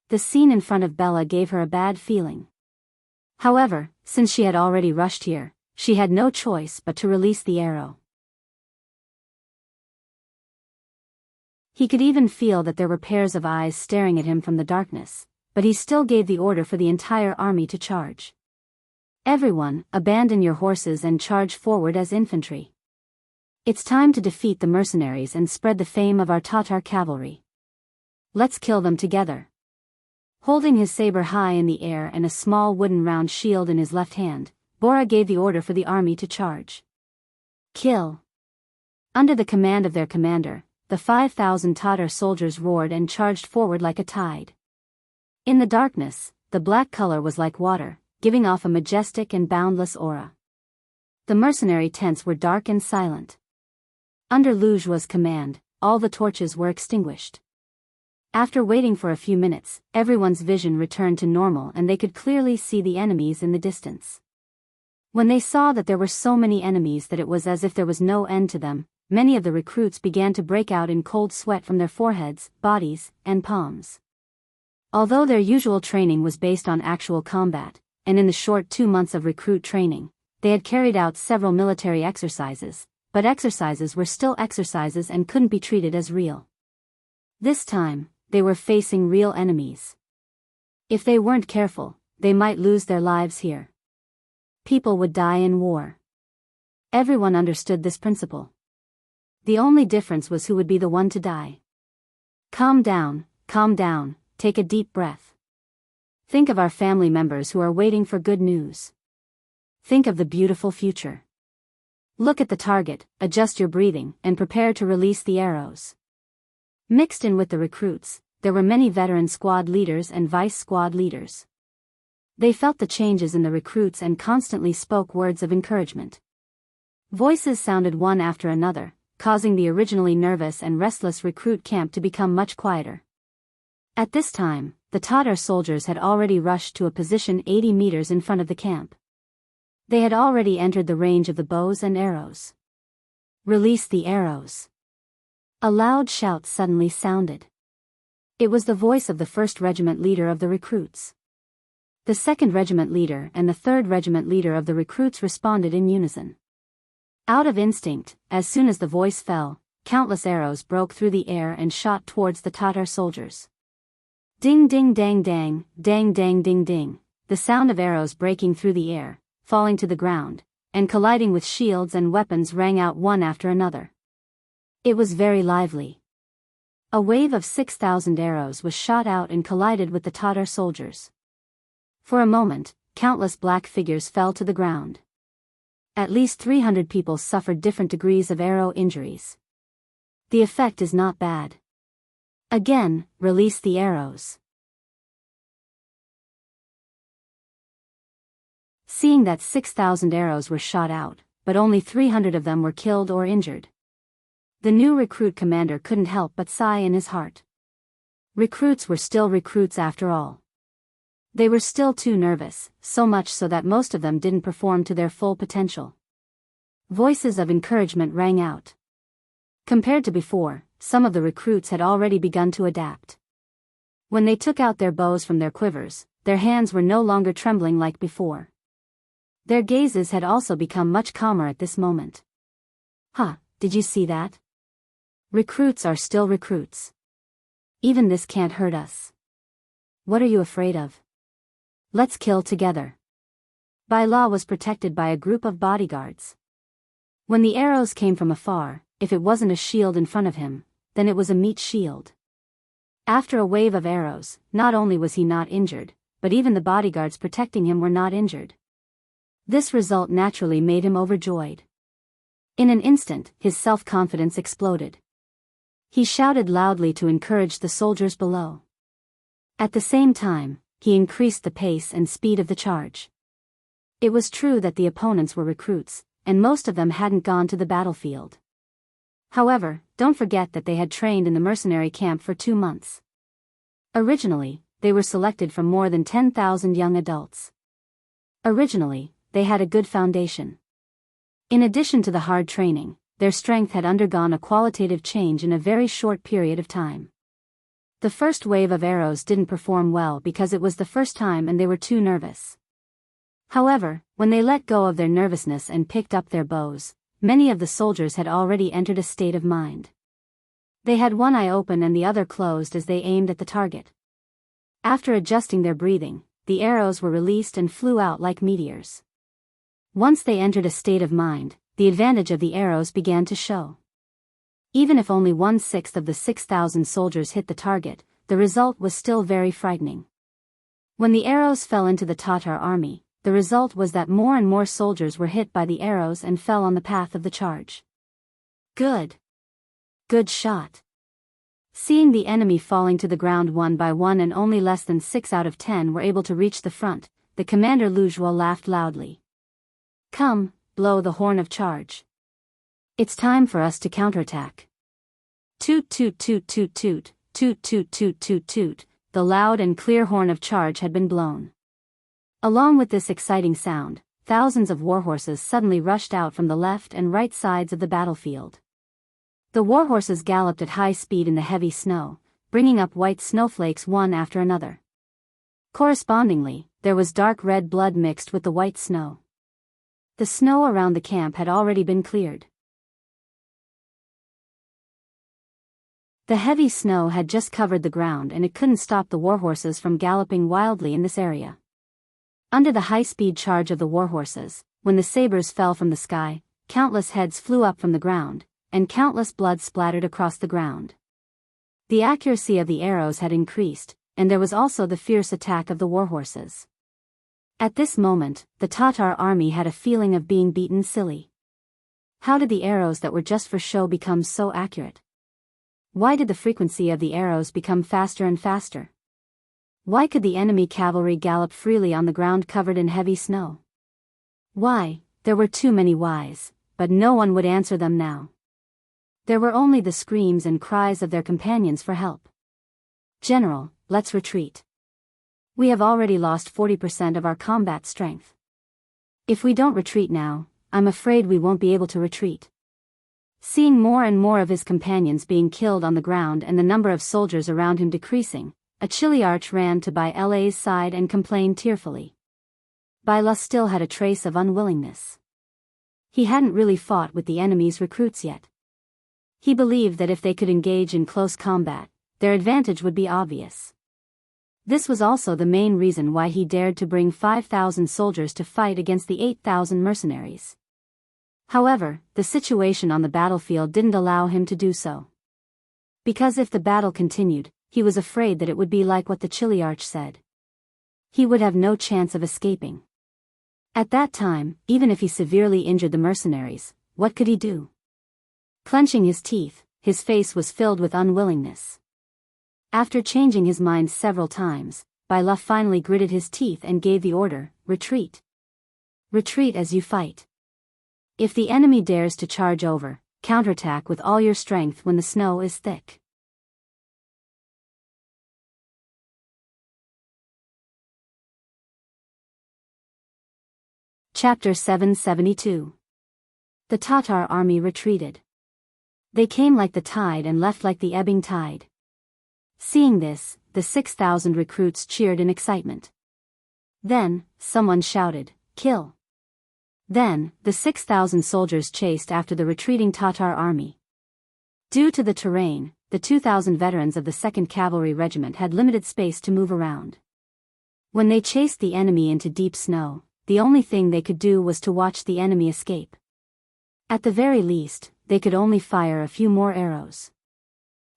The scene in front of Bella gave her a bad feeling. However, since she had already rushed here, she had no choice but to release the arrow. He could even feel that there were pairs of eyes staring at him from the darkness, but he still gave the order for the entire army to charge. Everyone, abandon your horses and charge forward as infantry. It's time to defeat the mercenaries and spread the fame of our Tatar cavalry. Let's kill them together. Holding his saber high in the air and a small wooden round shield in his left hand, Bora gave the order for the army to charge. Kill. Under the command of their commander, the 5,000 Tatar soldiers roared and charged forward like a tide. In the darkness, the black color was like water, giving off a majestic and boundless aura. The mercenary tents were dark and silent. Under Lujua's command, all the torches were extinguished. After waiting for a few minutes, everyone's vision returned to normal and they could clearly see the enemies in the distance. When they saw that there were so many enemies that it was as if there was no end to them, many of the recruits began to break out in cold sweat from their foreheads, bodies, and palms. Although their usual training was based on actual combat, and in the short 2 months of recruit training, they had carried out several military exercises, but exercises were still exercises and couldn't be treated as real. This time, they were facing real enemies. If they weren't careful, they might lose their lives here. People would die in war. Everyone understood this principle. The only difference was who would be the one to die. Calm down, take a deep breath. Think of our family members who are waiting for good news. Think of the beautiful future. Look at the target, adjust your breathing, and prepare to release the arrows. Mixed in with the recruits, there were many veteran squad leaders and vice squad leaders. They felt the changes in the recruits and constantly spoke words of encouragement. Voices sounded one after another, causing the originally nervous and restless recruit camp to become much quieter. At this time, the Tatar soldiers had already rushed to a position 80 meters in front of the camp. They had already entered the range of the bows and arrows. Release the arrows. A loud shout suddenly sounded. It was the voice of the 1st Regiment leader of the recruits. The 2nd Regiment leader and the 3rd Regiment leader of the recruits responded in unison. Out of instinct, as soon as the voice fell, countless arrows broke through the air and shot towards the Tatar soldiers. Ding ding dang dang, dang dang ding ding, the sound of arrows breaking through the air, falling to the ground, and colliding with shields and weapons rang out one after another. It was very lively. A wave of 6,000 arrows was shot out and collided with the Tatar soldiers. For a moment, countless black figures fell to the ground. At least 300 people suffered different degrees of arrow injuries. The effect is not bad. Again, release the arrows. Seeing that 6,000 arrows were shot out, but only 300 of them were killed or injured, the new recruit commander couldn't help but sigh in his heart. Recruits were still recruits after all. They were still too nervous, so much so that most of them didn't perform to their full potential. Voices of encouragement rang out. Compared to before, some of the recruits had already begun to adapt. When they took out their bows from their quivers, their hands were no longer trembling like before. Their gazes had also become much calmer at this moment. Did you see that? Recruits are still recruits. Even this can't hurt us. What are you afraid of? Let's kill together. Biyao was protected by a group of bodyguards. When the arrows came from afar, if it wasn't a shield in front of him, then it was a meat shield. After a wave of arrows, not only was he not injured, but even the bodyguards protecting him were not injured. This result naturally made him overjoyed. In an instant, his self-confidence exploded. He shouted loudly to encourage the soldiers below. At the same time, he increased the pace and speed of the charge. It was true that the opponents were recruits, and most of them hadn't gone to the battlefield. However, don't forget that they had trained in the mercenary camp for 2 months. Originally, they were selected from more than 10,000 young adults. Originally, they had a good foundation. In addition to the hard training, their strength had undergone a qualitative change in a very short period of time. The first wave of arrows didn't perform well because it was the first time and they were too nervous. However, when they let go of their nervousness and picked up their bows, many of the soldiers had already entered a state of mind. They had one eye open and the other closed as they aimed at the target. After adjusting their breathing, the arrows were released and flew out like meteors. Once they entered a state of mind, the advantage of the arrows began to show. Even if only 1/6 of the 6,000 soldiers hit the target, the result was still very frightening. When the arrows fell into the Tatar army, the result was that more and more soldiers were hit by the arrows and fell on the path of the charge. Good. Good shot. Seeing the enemy falling to the ground one by one and only less than 6 out of 10 were able to reach the front, the commander Luzhuo laughed loudly. Come, blow the horn of charge. It's time for us to counterattack. Toot toot toot toot toot, toot toot toot toot toot, the loud and clear horn of charge had been blown. Along with this exciting sound, thousands of warhorses suddenly rushed out from the left and right sides of the battlefield. The warhorses galloped at high speed in the heavy snow, bringing up white snowflakes one after another. Correspondingly, there was dark red blood mixed with the white snow. The snow around the camp had already been cleared. The heavy snow had just covered the ground and it couldn't stop the warhorses from galloping wildly in this area. Under the high-speed charge of the warhorses, when the sabers fell from the sky, countless heads flew up from the ground, and countless blood splattered across the ground. The accuracy of the arrows had increased, and there was also the fierce attack of the warhorses. At this moment, the Tatar army had a feeling of being beaten silly. How did the arrows that were just for show become so accurate? Why did the frequency of the arrows become faster and faster? Why could the enemy cavalry gallop freely on the ground covered in heavy snow? Why? There were too many whys, but no one would answer them now. There were only the screams and cries of their companions for help. General, let's retreat. We have already lost 40% of our combat strength. If we don't retreat now, I'm afraid we won't be able to retreat. Seeing more and more of his companions being killed on the ground and the number of soldiers around him decreasing, a chiliarch ran to Biyao's side and complained tearfully. Biyao still had a trace of unwillingness. He hadn't really fought with the enemy's recruits yet. He believed that if they could engage in close combat, their advantage would be obvious. This was also the main reason why he dared to bring 5,000 soldiers to fight against the 8,000 mercenaries. However, the situation on the battlefield didn't allow him to do so. Because if the battle continued, he was afraid that it would be like what the chiliarch said. He would have no chance of escaping. At that time, even if he severely injured the mercenaries, what could he do? Clenching his teeth, his face was filled with unwillingness. After changing his mind several times, Biyao finally gritted his teeth and gave the order, retreat. Retreat as you fight. If the enemy dares to charge over, counterattack with all your strength when the snow is thick. Chapter 772. The Tatar army retreated. They came like the tide and left like the ebbing tide. Seeing this, the 6,000 recruits cheered in excitement. Then, someone shouted, "Kill!" Then, the 6,000 soldiers chased after the retreating Tatar army. Due to the terrain, the 2,000 veterans of the 2nd Cavalry Regiment had limited space to move around. When they chased the enemy into deep snow, the only thing they could do was to watch the enemy escape. At the very least, they could only fire a few more arrows.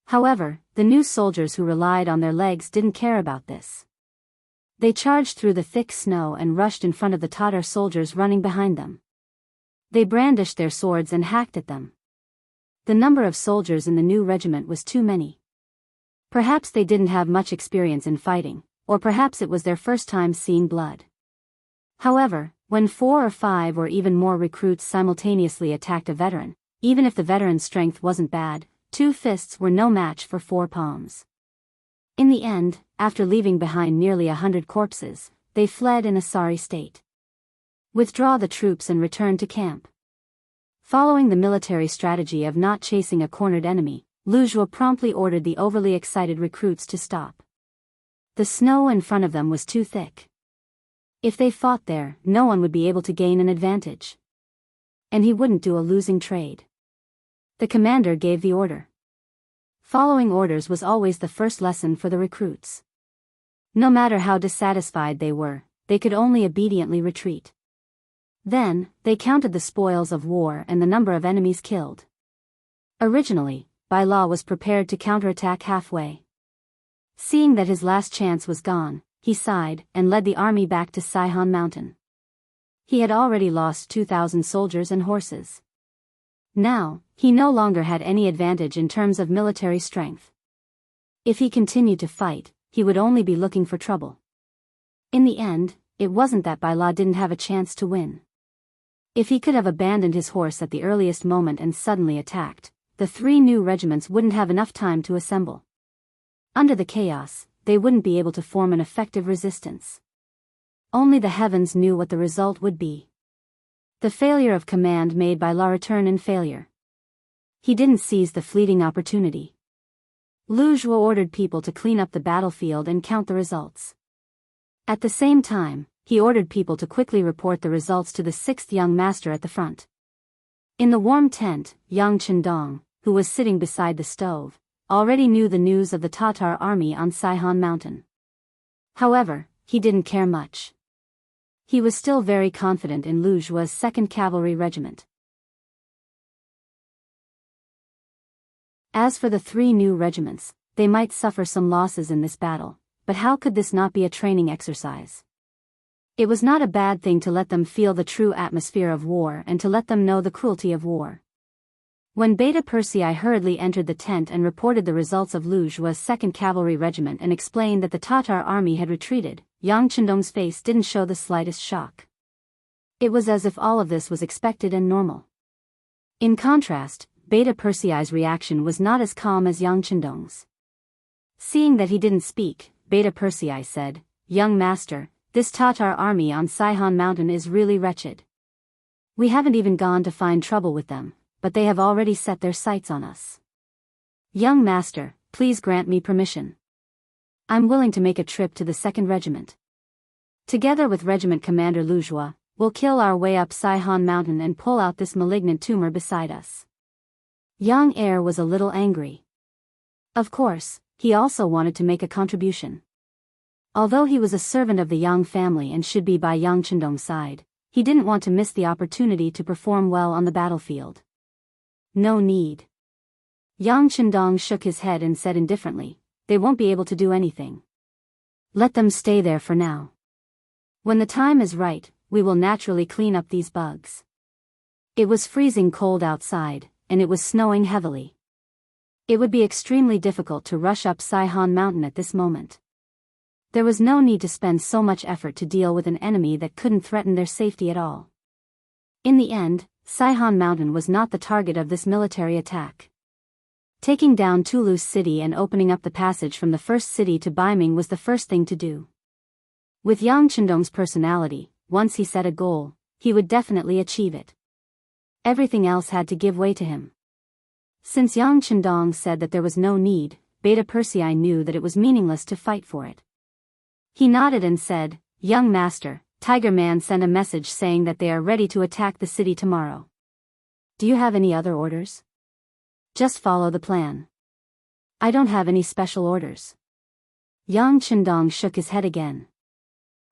However, the new soldiers who relied on their legs didn't care about this. They charged through the thick snow and rushed in front of the Tatar soldiers running behind them. They brandished their swords and hacked at them. The number of soldiers in the new regiment was too many. Perhaps they didn't have much experience in fighting, or perhaps it was their first time seeing blood. However, when 4 or 5 or even more recruits simultaneously attacked a veteran, even if the veteran's strength wasn't bad, 2 fists were no match for 4 palms. In the end, after leaving behind nearly 100 corpses, they fled in a sorry state. Withdraw the troops and return to camp. Following the military strategy of not chasing a cornered enemy, Wuxia promptly ordered the overly excited recruits to stop. The snow in front of them was too thick. If they fought there, no one would be able to gain an advantage. And he wouldn't do a losing trade. The commander gave the order. Following orders was always the first lesson for the recruits. No matter how dissatisfied they were, they could only obediently retreat. Then, they counted the spoils of war and the number of enemies killed. Originally, Biyao was prepared to counterattack halfway. Seeing that his last chance was gone, he sighed and led the army back to Saihan Mountain. He had already lost 2,000 soldiers and horses. Now, he no longer had any advantage in terms of military strength. If he continued to fight, he would only be looking for trouble. In the end, it wasn't that Biyao didn't have a chance to win. If he could have abandoned his horse at the earliest moment and suddenly attacked, the 3 new regiments wouldn't have enough time to assemble. Under the chaos, they wouldn't be able to form an effective resistance. Only the heavens knew what the result would be. The failure of command made Biyao return in failure. He didn't seize the fleeting opportunity. Wuxia ordered people to clean up the battlefield and count the results. At the same time, he ordered people to quickly report the results to the 6th young master at the front. In the warm tent, young Chendong, who was sitting beside the stove, already knew the news of the Tatar army on Saihan Mountain. However, he didn't care much. He was still very confident in Wuxia's 2nd Cavalry Regiment. As for the 3 new regiments, they might suffer some losses in this battle, but how could this not be a training exercise? It was not a bad thing to let them feel the true atmosphere of war and to let them know the cruelty of war. When Beta Persei hurriedly entered the tent and reported the results of Wuxia's 2nd Cavalry Regiment and explained that the Tatar army had retreated, young Chendong's face didn't show the slightest shock. It was as if all of this was expected and normal. In contrast, Beta Persei's reaction was not as calm as young Chendong's. Seeing that he didn't speak, Beta Persei said, "Young master, this Tatar army on Saihan Mountain is really wretched. We haven't even gone to find trouble with them, but they have already set their sights on us. Young master, please grant me permission. I'm willing to make a trip to the 2nd Regiment. Together with Regiment Commander Wuxia, we'll kill our way up Saihan Mountain and pull out this malignant tumor beside us." Young heir was a little angry. Of course, he also wanted to make a contribution. Although he was a servant of the Yang family and should be by Yang Chendong's side, he didn't want to miss the opportunity to perform well on the battlefield. No need. Yang Chendong shook his head and said indifferently, "They won't be able to do anything. Let them stay there for now. When the time is right, we will naturally clean up these bugs." It was freezing cold outside, and it was snowing heavily. It would be extremely difficult to rush up Saihan Mountain at this moment. There was no need to spend so much effort to deal with an enemy that couldn't threaten their safety at all. In the end, Saihan Mountain was not the target of this military attack. Taking down Toulouse city and opening up the passage from the first city to Baiming was the first thing to do. With Yang Chendong's personality, once he set a goal, he would definitely achieve it. Everything else had to give way to him. Since Yang Chendong said that there was no need, Beta Persei knew that it was meaningless to fight for it. He nodded and said, "Young master, Tiger Man sent a message saying that they are ready to attack the city tomorrow. Do you have any other orders?" Just follow the plan. I don't have any special orders. Yang Chendong shook his head again.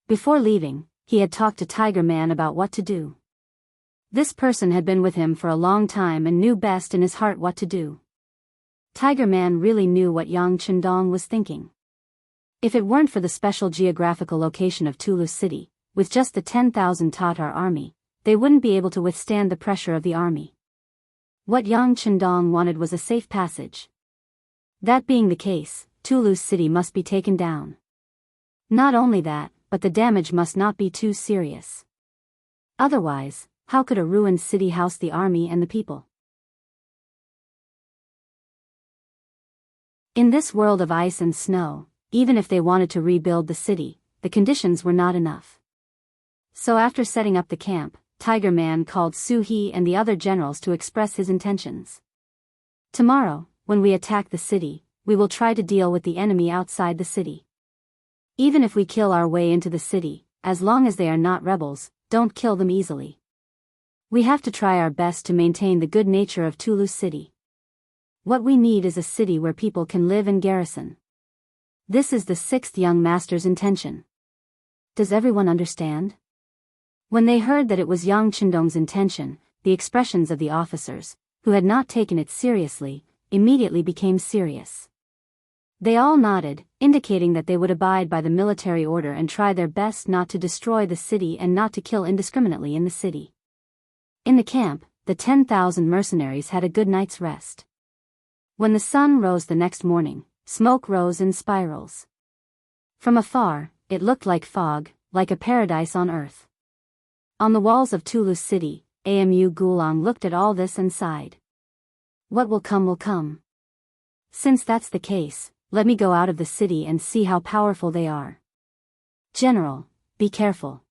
Before leaving, he had talked to Tiger Man about what to do. This person had been with him for a long time and knew best in his heart what to do. Tiger Man really knew what Yang Chendong was thinking. If it weren't for the special geographical location of Tulu City, with just the 10,000 Tatar army, they wouldn't be able to withstand the pressure of the army. What Yang Chendong wanted was a safe passage. That being the case, Tulu City must be taken down. Not only that, but the damage must not be too serious. Otherwise, how could a ruined city house the army and the people? In this world of ice and snow, even if they wanted to rebuild the city, the conditions were not enough. So after setting up the camp, Tiger Man called Su He and the other generals to express his intentions. Tomorrow, when we attack the city, we will try to deal with the enemy outside the city. Even if we kill our way into the city, as long as they are not rebels, don't kill them easily. We have to try our best to maintain the good nature of Tulu City. What we need is a city where people can live and garrison. This is the sixth young master's intention. Does everyone understand? When they heard that it was Yang Chendong's intention, the expressions of the officers, who had not taken it seriously, immediately became serious. They all nodded, indicating that they would abide by the military order and try their best not to destroy the city and not to kill indiscriminately in the city. In the camp, the 10,000 mercenaries had a good night's rest. When the sun rose the next morning, smoke rose in spirals. From afar, it looked like fog, like a paradise on earth. On the walls of Tulu City, Amu Gulang looked at all this and sighed. What will come will come. Since that's the case, let me go out of the city and see how powerful they are. General, be careful.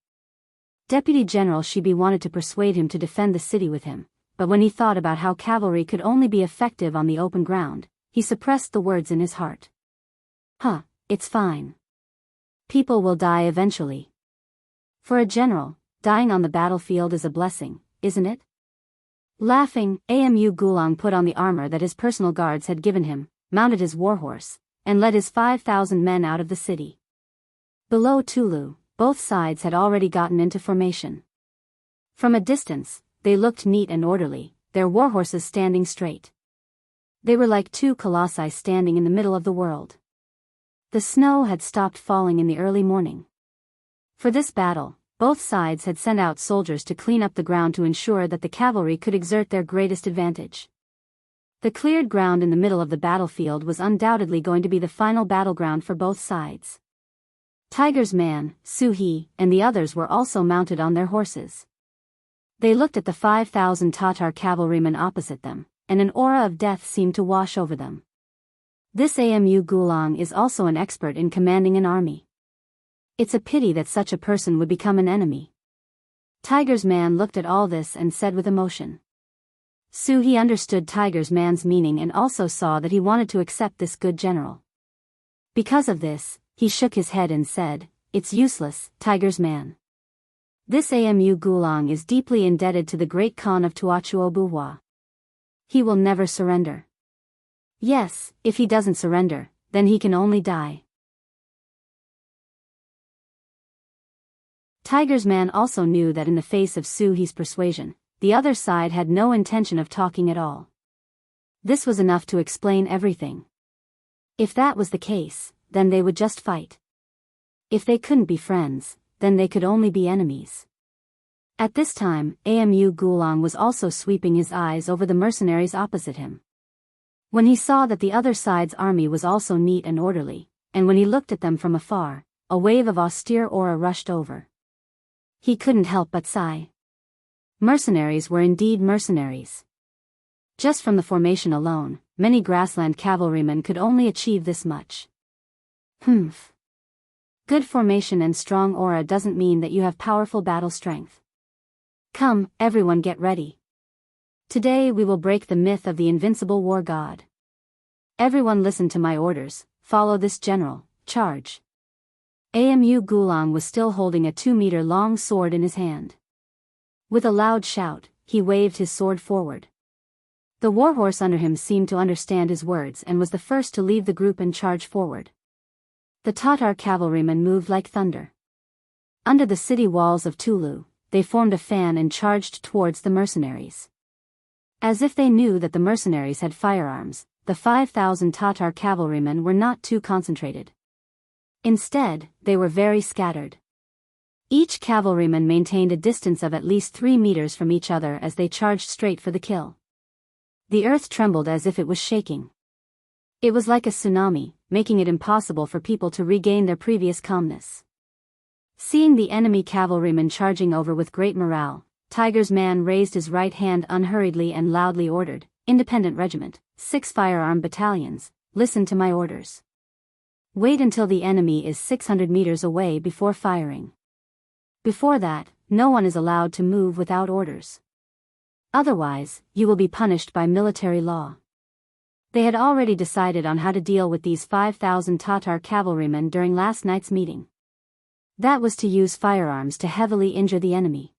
Deputy General Shibi wanted to persuade him to defend the city with him, but when he thought about how cavalry could only be effective on the open ground, he suppressed the words in his heart. It's fine. People will die eventually. For a general, dying on the battlefield is a blessing, isn't it? Laughing, Amu Gulang put on the armor that his personal guards had given him, mounted his warhorse, and led his 5,000 men out of the city. Below Tulu, both sides had already gotten into formation. From a distance, they looked neat and orderly, their warhorses standing straight. They were like two colossi standing in the middle of the world. The snow had stopped falling in the early morning. For this battle, both sides had sent out soldiers to clean up the ground to ensure that the cavalry could exert their greatest advantage. The cleared ground in the middle of the battlefield was undoubtedly going to be the final battleground for both sides. Tiger's man, Su He, and the others were also mounted on their horses. They looked at the 5,000 Tatar cavalrymen opposite them, and an aura of death seemed to wash over them. This Amu Gulang is also an expert in commanding an army. It's a pity that such a person would become an enemy. Tiger's man looked at all this and said with emotion. Su He understood Tiger's man's meaning and also saw that he wanted to accept this good general. Because of this, he shook his head and said, "It's useless, Tiger's man. This Amu Gulang is deeply indebted to the great Khan of Tuachuobuhua. He will never surrender. Yes, if he doesn't surrender, then he can only die." Tiger's man also knew that in the face of Su He's persuasion, the other side had no intention of talking at all. This was enough to explain everything. If that was the case, then they would just fight. If they couldn't be friends, then they could only be enemies. At this time, Amu Gulang was also sweeping his eyes over the mercenaries opposite him. When he saw that the other side's army was also neat and orderly, and when he looked at them from afar, a wave of austere aura rushed over. He couldn't help but sigh. Mercenaries were indeed mercenaries. Just from the formation alone, many grassland cavalrymen could only achieve this much. Good formation and strong aura doesn't mean that you have powerful battle strength. Come, everyone get ready. Today we will break the myth of the invincible war god. Everyone listen to my orders, follow this general, charge. Amu Gulang was still holding a 2-meter-long sword in his hand. With a loud shout, he waved his sword forward. The warhorse under him seemed to understand his words and was the first to leave the group and charge forward. The Tatar cavalrymen moved like thunder. Under the city walls of Tulu, they formed a fan and charged towards the mercenaries. As if they knew that the mercenaries had firearms, the 5,000 Tatar cavalrymen were not too concentrated. Instead, they were very scattered. Each cavalryman maintained a distance of at least 3 meters from each other as they charged straight for the kill. The earth trembled as if it was shaking. It was like a tsunami, making it impossible for people to regain their previous calmness. Seeing the enemy cavalrymen charging over with great morale, Tiger's man raised his right hand unhurriedly and loudly ordered, "Independent Regiment, 6 firearm battalions, listen to my orders. Wait until the enemy is 600 meters away before firing. Before that, no one is allowed to move without orders. Otherwise, you will be punished by military law." They had already decided on how to deal with these 5,000 Tatar cavalrymen during last night's meeting. That was to use firearms to heavily injure the enemy.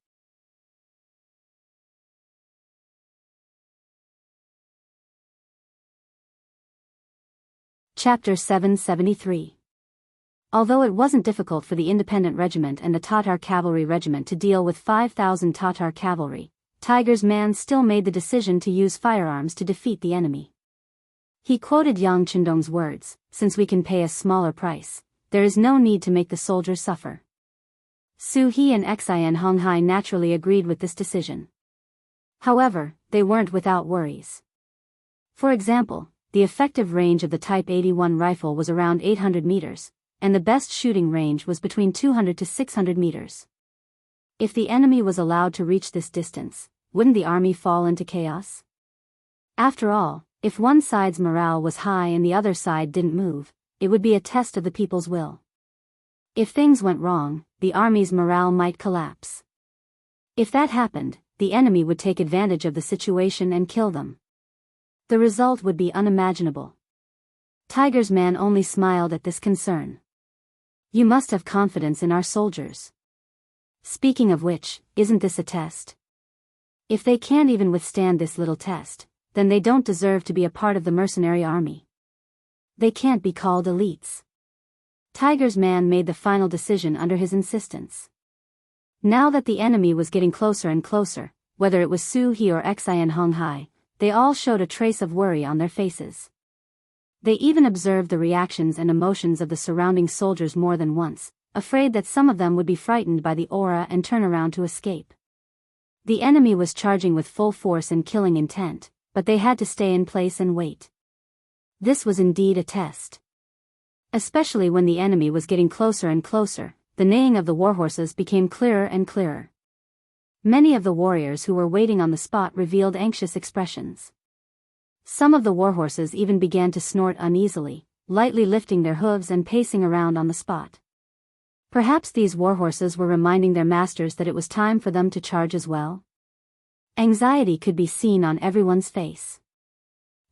Chapter 773. Although it wasn't difficult for the Independent Regiment and the Tatar Cavalry Regiment to deal with 5,000 Tatar cavalry, Tiger's man still made the decision to use firearms to defeat the enemy. He quoted Yang Chendong's words, "Since we can pay a smaller price, there is no need to make the soldiers suffer." Su He and Xian Honghai naturally agreed with this decision. However, they weren't without worries. For example, the effective range of the Type 81 rifle was around 800 meters, and the best shooting range was between 200 to 600 meters. If the enemy was allowed to reach this distance, wouldn't the army fall into chaos? After all, if one side's morale was high and the other side didn't move, it would be a test of the people's will. If things went wrong, the army's morale might collapse. If that happened, the enemy would take advantage of the situation and kill them. The result would be unimaginable. Tiger's man only smiled at this concern. "You must have confidence in our soldiers. Speaking of which, isn't this a test? If they can't even withstand this little test, then they don't deserve to be a part of the mercenary army. They can't be called elites." Tiger's man made the final decision under his insistence. Now that the enemy was getting closer and closer, whether it was Su He or Xian Honghai, they all showed a trace of worry on their faces. They even observed the reactions and emotions of the surrounding soldiers more than once, afraid that some of them would be frightened by the aura and turn around to escape. The enemy was charging with full force and killing intent, but they had to stay in place and wait. This was indeed a test. Especially when the enemy was getting closer and closer, the neighing of the warhorses became clearer and clearer. Many of the warriors who were waiting on the spot revealed anxious expressions. Some of the warhorses even began to snort uneasily, lightly lifting their hooves and pacing around on the spot. Perhaps these warhorses were reminding their masters that it was time for them to charge as well. Anxiety could be seen on everyone's face.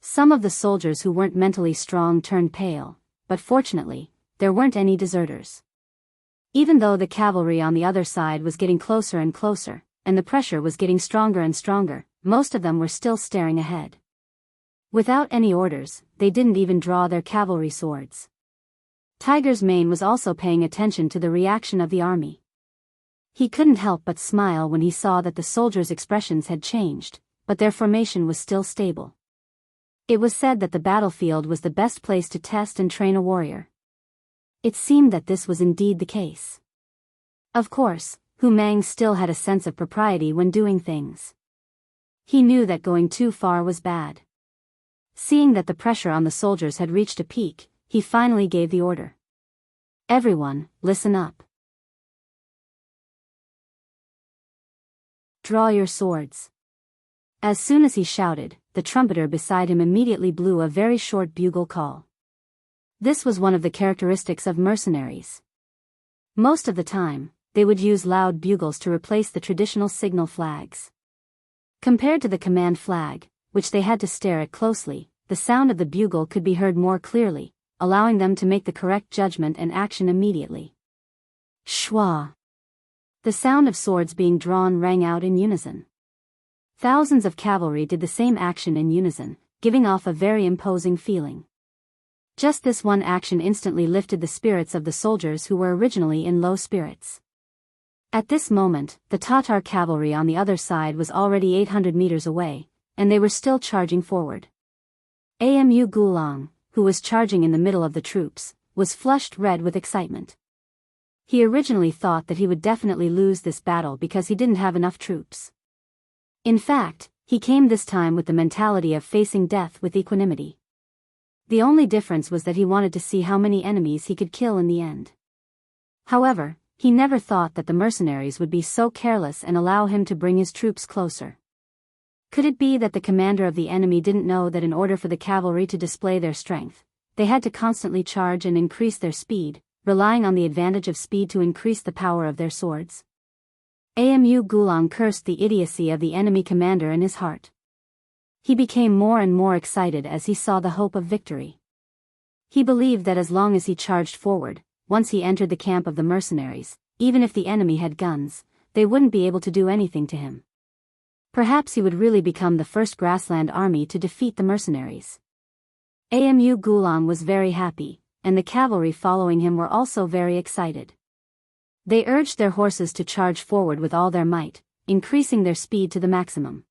Some of the soldiers who weren't mentally strong turned pale, but fortunately, there weren't any deserters. Even though the cavalry on the other side was getting closer and closer, and the pressure was getting stronger and stronger, most of them were still staring ahead. Without any orders, they didn't even draw their cavalry swords. Tiger's mane was also paying attention to the reaction of the army. He couldn't help but smile when he saw that the soldiers' expressions had changed, but their formation was still stable. It was said that the battlefield was the best place to test and train a warrior. It seemed that this was indeed the case. Of course, Hu Mang still had a sense of propriety when doing things. He knew that going too far was bad. Seeing that the pressure on the soldiers had reached a peak, he finally gave the order. "Everyone, listen up. Draw your swords." As soon as he shouted, the trumpeter beside him immediately blew a very short bugle call. This was one of the characteristics of mercenaries. Most of the time, they would use loud bugles to replace the traditional signal flags. Compared to the command flag, which they had to stare at closely, the sound of the bugle could be heard more clearly, allowing them to make the correct judgment and action immediately. Shwa! The sound of swords being drawn rang out in unison. Thousands of cavalry did the same action in unison, giving off a very imposing feeling. Just this one action instantly lifted the spirits of the soldiers who were originally in low spirits. At this moment, the Tatar cavalry on the other side was already 800 meters away, and they were still charging forward. Amu Gulang, who was charging in the middle of the troops, was flushed red with excitement. He originally thought that he would definitely lose this battle because he didn't have enough troops. In fact, he came this time with the mentality of facing death with equanimity. The only difference was that he wanted to see how many enemies he could kill in the end. However, he never thought that the mercenaries would be so careless and allow him to bring his troops closer. Could it be that the commander of the enemy didn't know that in order for the cavalry to display their strength, they had to constantly charge and increase their speed, relying on the advantage of speed to increase the power of their swords? Amu Gulang cursed the idiocy of the enemy commander in his heart. He became more and more excited as he saw the hope of victory. He believed that as long as he charged forward, once he entered the camp of the mercenaries, even if the enemy had guns, they wouldn't be able to do anything to him. Perhaps he would really become the first grassland army to defeat the mercenaries. Amu Gulang was very happy, and the cavalry following him were also very excited. They urged their horses to charge forward with all their might, increasing their speed to the maximum.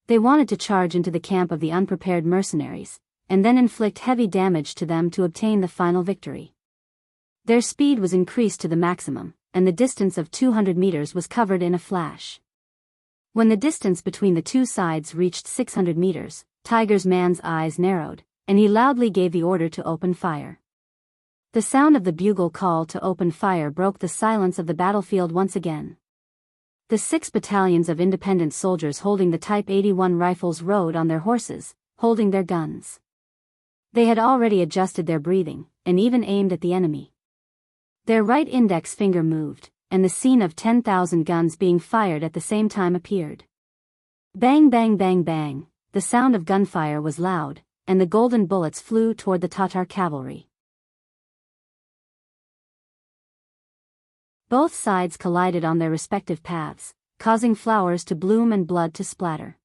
They wanted to charge into the camp of the unprepared mercenaries, and then inflict heavy damage to them to obtain the final victory. Their speed was increased to the maximum, and the distance of 200 meters was covered in a flash. When the distance between the two sides reached 600 meters, Tiger's man's eyes narrowed, and he loudly gave the order to open fire. The sound of the bugle call to open fire broke the silence of the battlefield once again. The 6 battalions of independent soldiers holding the Type 81 rifles rode on their horses, holding their guns. They had already adjusted their breathing, and even aimed at the enemy. Their right index finger moved, and the scene of 10,000 guns being fired at the same time appeared. Bang bang bang bang, the sound of gunfire was loud, and the golden bullets flew toward the Tatar cavalry. Both sides collided on their respective paths, causing flowers to bloom and blood to splatter.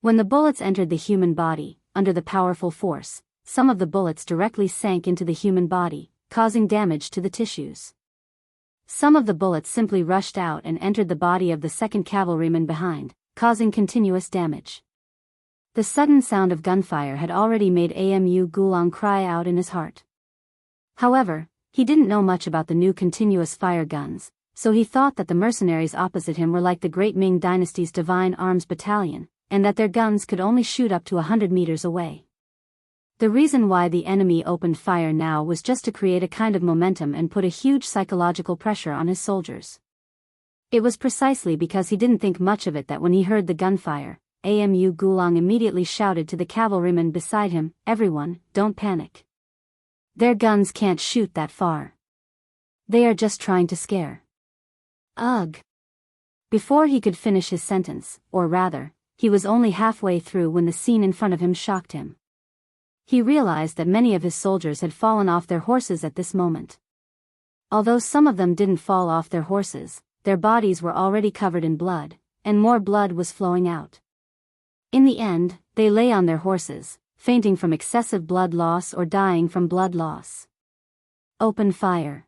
When the bullets entered the human body, under the powerful force, some of the bullets directly sank into the human body, causing damage to the tissues. Some of the bullets simply rushed out and entered the body of the second cavalryman behind, causing continuous damage. The sudden sound of gunfire had already made Amu Gulang cry out in his heart. However, he didn't know much about the new continuous fire guns, so he thought that the mercenaries opposite him were like the Great Ming Dynasty's Divine Arms Battalion, and that their guns could only shoot up to 100 meters away. The reason why the enemy opened fire now was just to create a kind of momentum and put a huge psychological pressure on his soldiers. It was precisely because he didn't think much of it that when he heard the gunfire, Amu Gulang immediately shouted to the cavalrymen beside him, "Everyone, don't panic. Their guns can't shoot that far. They are just trying to scare." Ugh! Before he could finish his sentence, or rather, he was only halfway through when the scene in front of him shocked him. He realized that many of his soldiers had fallen off their horses at this moment. Although some of them didn't fall off their horses, their bodies were already covered in blood, and more blood was flowing out. In the end, they lay on their horses, fainting from excessive blood loss or dying from blood loss. Open fire.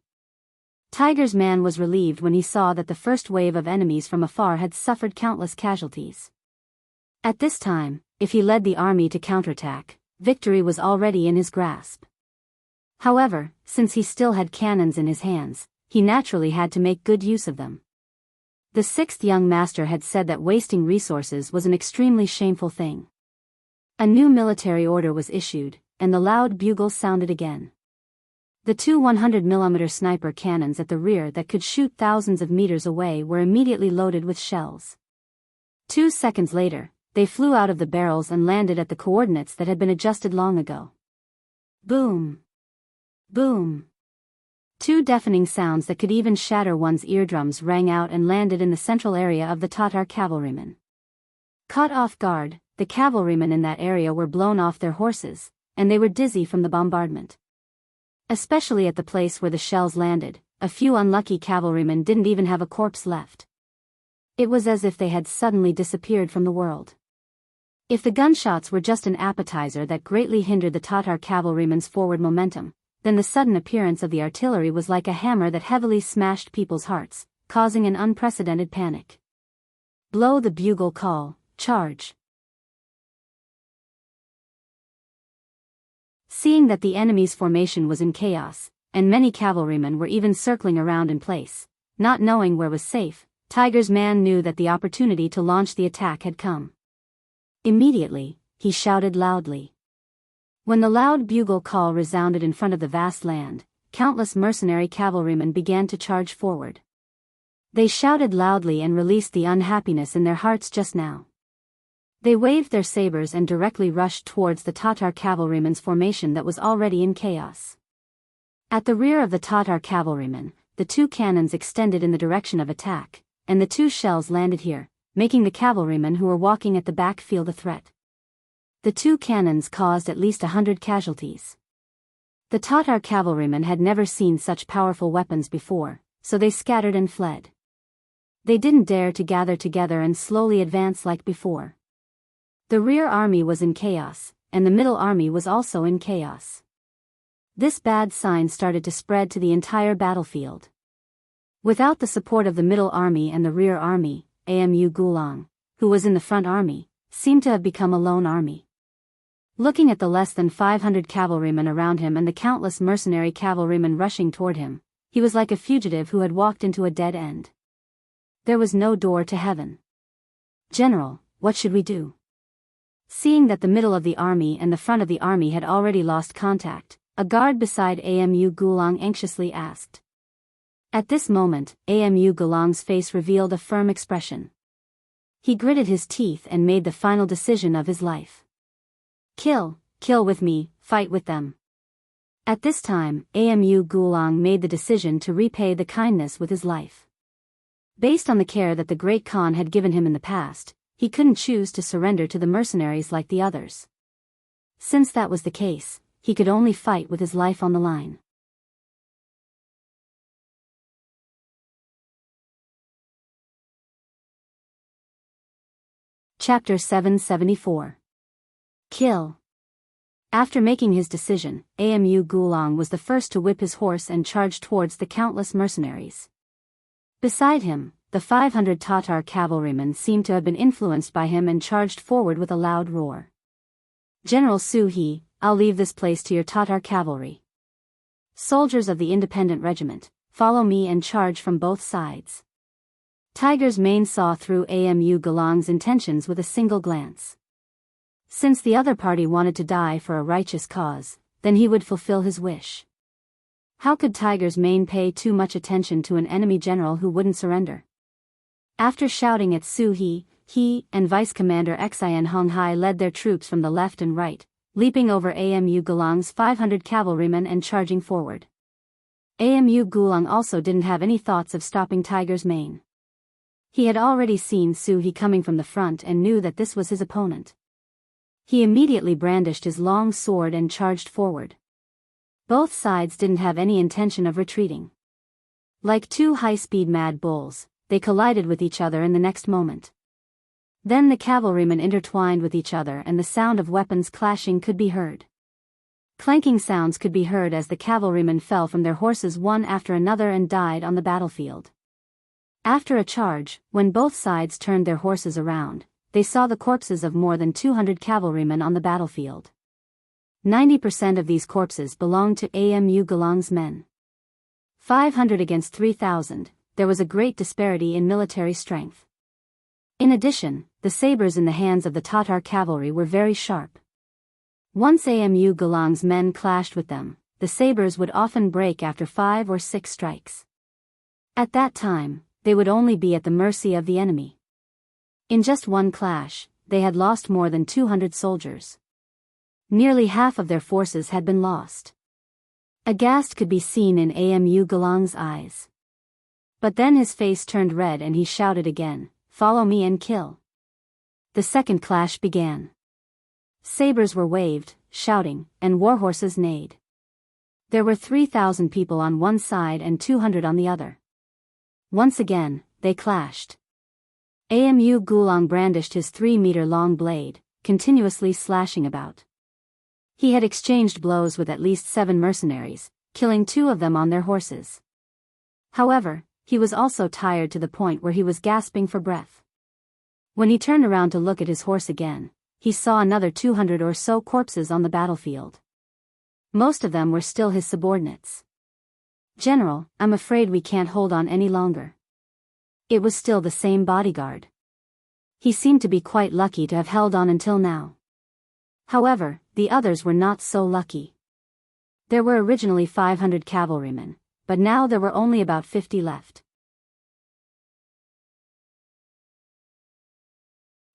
Tiger's man was relieved when he saw that the first wave of enemies from afar had suffered countless casualties. At this time, if he led the army to counterattack, victory was already in his grasp. However, since he still had cannons in his hands, he naturally had to make good use of them. The 6th young master had said that wasting resources was an extremely shameful thing. A new military order was issued, and the loud bugles sounded again. The 2 100mm sniper cannons at the rear that could shoot thousands of meters away were immediately loaded with shells. 2 seconds later, they flew out of the barrels and landed at the coordinates that had been adjusted long ago. Boom! Boom! 2 deafening sounds that could even shatter one's eardrums rang out and landed in the central area of the Tatar cavalrymen. Caught off guard, the cavalrymen in that area were blown off their horses, and they were dizzy from the bombardment. Especially at the place where the shells landed, a few unlucky cavalrymen didn't even have a corpse left. It was as if they had suddenly disappeared from the world. If the gunshots were just an appetizer that greatly hindered the Tatar cavalrymen's forward momentum, then the sudden appearance of the artillery was like a hammer that heavily smashed people's hearts, causing an unprecedented panic. Blow the bugle call, charge. Seeing that the enemy's formation was in chaos, and many cavalrymen were even circling around in place, not knowing where was safe, Tiger's man knew that the opportunity to launch the attack had come. Immediately, he shouted loudly. When the loud bugle call resounded in front of the vast land, countless mercenary cavalrymen began to charge forward. They shouted loudly and released the unhappiness in their hearts just now. They waved their sabers and directly rushed towards the Tatar cavalrymen's formation that was already in chaos. At the rear of the Tatar cavalrymen, the two cannons extended in the direction of attack, and the two shells landed here, making the cavalrymen who were walking at the back feel the threat. The two cannons caused at least 100 casualties. The Tatar cavalrymen had never seen such powerful weapons before, so they scattered and fled. They didn't dare to gather together and slowly advance like before. The rear army was in chaos, and the middle army was also in chaos. This bad sign started to spread to the entire battlefield. Without the support of the middle army and the rear army, Amu Gulang, who was in the front army, seemed to have become a lone army. Looking at the less than 500 cavalrymen around him and the countless mercenary cavalrymen rushing toward him, he was like a fugitive who had walked into a dead end. There was no door to heaven. "General, what should we do?" Seeing that the middle of the army and the front of the army had already lost contact, a guard beside Amu Gulang anxiously asked. At this moment, Amu Gulang's face revealed a firm expression. He gritted his teeth and made the final decision of his life. Kill with me, fight with them. At this time, Amu Gulang made the decision to repay the kindness with his life. Based on the care that the Great Khan had given him in the past, he couldn't choose to surrender to the mercenaries like the others. Since that was the case, he could only fight with his life on the line. Chapter 774. Kill. After making his decision, Amu Gulang was the first to whip his horse and charge towards the countless mercenaries. Beside him, the 500 Tatar cavalrymen seemed to have been influenced by him and charged forward with a loud roar. "General Su-He, I'll leave this place to your Tatar cavalry. Soldiers of the independent regiment, follow me and charge from both sides." Tiger's mane saw through Amu Gulang's intentions with a single glance. Since the other party wanted to die for a righteous cause, then he would fulfill his wish. How could Tiger's mane pay too much attention to an enemy general who wouldn't surrender? After shouting at Su-He, he and Vice Commander Xian Honghai led their troops from the left and right, leaping over Amu Gulang's 500 cavalrymen and charging forward. Amu Gulang also didn't have any thoughts of stopping Tiger's mane. He had already seen Su-He coming from the front and knew that this was his opponent. He immediately brandished his long sword and charged forward. Both sides didn't have any intention of retreating. Like two high-speed mad bulls, they collided with each other in the next moment. Then the cavalrymen intertwined with each other and the sound of weapons clashing could be heard. Clanking sounds could be heard as the cavalrymen fell from their horses one after another and died on the battlefield. After a charge, when both sides turned their horses around, they saw the corpses of more than 200 cavalrymen on the battlefield. 90% of these corpses belonged to Amu Gulang's men. 500 against 3,000, there was a great disparity in military strength. In addition, the sabers in the hands of the Tatar cavalry were very sharp. Once Amu Gulang's men clashed with them, the sabers would often break after 5 or 6 strikes. At that time, they would only be at the mercy of the enemy. In just one clash, they had lost more than 200 soldiers. Nearly half of their forces had been lost. Aghast could be seen in Amu Gulang's eyes. But then his face turned red and he shouted again, "Follow me and kill." The second clash began. Sabers were waved, shouting, and warhorses neighed. There were 3,000 people on one side and 200 on the other. Once again, they clashed. Amu Gulang brandished his 3-meter-long blade, continuously slashing about. He had exchanged blows with at least 7 mercenaries, killing 2 of them on their horses. However, he was also tired to the point where he was gasping for breath. When he turned around to look at his horse again, he saw another 200 or so corpses on the battlefield. Most of them were still his subordinates. "General, I'm afraid we can't hold on any longer." It was still the same bodyguard. He seemed to be quite lucky to have held on until now. However, the others were not so lucky. There were originally 500 cavalrymen, but now there were only about 50 left.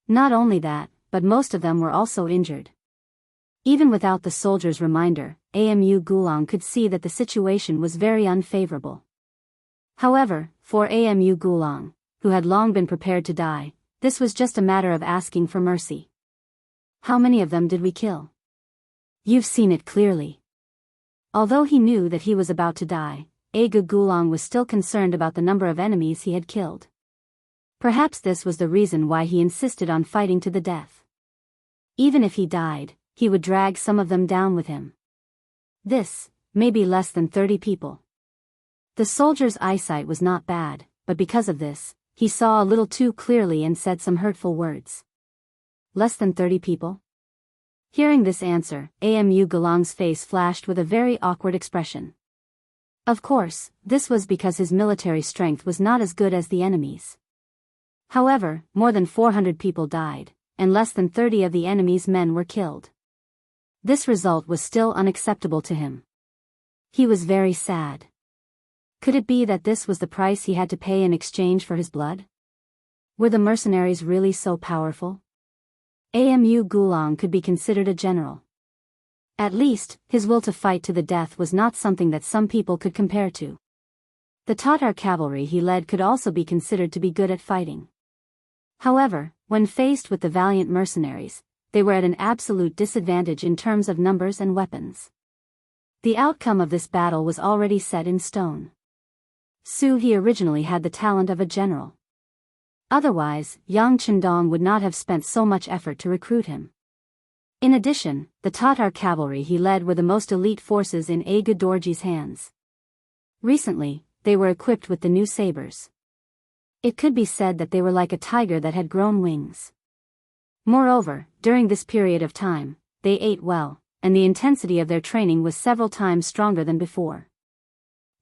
Not only that, but most of them were also injured. Even without the soldier's reminder, Amu Gulang could see that the situation was very unfavorable. However, for Amu Gulang, who had long been prepared to die, this was just a matter of asking for mercy. "How many of them did we kill?" "You've seen it clearly." Although he knew that he was about to die, Agu Gulang was still concerned about the number of enemies he had killed. Perhaps this was the reason why he insisted on fighting to the death. Even if he died, he would drag some of them down with him. This, maybe less than 30 people. The soldier's eyesight was not bad, but because of this, he saw a little too clearly and said some hurtful words. "Less than 30 people?" Hearing this answer, Amu Gulang's face flashed with a very awkward expression. Of course, this was because his military strength was not as good as the enemy's. However, more than 400 people died, and less than 30 of the enemy's men were killed. This result was still unacceptable to him. He was very sad. Could it be that this was the price he had to pay in exchange for his blood? Were the mercenaries really so powerful? Amu Gulang could be considered a general. At least, his will to fight to the death was not something that some people could compare to. The Tatar cavalry he led could also be considered to be good at fighting. However, when faced with the valiant mercenaries, they were at an absolute disadvantage in terms of numbers and weapons. The outcome of this battle was already set in stone. He originally had the talent of a general. Otherwise, Yang Chendong would not have spent so much effort to recruit him. In addition, the Tatar cavalry he led were the most elite forces in Agu Dorji's hands. Recently, they were equipped with the new sabers. It could be said that they were like a tiger that had grown wings. Moreover, during this period of time, they ate well, and the intensity of their training was several times stronger than before.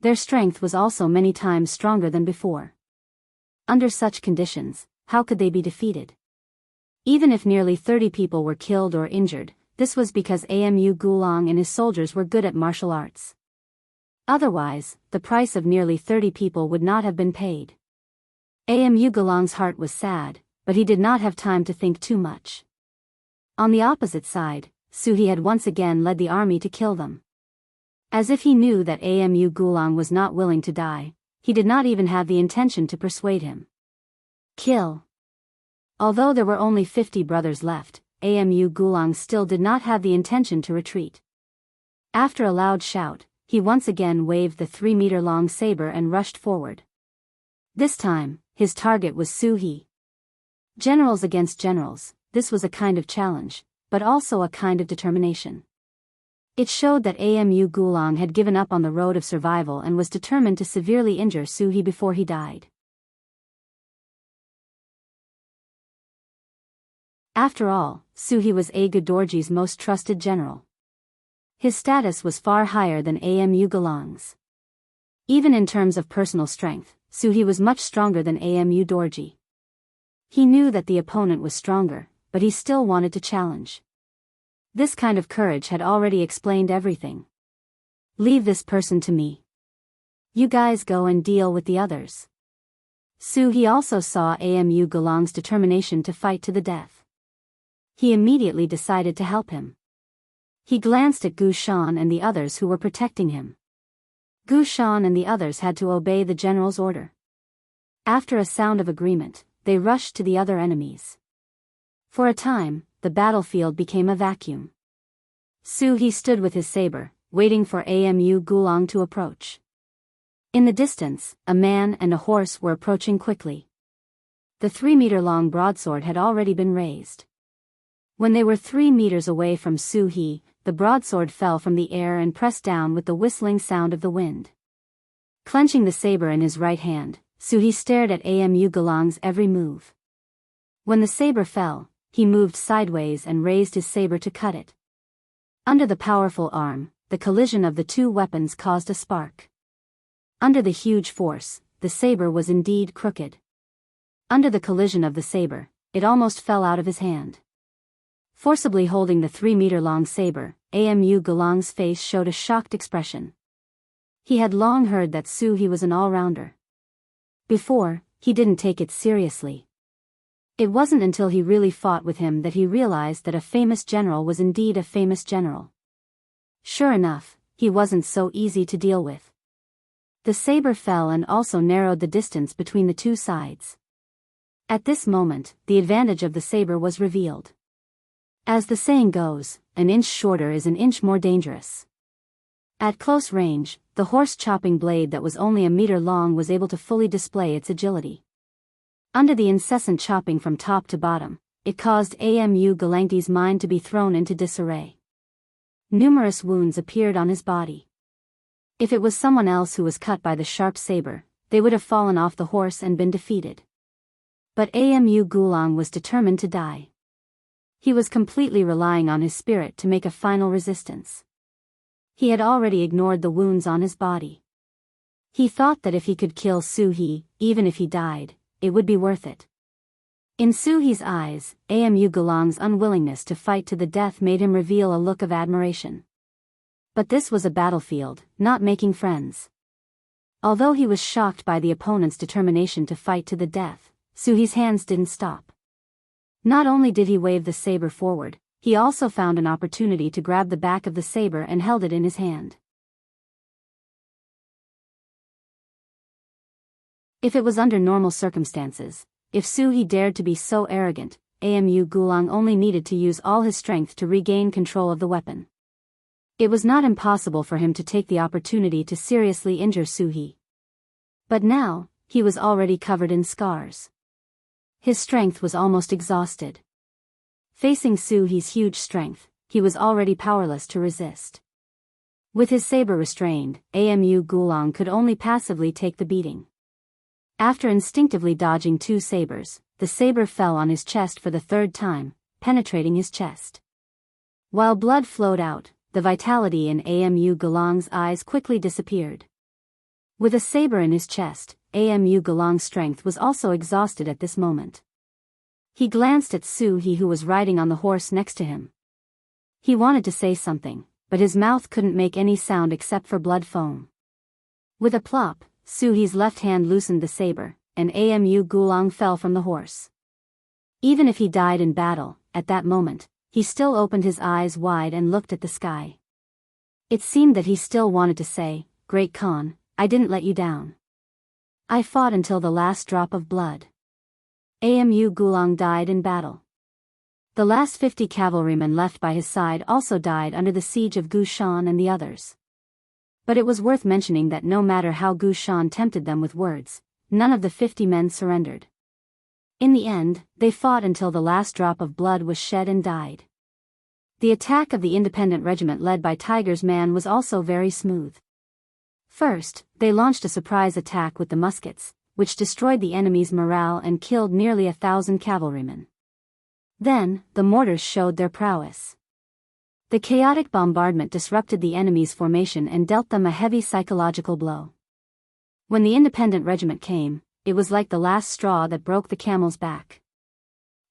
Their strength was also many times stronger than before. Under such conditions, how could they be defeated? Even if nearly 30 people were killed or injured, this was because Amu Gulang and his soldiers were good at martial arts. Otherwise, the price of nearly 30 people would not have been paid. Amu Gulang's heart was sad, but he did not have time to think too much. On the opposite side, Suhi had once again led the army to kill them. As if he knew that Amu Gulang was not willing to die, he did not even have the intention to persuade him. Kill. Although there were only 50 brothers left, Amu Gulang still did not have the intention to retreat. After a loud shout, he once again waved the 3-meter-long saber and rushed forward. This time, his target was Suhi. Generals against generals, this was a kind of challenge, but also a kind of determination. It showed that Amu Gulang had given up on the road of survival and was determined to severely injure Suhi before he died. After all, Suhi was Agu Dorji's most trusted general. His status was far higher than Amu Gulang's. Even in terms of personal strength, Suhi was much stronger than Amu Dorji. He knew that the opponent was stronger, but he still wanted to challenge. This kind of courage had already explained everything. "Leave this person to me. You guys go and deal with the others." He also saw Amu Gulang's determination to fight to the death. He immediately decided to help him. He glanced at Gu Shan and the others who were protecting him. Gu Shan and the others had to obey the general's order. After a sound of agreement, they rushed to the other enemies. For a time, the battlefield became a vacuum. He stood with his saber, waiting for Amu Gulang to approach. In the distance, a man and a horse were approaching quickly. The 3-meter-long broadsword had already been raised. When they were 3 meters away from Su He, the broadsword fell from the air and pressed down with the whistling sound of the wind. Clenching the saber in his right hand, Su He stared at Amu Gulong's every move. When the saber fell, he moved sideways and raised his saber to cut it. Under the powerful arm, the collision of the two weapons caused a spark. Under the huge force, the saber was indeed crooked. Under the collision of the saber, it almost fell out of his hand. Forcibly holding the 3-meter-long saber, Amu Gulong's face showed a shocked expression. He had long heard that Su He was an all-rounder. Before, he didn't take it seriously. It wasn't until he really fought with him that he realized that a famous general was indeed a famous general. Sure enough, he wasn't so easy to deal with. The saber fell and also narrowed the distance between the two sides. At this moment, the advantage of the saber was revealed. As the saying goes, an inch shorter is an inch more dangerous. At close range, the horse-chopping blade that was only a meter long was able to fully display its agility. Under the incessant chopping from top to bottom, it caused Amu Gulong's mind to be thrown into disarray. Numerous wounds appeared on his body. If it was someone else who was cut by the sharp saber, they would have fallen off the horse and been defeated. But Amu Gulong was determined to die. He was completely relying on his spirit to make a final resistance. He had already ignored the wounds on his body. He thought that if he could kill Su He, even if he died, it would be worth it. In Su He's eyes, Amu Gulong's unwillingness to fight to the death made him reveal a look of admiration. But this was a battlefield, not making friends. Although he was shocked by the opponent's determination to fight to the death, Su He's hands didn't stop. Not only did he wave the saber forward, he also found an opportunity to grab the back of the saber and held it in his hand. If it was under normal circumstances, if Su He dared to be so arrogant, Amu Gulong only needed to use all his strength to regain control of the weapon. It was not impossible for him to take the opportunity to seriously injure Su He. But now, he was already covered in scars. His strength was almost exhausted. Facing Su He's huge strength, he was already powerless to resist. With his saber restrained, Amu Gulong could only passively take the beating. After instinctively dodging 2 sabers, the saber fell on his chest for the 3rd time, penetrating his chest. While blood flowed out, the vitality in Amu Gulong's eyes quickly disappeared. With a saber in his chest, Amu Gulong's strength was also exhausted at this moment. He glanced at Su He, who was riding on the horse next to him. He wanted to say something, but his mouth couldn't make any sound except for blood foam. With a plop, Su He's left hand loosened the saber, and Amu Gulong fell from the horse. Even if he died in battle, at that moment, he still opened his eyes wide and looked at the sky. It seemed that he still wanted to say, "Great Khan, I didn't let you down. I fought until the last drop of blood." Amu Gulong died in battle. The last 50 cavalrymen left by his side also died under the siege of Gushan and the others. But it was worth mentioning that no matter how Gushan tempted them with words, none of the 50 men surrendered. In the end, they fought until the last drop of blood was shed and died. The attack of the independent regiment led by Tiger's man was also very smooth. First, they launched a surprise attack with the muskets, which destroyed the enemy's morale and killed nearly 1,000 cavalrymen. Then, the mortars showed their prowess. The chaotic bombardment disrupted the enemy's formation and dealt them a heavy psychological blow. When the independent regiment came, it was like the last straw that broke the camel's back.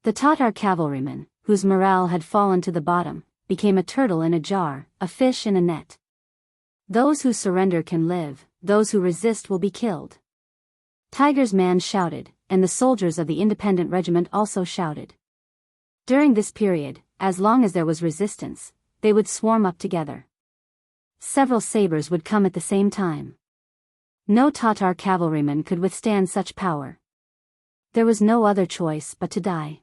The Tatar cavalrymen, whose morale had fallen to the bottom, became a turtle in a jar, a fish in a net. Those who surrender can live, those who resist will be killed. Tiger's man shouted, and the soldiers of the independent regiment also shouted. During this period, as long as there was resistance, they would swarm up together. Several sabers would come at the same time. No Tatar cavalryman could withstand such power. There was no other choice but to die.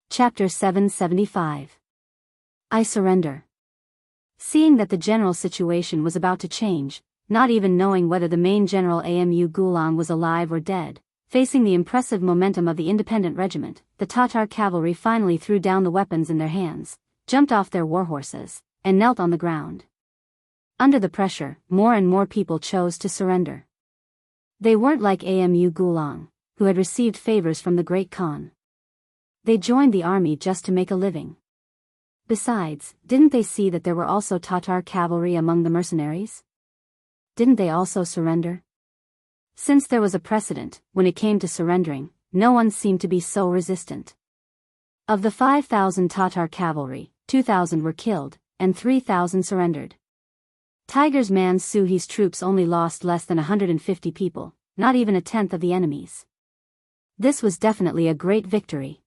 Chapter 775. I surrender. Seeing that the general situation was about to change, not even knowing whether the main general Amu Gulang was alive or dead, facing the impressive momentum of the independent regiment, the Tatar cavalry finally threw down the weapons in their hands, jumped off their war horses, and knelt on the ground. Under the pressure, more and more people chose to surrender. They weren't like Amu Gulang, who had received favors from the Great Khan. They joined the army just to make a living. Besides, didn't they see that there were also Tatar cavalry among the mercenaries? Didn't they also surrender? Since there was a precedent, when it came to surrendering, no one seemed to be so resistant. Of the 5,000 Tatar cavalry, 2,000 were killed, and 3,000 surrendered. Tiger's man Suhi's troops only lost less than 150 people, not even a tenth of the enemy's. This was definitely a great victory.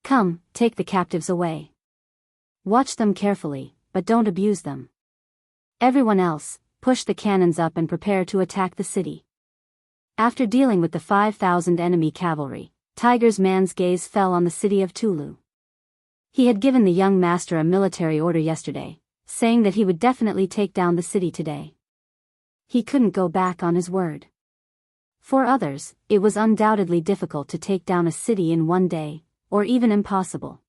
Come, take the captives away. Watch them carefully, but don't abuse them. Everyone else, push the cannons up and prepare to attack the city. After dealing with the 5,000 enemy cavalry, Tiger's man's gaze fell on the city of Tulu. He had given the young master a military order yesterday, saying that he would definitely take down the city today. He couldn't go back on his word. For others, it was undoubtedly difficult to take down a city in one day, or even impossible.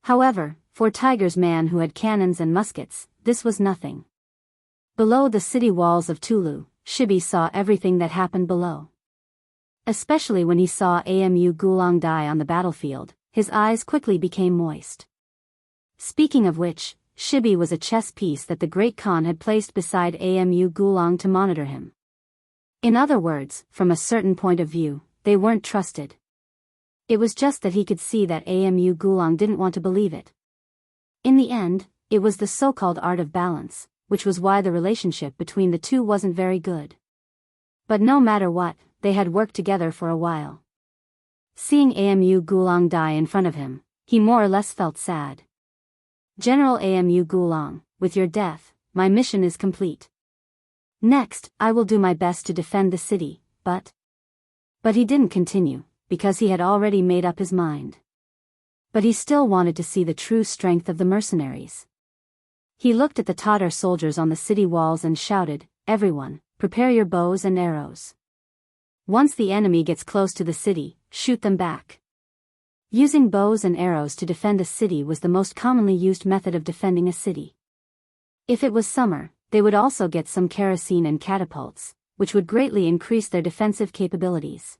However, for Tiger's man who had cannons and muskets, this was nothing. Below the city walls of Tulu, Shibi saw everything that happened below. Especially when he saw Amu Gulang die on the battlefield, his eyes quickly became moist. Speaking of which, Shibi was a chess piece that the Great Khan had placed beside Amu Gulang to monitor him. In other words, from a certain point of view, they weren't trusted. It was just that he could see that Amu Gulang didn't want to believe it. In the end, it was the so-called art of balance, which was why the relationship between the two wasn't very good. But no matter what, they had worked together for a while. Seeing Amu Gulang die in front of him, he more or less felt sad. General Amu Gulang, with your death, my mission is complete. Next, I will do my best to defend the city, but he didn't continue, because he had already made up his mind. But he still wanted to see the true strength of the mercenaries. He looked at the Tatar soldiers on the city walls and shouted, "Everyone, prepare your bows and arrows. Once the enemy gets close to the city, shoot them back." Using bows and arrows to defend a city was the most commonly used method of defending a city. If it was summer, they would also get some kerosene and catapults, which would greatly increase their defensive capabilities.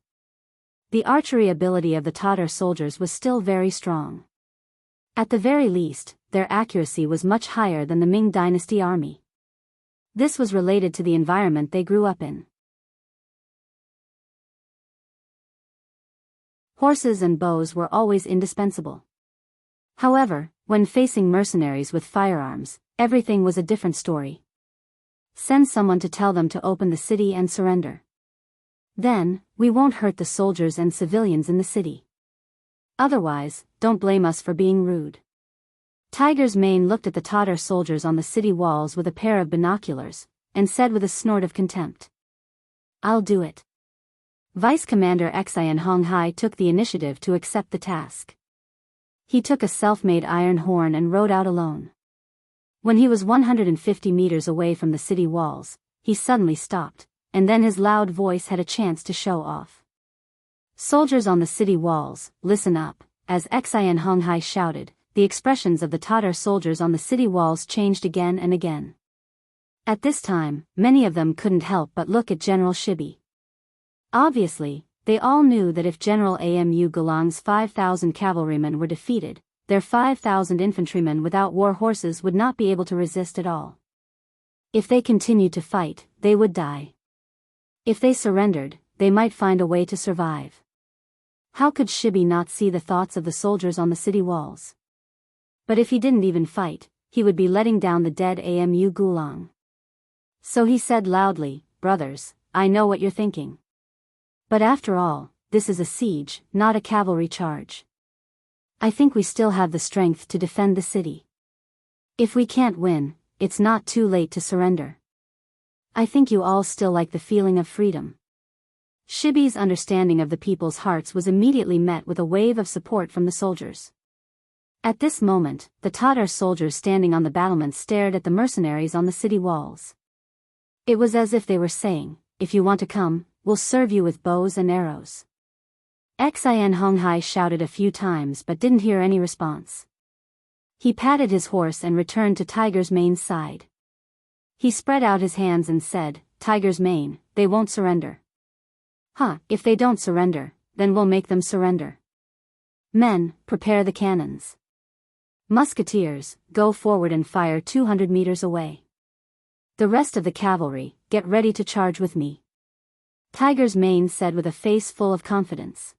The archery ability of the Tatar soldiers was still very strong. At the very least, their accuracy was much higher than the Ming Dynasty army. This was related to the environment they grew up in. Horses and bows were always indispensable. However, when facing mercenaries with firearms, everything was a different story. Send someone to tell them to open the city and surrender. Then, we won't hurt the soldiers and civilians in the city. Otherwise, don't blame us for being rude. Tiger's mane looked at the Tatar soldiers on the city walls with a pair of binoculars, and said with a snort of contempt, "I'll do it." Vice Commander Xian Honghai took the initiative to accept the task. He took a self-made iron horn and rode out alone. When he was 150 meters away from the city walls, he suddenly stopped, and then his loud voice had a chance to show off. "Soldiers on the city walls, listen up," as Xian Honghai shouted. The expressions of the Tatar soldiers on the city walls changed again and again. At this time, many of them couldn't help but look at General Shibi. Obviously, they all knew that if General Amu Gulang's 5,000 cavalrymen were defeated, their 5,000 infantrymen without war horses would not be able to resist at all. If they continued to fight, they would die. If they surrendered, they might find a way to survive. How could Shibi not see the thoughts of the soldiers on the city walls? But if he didn't even fight, he would be letting down the dead Amu Gulang. So he said loudly, "Brothers, I know what you're thinking. But after all, this is a siege, not a cavalry charge. I think we still have the strength to defend the city. If we can't win, it's not too late to surrender. I think you all still like the feeling of freedom." Shibi's understanding of the people's hearts was immediately met with a wave of support from the soldiers. At this moment, the Tatar soldiers standing on the battlements stared at the mercenaries on the city walls. It was as if they were saying, "If you want to come, we'll serve you with bows and arrows." Xin Honghai shouted a few times but didn't hear any response. He patted his horse and returned to Tiger's Mane's side. He spread out his hands and said, "Tiger's Mane, they won't surrender." "Huh, if they don't surrender, then we'll make them surrender. Men, prepare the cannons. Musketeers, go forward and fire 200 meters away. The rest of the cavalry, get ready to charge with me." Tiger's Mane said with a face full of confidence.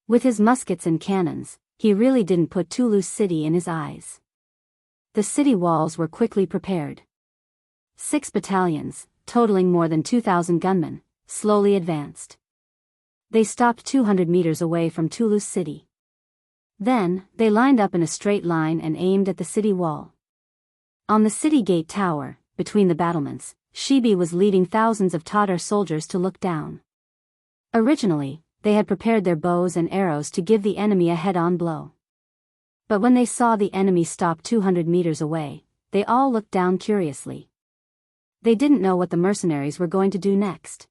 With his muskets and cannons, he really didn't put Toulouse city in his eyes. The city walls were quickly prepared. 6 battalions, totaling more than 2,000 gunmen, slowly advanced. They stopped 200 meters away from Toulouse city. Then, they lined up in a straight line and aimed at the city wall. On the city gate tower, between the battlements, Shibi was leading thousands of Tatar soldiers to look down. Originally, they had prepared their bows and arrows to give the enemy a head-on blow. But when they saw the enemy stop 200 meters away, they all looked down curiously. They didn't know what the mercenaries were going to do next.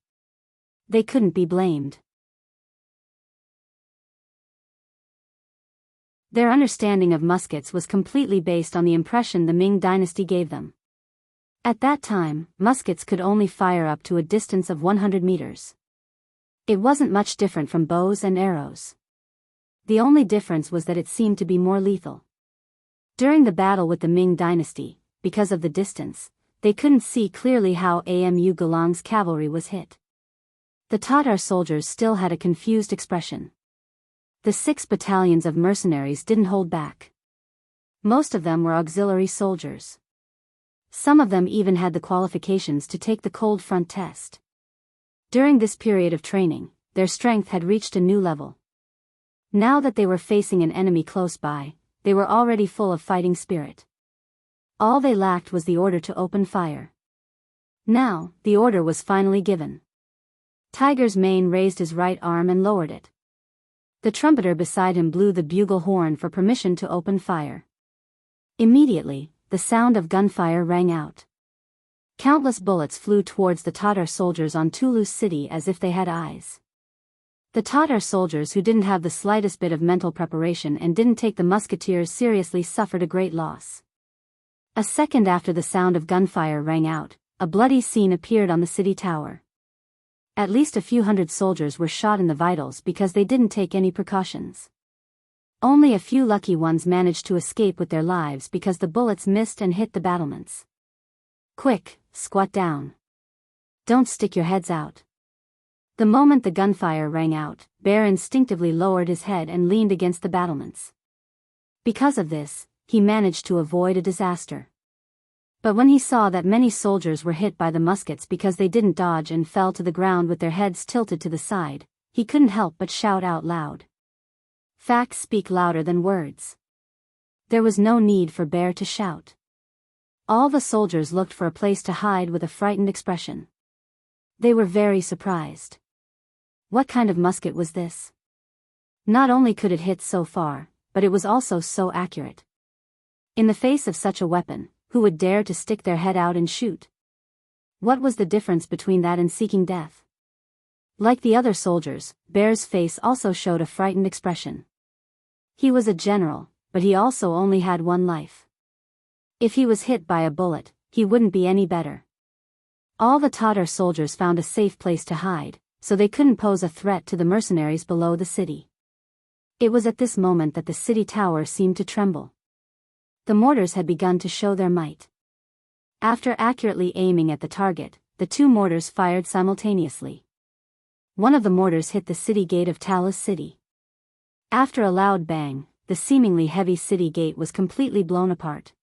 They couldn't be blamed. Their understanding of muskets was completely based on the impression the Ming dynasty gave them. At that time, muskets could only fire up to a distance of 100 meters. It wasn't much different from bows and arrows. The only difference was that it seemed to be more lethal. During the battle with the Ming dynasty, because of the distance, they couldn't see clearly how Amu Galang's cavalry was hit. The Tatar soldiers still had a confused expression. The 6 battalions of mercenaries didn't hold back. Most of them were auxiliary soldiers. Some of them even had the qualifications to take the cold front test. During this period of training, their strength had reached a new level. Now that they were facing an enemy close by, they were already full of fighting spirit. All they lacked was the order to open fire. Now, the order was finally given. Tiger's Mane raised his right arm and lowered it. The trumpeter beside him blew the bugle horn for permission to open fire. Immediately, the sound of gunfire rang out. Countless bullets flew towards the Tatar soldiers on Toulouse city as if they had eyes. The Tatar soldiers who didn't have the slightest bit of mental preparation and didn't take the musketeers seriously suffered a great loss. A second after the sound of gunfire rang out, a bloody scene appeared on the city tower. At least a few hundred soldiers were shot in the vitals because they didn't take any precautions. Only a few lucky ones managed to escape with their lives because the bullets missed and hit the battlements. "Quick, squat down. Don't stick your heads out." The moment the gunfire rang out, Bear instinctively lowered his head and leaned against the battlements. Because of this, he managed to avoid a disaster. But when he saw that many soldiers were hit by the muskets because they didn't dodge and fell to the ground with their heads tilted to the side, he couldn't help but shout out loud. Facts speak louder than words. There was no need for Bear to shout. All the soldiers looked for a place to hide with a frightened expression. They were very surprised. What kind of musket was this? Not only could it hit so far, but it was also so accurate. In the face of such a weapon, who would dare to stick their head out and shoot? What was the difference between that and seeking death? Like the other soldiers, Bear's face also showed a frightened expression. He was a general, but he also only had one life. If he was hit by a bullet, he wouldn't be any better. All the Tatar soldiers found a safe place to hide, so they couldn't pose a threat to the mercenaries below the city. It was at this moment that the city tower seemed to tremble. The mortars had begun to show their might. After accurately aiming at the target, the 2 mortars fired simultaneously. One of the mortars hit the city gate of Talis city. After a loud bang, the seemingly heavy city gate was completely blown apart.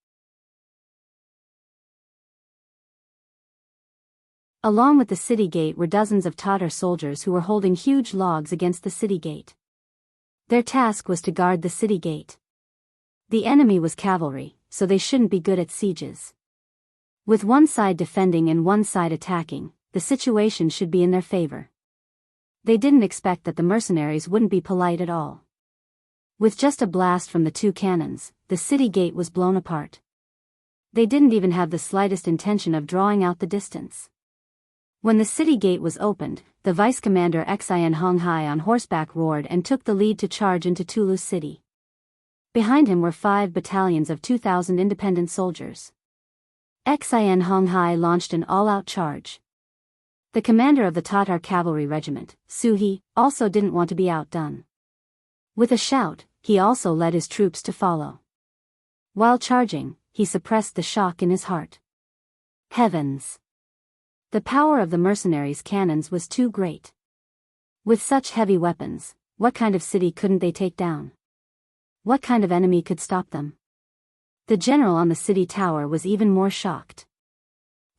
Along with the city gate were dozens of Tatar soldiers who were holding huge logs against the city gate. Their task was to guard the city gate. The enemy was cavalry, so they shouldn't be good at sieges. With one side defending and one side attacking, the situation should be in their favor. They didn't expect that the mercenaries wouldn't be polite at all. With just a blast from the two cannons, the city gate was blown apart. They didn't even have the slightest intention of drawing out the distance. When the city gate was opened, the vice commander Xian Honghai on horseback roared and took the lead to charge into Tulu city. Behind him were 5 battalions of 2,000 independent soldiers. Xian Honghai launched an all-out charge. The commander of the Tatar cavalry regiment, Suhi, also didn't want to be outdone. With a shout, he also led his troops to follow. While charging, he suppressed the shock in his heart. Heavens! The power of the mercenaries' cannons was too great. With such heavy weapons, what kind of city couldn't they take down? What kind of enemy could stop them? The general on the city tower was even more shocked.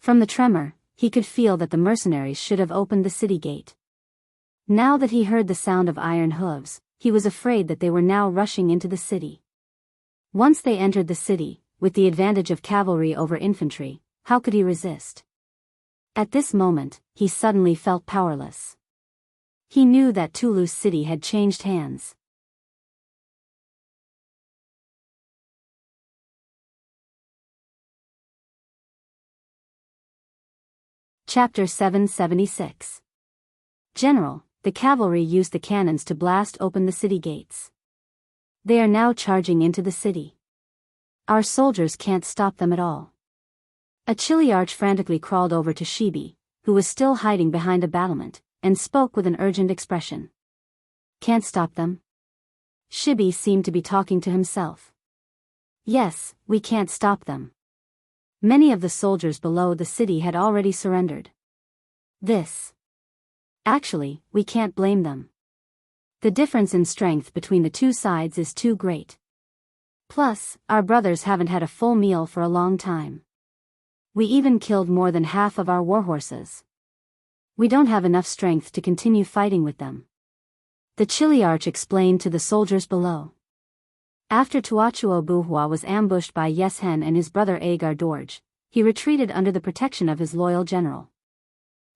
From the tremor, he could feel that the mercenaries should have opened the city gate. Now that he heard the sound of iron hooves, he was afraid that they were now rushing into the city. Once they entered the city, with the advantage of cavalry over infantry, how could he resist? At this moment, he suddenly felt powerless. He knew that Tulu city had changed hands. Chapter 776. General, the cavalry used the cannons to blast open the city gates. They are now charging into the city. Our soldiers can't stop them at all. A Chiliarch frantically crawled over to Shibi, who was still hiding behind a battlement, and spoke with an urgent expression. Can't stop them? Shibi seemed to be talking to himself. Yes, we can't stop them. Many of the soldiers below the city had already surrendered. Actually, we can't blame them. The difference in strength between the two sides is too great. Plus, our brothers haven't had a full meal for a long time. We even killed more than half of our warhorses. We don't have enough strength to continue fighting with them. The Chiliarch explained to the soldiers below. After Tuachuo Buhua was ambushed by Yeshen and his brother Agar Dorje, he retreated under the protection of his loyal general.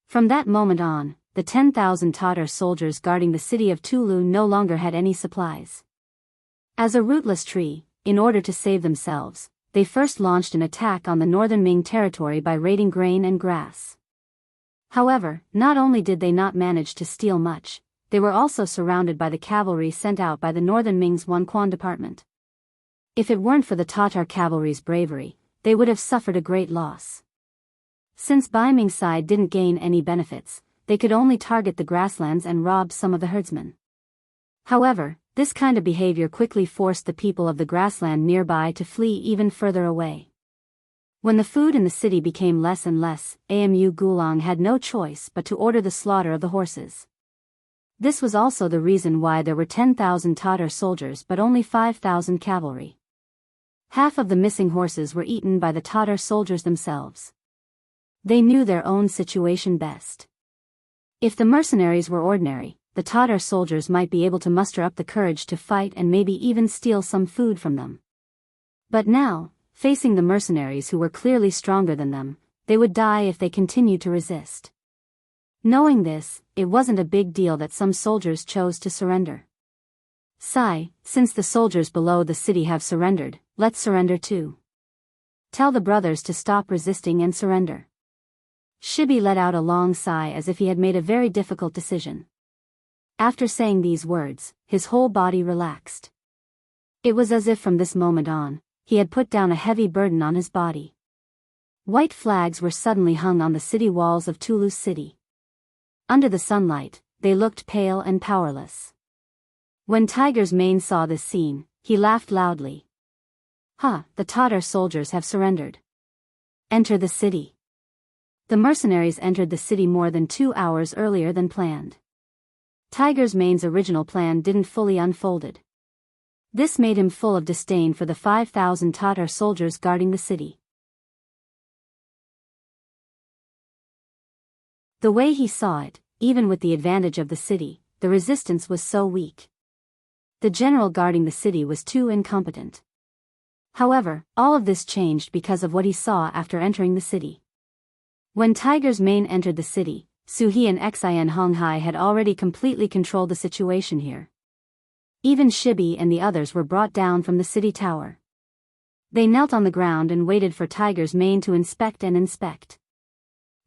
From that moment on, the 10,000 Tatar soldiers guarding the city of Tulu no longer had any supplies. As a rootless tree, in order to save themselves, they first launched an attack on the northern Ming territory by raiding grain and grass. However, not only did they not manage to steal much, they were also surrounded by the cavalry sent out by the northern Ming's Wanquan department. If it weren't for the Tatar cavalry's bravery, they would have suffered a great loss. Since Baiming's side didn't gain any benefits, they could only target the grasslands and rob some of the herdsmen. However, this kind of behavior quickly forced the people of the grassland nearby to flee even further away. When the food in the city became less and less, Amu Gulang had no choice but to order the slaughter of the horses. This was also the reason why there were 10,000 Tatar soldiers but only 5,000 cavalry. Half of the missing horses were eaten by the Tatar soldiers themselves. They knew their own situation best. If the mercenaries were ordinary, the Tatar soldiers might be able to muster up the courage to fight and maybe even steal some food from them. But now, facing the mercenaries who were clearly stronger than them, they would die if they continued to resist. Knowing this, it wasn't a big deal that some soldiers chose to surrender. Since the soldiers below the city have surrendered, let's surrender too. Tell the brothers to stop resisting and surrender. Shibi let out a long sigh as if he had made a very difficult decision. After saying these words, his whole body relaxed. It was as if from this moment on, he had put down a heavy burden on his body. White flags were suddenly hung on the city walls of Tulu city. Under the sunlight, they looked pale and powerless. When Tiger's Mane saw this scene, he laughed loudly. The Tatar soldiers have surrendered. Enter the city. The mercenaries entered the city more than 2 hours earlier than planned. Tiger's Mane's original plan didn't fully unfolded. This made him full of disdain for the 5,000 Tatar soldiers guarding the city. The way he saw it, even with the advantage of the city, the resistance was so weak. The general guarding the city was too incompetent. However, all of this changed because of what he saw after entering the city. When Tiger's Mane entered the city, Suhi and Xian Honghai had already completely controlled the situation here. Even Shibi and the others were brought down from the city tower. They knelt on the ground and waited for Tiger's Mane to inspect and inspect.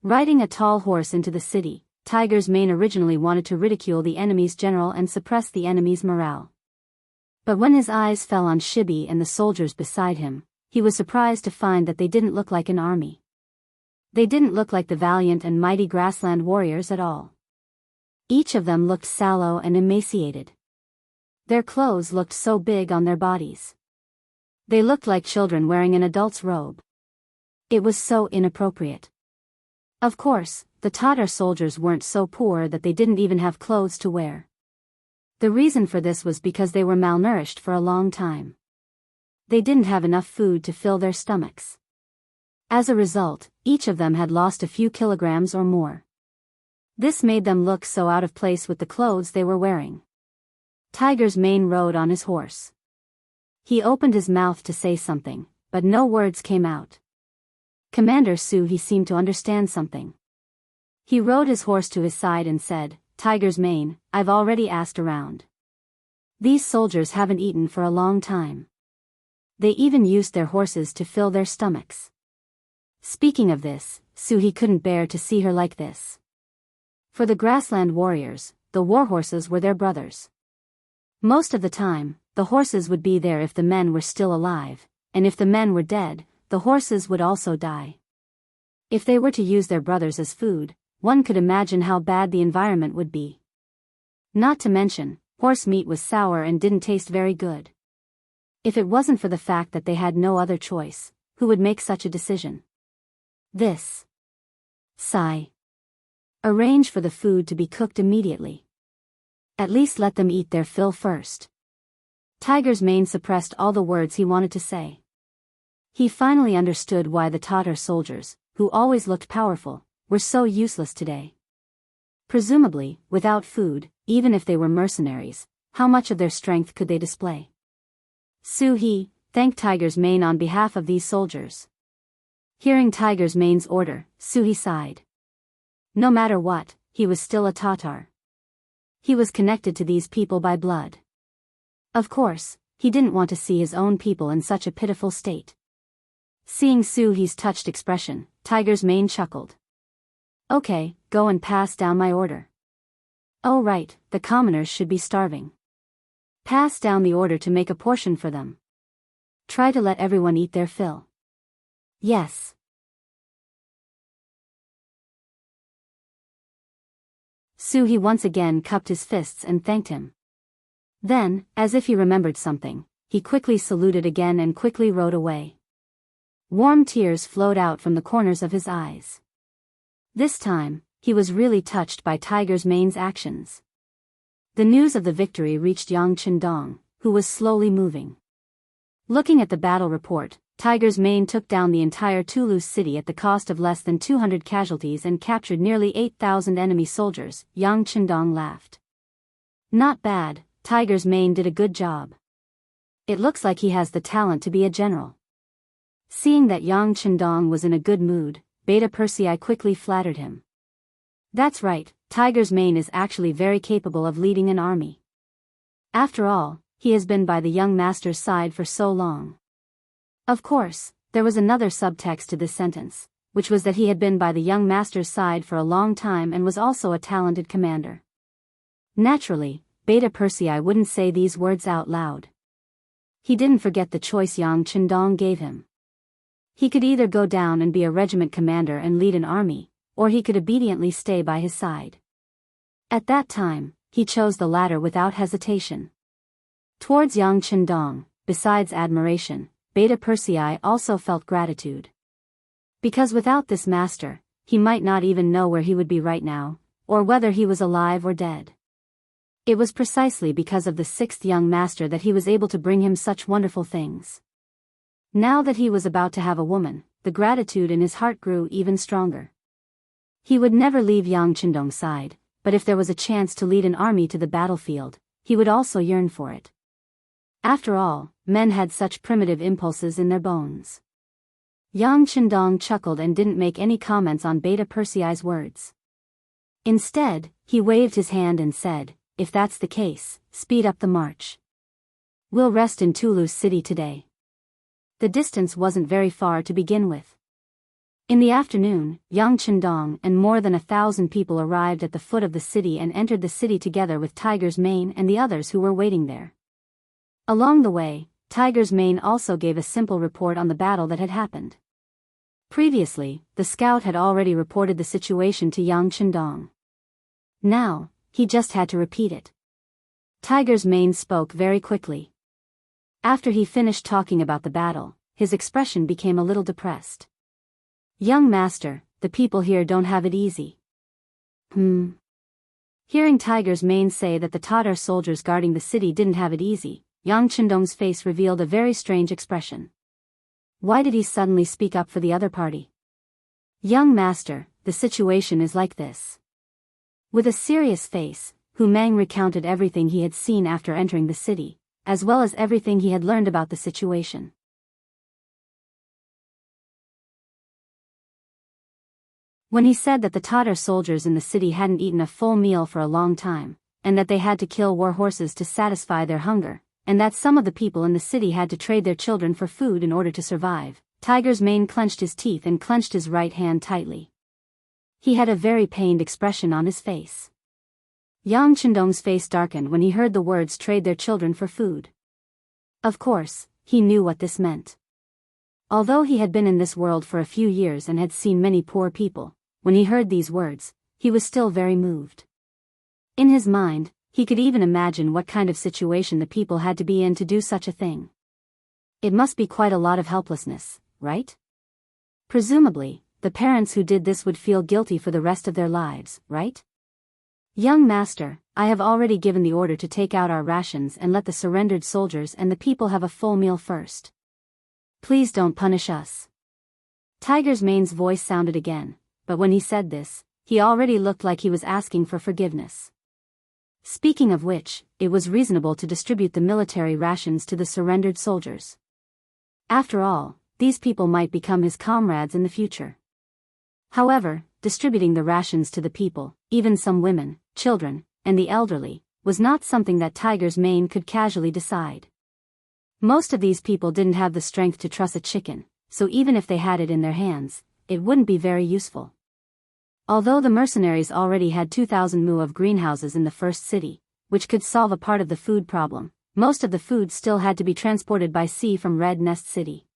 Riding a tall horse into the city, Tiger's Mane originally wanted to ridicule the enemy's general and suppress the enemy's morale. But when his eyes fell on Shibi and the soldiers beside him, he was surprised to find that they didn't look like an army. They didn't look like the valiant and mighty grassland warriors at all. Each of them looked sallow and emaciated. Their clothes looked so big on their bodies. They looked like children wearing an adult's robe. It was so inappropriate. Of course, the Tatar soldiers weren't so poor that they didn't even have clothes to wear. The reason for this was because they were malnourished for a long time. They didn't have enough food to fill their stomachs. As a result, each of them had lost a few kilograms or more. This made them look so out of place with the clothes they were wearing. Tiger's Mane rode on his horse. He opened his mouth to say something, but no words came out. Commander Su, he seemed to understand something. He rode his horse to his side and said, "Tiger's Mane, I've already asked around. These soldiers haven't eaten for a long time. They even used their horses to fill their stomachs." Speaking of this, Su, he couldn't bear to see her like this. For the grassland warriors, the war horses were their brothers. Most of the time, the horses would be there if the men were still alive, and if the men were dead, the horses would also die. If they were to use their brothers as food, one could imagine how bad the environment would be. Not to mention, horse meat was sour and didn't taste very good. If it wasn't for the fact that they had no other choice, who would make such a decision? This. Sigh. Arrange for the food to be cooked immediately. At least let them eat their fill first. Tiger's Mane suppressed all the words he wanted to say. He finally understood why the Tatar soldiers, who always looked powerful, were so useless today. Presumably, without food, even if they were mercenaries, how much of their strength could they display? Su he thanked Tiger's Mane on behalf of these soldiers. Hearing Tiger's Mane's order, Su he sighed. No matter what, he was still a Tatar. He was connected to these people by blood. Of course, he didn't want to see his own people in such a pitiful state. Seeing Su he's touched expression, Tiger's Mane chuckled. Okay, go and pass down my order. Oh right, the commoners should be starving. Pass down the order to make a portion for them. Try to let everyone eat their fill. Yes. Su he once again cupped his fists and thanked him. Then, as if he remembered something, he quickly saluted again and quickly rode away. Warm tears flowed out from the corners of his eyes. This time, he was really touched by Tiger's Mane's actions. The news of the victory reached Yang Chendong, who was slowly moving. Looking at the battle report, Tiger's Mane took down the entire Toulouse city at the cost of less than 200 casualties and captured nearly 8,000 enemy soldiers. Yang Chendong laughed. Not bad, Tiger's Mane did a good job. It looks like he has the talent to be a general. Seeing that Yang Chendong was in a good mood, Beta Persei quickly flattered him. That's right, Tiger's Mane is actually very capable of leading an army. After all, he has been by the young master's side for so long. Of course, there was another subtext to this sentence, which was that he had been by the young master's side for a long time and was also a talented commander. Naturally, Beta Persei wouldn't say these words out loud. He didn't forget the choice Yang Chendong gave him. He could either go down and be a regiment commander and lead an army, or he could obediently stay by his side. At that time, he chose the latter without hesitation. Towards Yang Chendong, besides admiration, Beta Persei also felt gratitude. Because without this master, he might not even know where he would be right now, or whether he was alive or dead. It was precisely because of the sixth young master that he was able to bring him such wonderful things. Now that he was about to have a woman, the gratitude in his heart grew even stronger. He would never leave Yang Chendong's side, but if there was a chance to lead an army to the battlefield, he would also yearn for it. After all, men had such primitive impulses in their bones. Yang Chendong chuckled and didn't make any comments on Beta Persei's words. Instead, he waved his hand and said, "If that's the case, speed up the march." We'll rest in Toulouse City today. The distance wasn't very far to begin with. In the afternoon, Yang Chendong and more than 1,000 people arrived at the foot of the city and entered the city together with Tiger's Mane and the others who were waiting there. Along the way, Tiger's Mane also gave a simple report on the battle that had happened. Previously, the scout had already reported the situation to Yang Chendong. Now, he just had to repeat it. Tiger's Mane spoke very quickly. After he finished talking about the battle, his expression became a little depressed. Young master, the people here don't have it easy. Hearing Tiger's Mane say that the Tatar soldiers guarding the city didn't have it easy, Yang Chendong's face revealed a very strange expression. Why did he suddenly speak up for the other party? Young master, the situation is like this. With a serious face, Hu Mang recounted everything he had seen after entering the city, as well as everything he had learned about the situation. When he said that the Tatar soldiers in the city hadn't eaten a full meal for a long time, and that they had to kill war horses to satisfy their hunger, and that some of the people in the city had to trade their children for food in order to survive, Tiger's Mane clenched his teeth and clenched his right hand tightly. He had a very pained expression on his face. Yang Chendong's face darkened when he heard the words trade their children for food. Of course, he knew what this meant. Although he had been in this world for a few years and had seen many poor people, when he heard these words, he was still very moved. In his mind, he could even imagine what kind of situation the people had to be in to do such a thing. It must be quite a lot of helplessness, right? Presumably, the parents who did this would feel guilty for the rest of their lives, right? Young master, I have already given the order to take out our rations and let the surrendered soldiers and the people have a full meal first. Please don't punish us. Tiger's Mane's voice sounded again, but when he said this, he already looked like he was asking for forgiveness. Speaking of which, it was reasonable to distribute the military rations to the surrendered soldiers. After all, these people might become his comrades in the future. However, distributing the rations to the people, even some women, children, and the elderly, was not something that Tiger's Mane could casually decide. Most of these people didn't have the strength to truss a chicken, so even if they had it in their hands, it wouldn't be very useful. Although the mercenaries already had 2,000 mu of greenhouses in the first city, which could solve a part of the food problem, most of the food still had to be transported by sea from Red Nest City.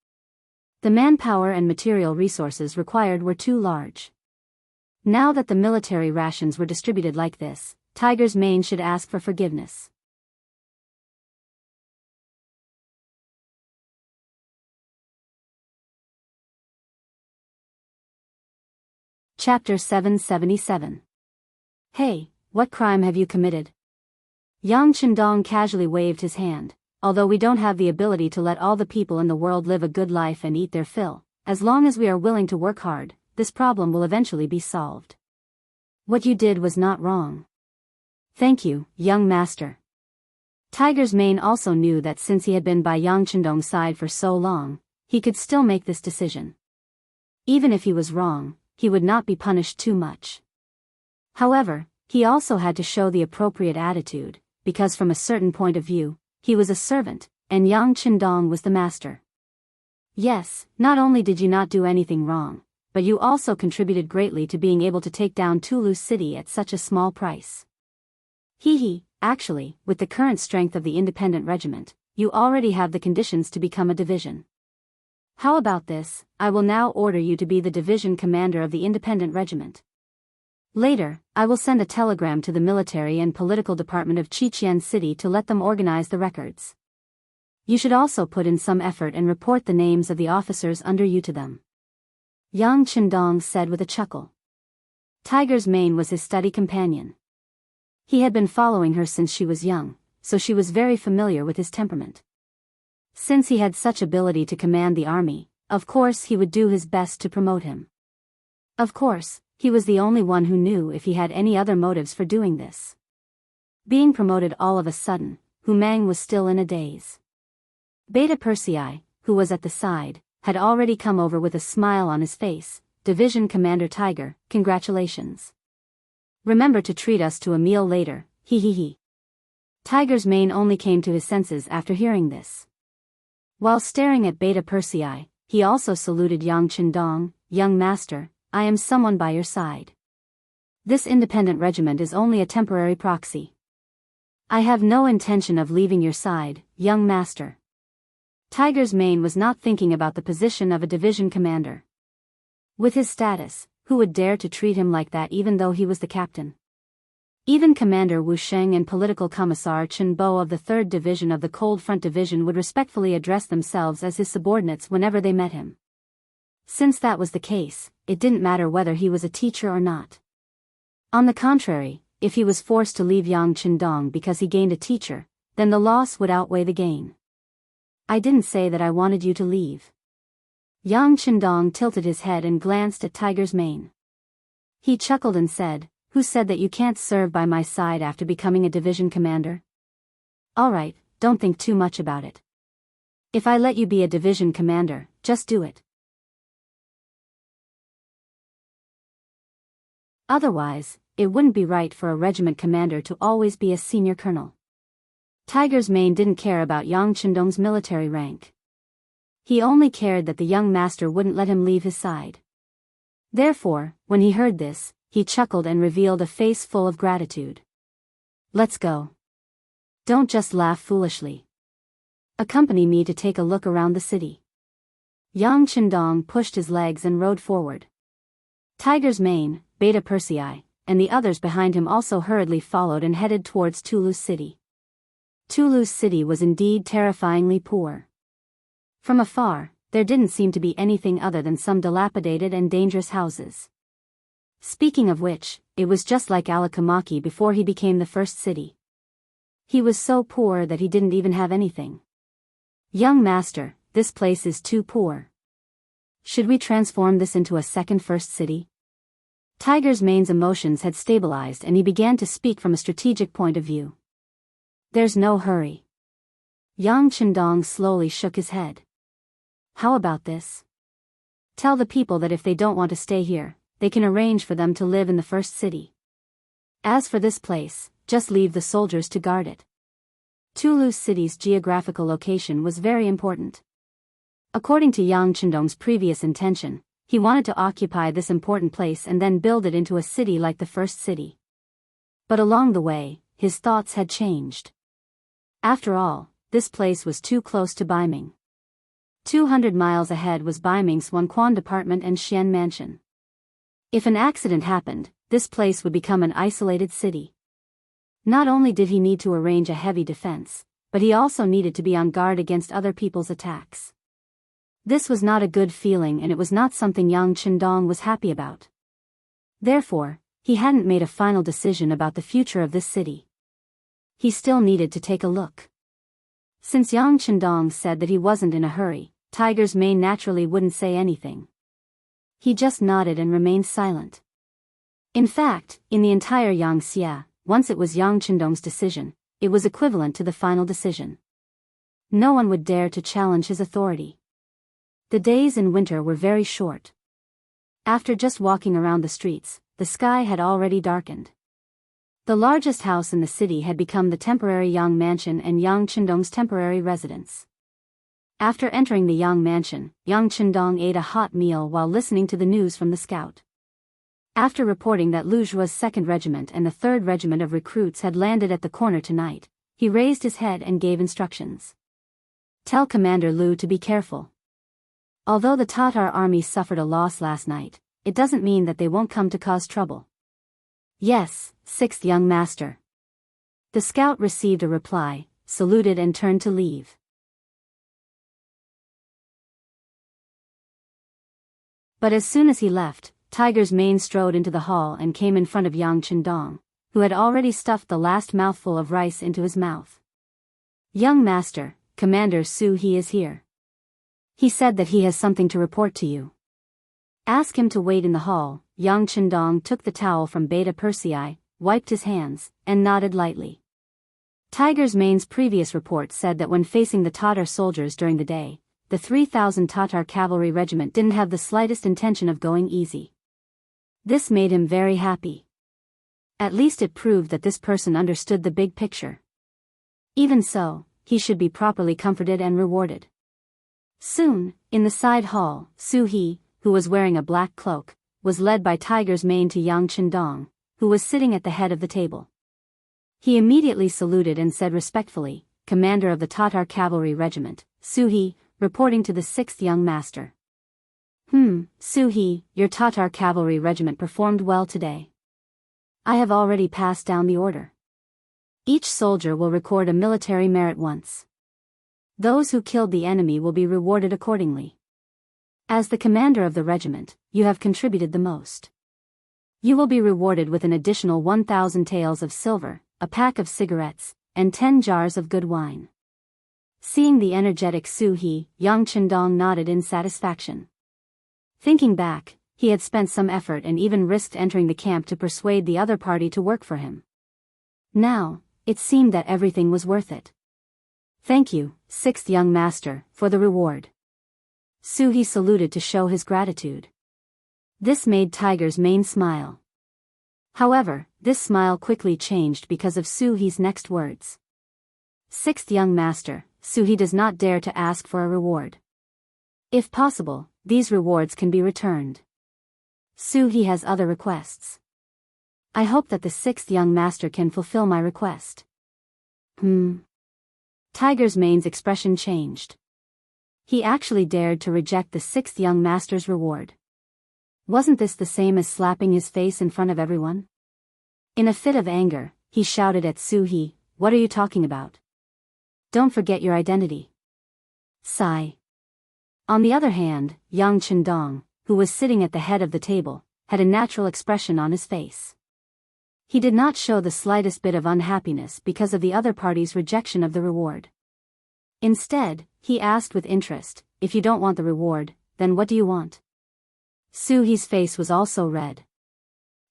The manpower and material resources required were too large. Now that the military rations were distributed like this, Tiger's Mane should ask for forgiveness. Chapter 777. Hey, what crime have you committed? Yang Chendong casually waved his hand. Although we don't have the ability to let all the people in the world live a good life and eat their fill, as long as we are willing to work hard, this problem will eventually be solved. What you did was not wrong. Thank you, young master. Tiger's Mane also knew that since he had been by Yang Chendong's side for so long, he could still make this decision. Even if he was wrong, he would not be punished too much. However, he also had to show the appropriate attitude, because from a certain point of view, he was a servant, and Yang Chendong was the master. Yes, not only did you not do anything wrong, but you also contributed greatly to being able to take down Toulouse City at such a small price. Actually, with the current strength of the independent regiment, you already have the conditions to become a division. How about this? I will now order you to be the division commander of the independent regiment. Later, I will send a telegram to the military and political department of Qiqian City to let them organize the records. You should also put in some effort and report the names of the officers under you to them. Yang Chendong said with a chuckle. Tiger's Mane was his study companion. He had been following her since she was young, so she was very familiar with his temperament. Since he had such ability to command the army, of course he would do his best to promote him. Of course, he was the only one who knew if he had any other motives for doing this. Being promoted all of a sudden, Hu Mang was still in a daze. Beta Persei, who was at the side, had already come over with a smile on his face. Division Commander Tiger, congratulations. Remember to treat us to a meal later, he. Tiger's mane only came to his senses after hearing this. While staring at Beta Persei, he also saluted Yang Qindong. "Young master, I am someone by your side. This independent regiment is only a temporary proxy. I have no intention of leaving your side, young master." Tiger's mane was not thinking about the position of a division commander. With his status, who would dare to treat him like that even though he was the captain? Even Commander Wu Sheng and Political Commissar Chen Bo of the 3rd Division of the Cold Front Division would respectfully address themselves as his subordinates whenever they met him. Since that was the case, it didn't matter whether he was a teacher or not. On the contrary, if he was forced to leave Yang Qindong because he gained a teacher, then the loss would outweigh the gain. "I didn't say that I wanted you to leave." Yang Qindong tilted his head and glanced at Tiger's mane. He chuckled and said, "Who said that you can't serve by my side after becoming a division commander? Alright, don't think too much about it. If I let you be a division commander, just do it. Otherwise, it wouldn't be right for a regiment commander to always be a senior colonel." Tiger's mane didn't care about Yang Qindong's military rank. He only cared that the young master wouldn't let him leave his side. Therefore, when he heard this, he chuckled and revealed a face full of gratitude. "Let's go. Don't just laugh foolishly. Accompany me to take a look around the city." Yang Qindong pushed his legs and rode forward. Tiger's mane, Beta Persei, and the others behind him also hurriedly followed and headed towards Toulouse City. Toulouse City was indeed terrifyingly poor. From afar, there didn't seem to be anything other than some dilapidated and dangerous houses. Speaking of which, it was just like Alakamaki before he became the first city. He was so poor that he didn't even have anything. "Young master, this place is too poor. Should we transform this into a second first city?" Tiger's mane's emotions had stabilized and he began to speak from a strategic point of view. "There's no hurry." Yang Qindong slowly shook his head. "How about this? Tell the people that if they don't want to stay here, they can arrange for them to live in the first city. As for this place, just leave the soldiers to guard it." Toulouse City's geographical location was very important. According to Yang Qindong's previous intention, he wanted to occupy this important place and then build it into a city like the first city. But along the way, his thoughts had changed. After all, this place was too close to Baiming. 200 miles ahead was Baiming's Wanquan Department and Xian Mansion. If an accident happened, this place would become an isolated city. Not only did he need to arrange a heavy defense, but he also needed to be on guard against other people's attacks. This was not a good feeling and it was not something Yang Qindong was happy about. Therefore, he hadn't made a final decision about the future of this city. He still needed to take a look. Since Yang Qindong said that he wasn't in a hurry, Tiger's mane naturally wouldn't say anything. He just nodded and remained silent. In fact, in the entire Yangtze, once it was Yang Qindong's decision, it was equivalent to the final decision. No one would dare to challenge his authority. The days in winter were very short. After just walking around the streets, the sky had already darkened. The largest house in the city had become the temporary Yang Mansion and Yang Qindong's temporary residence. After entering the Yang Mansion, Yang Qindong ate a hot meal while listening to the news from the scout. After reporting that Lu Zhua's 2nd Regiment and the 3rd Regiment of recruits had landed at the corner tonight, he raised his head and gave instructions. "Tell Commander Lu to be careful. Although the Tatar army suffered a loss last night, it doesn't mean that they won't come to cause trouble." "Yes, 6th young master." The scout received a reply, saluted and turned to leave. But as soon as he left, Tiger's mane strode into the hall and came in front of Yang Qindong, who had already stuffed the last mouthful of rice into his mouth. "Young master, Commander Su He is here. He said that he has something to report to you. Ask him to wait in the hall." Yang Qindong took the towel from Beta Persei, wiped his hands, and nodded lightly. Tiger's mane's previous report said that when facing the Tatar soldiers during the day, the 3,000 Tatar cavalry regiment didn't have the slightest intention of going easy. This made him very happy. At least it proved that this person understood the big picture. Even so, he should be properly comforted and rewarded. Soon, in the side hall, Su He, who was wearing a black cloak, was led by Tiger's Mane to Yang Chendong, who was sitting at the head of the table. He immediately saluted and said respectfully, "Commander of the Tatar Cavalry Regiment, Su He, reporting to the 6th young master." Su He, your Tatar Cavalry Regiment performed well today. I have already passed down the order. Each soldier will record a military merit once. Those who killed the enemy will be rewarded accordingly. As the commander of the regiment, you have contributed the most. You will be rewarded with an additional 1,000 taels of silver, a pack of cigarettes, and 10 jars of good wine. Seeing the energetic Su He, Yang Chendong nodded in satisfaction. Thinking back, he had spent some effort and even risked entering the camp to persuade the other party to work for him. Now, it seemed that everything was worth it. Thank you, 6th young master, for the reward. Su He saluted to show his gratitude. This made Tiger's Mane smile. However, this smile quickly changed because of Su He's next words. 6th young master, Su He does not dare to ask for a reward. If possible, these rewards can be returned. Su He has other requests. I hope that the 6th young master can fulfill my request. Tiger's Mane's expression changed. He actually dared to reject the 6th young master's reward. Wasn't this the same as slapping his face in front of everyone? In a fit of anger, he shouted at Su He, "What are you talking about? Don't forget your identity." Sigh. On the other hand, Yang Chendong, who was sitting at the head of the table, had a natural expression on his face. He did not show the slightest bit of unhappiness because of the other party's rejection of the reward. Instead, he asked with interest, "If you don't want the reward, then what do you want?" Su He's face was also red.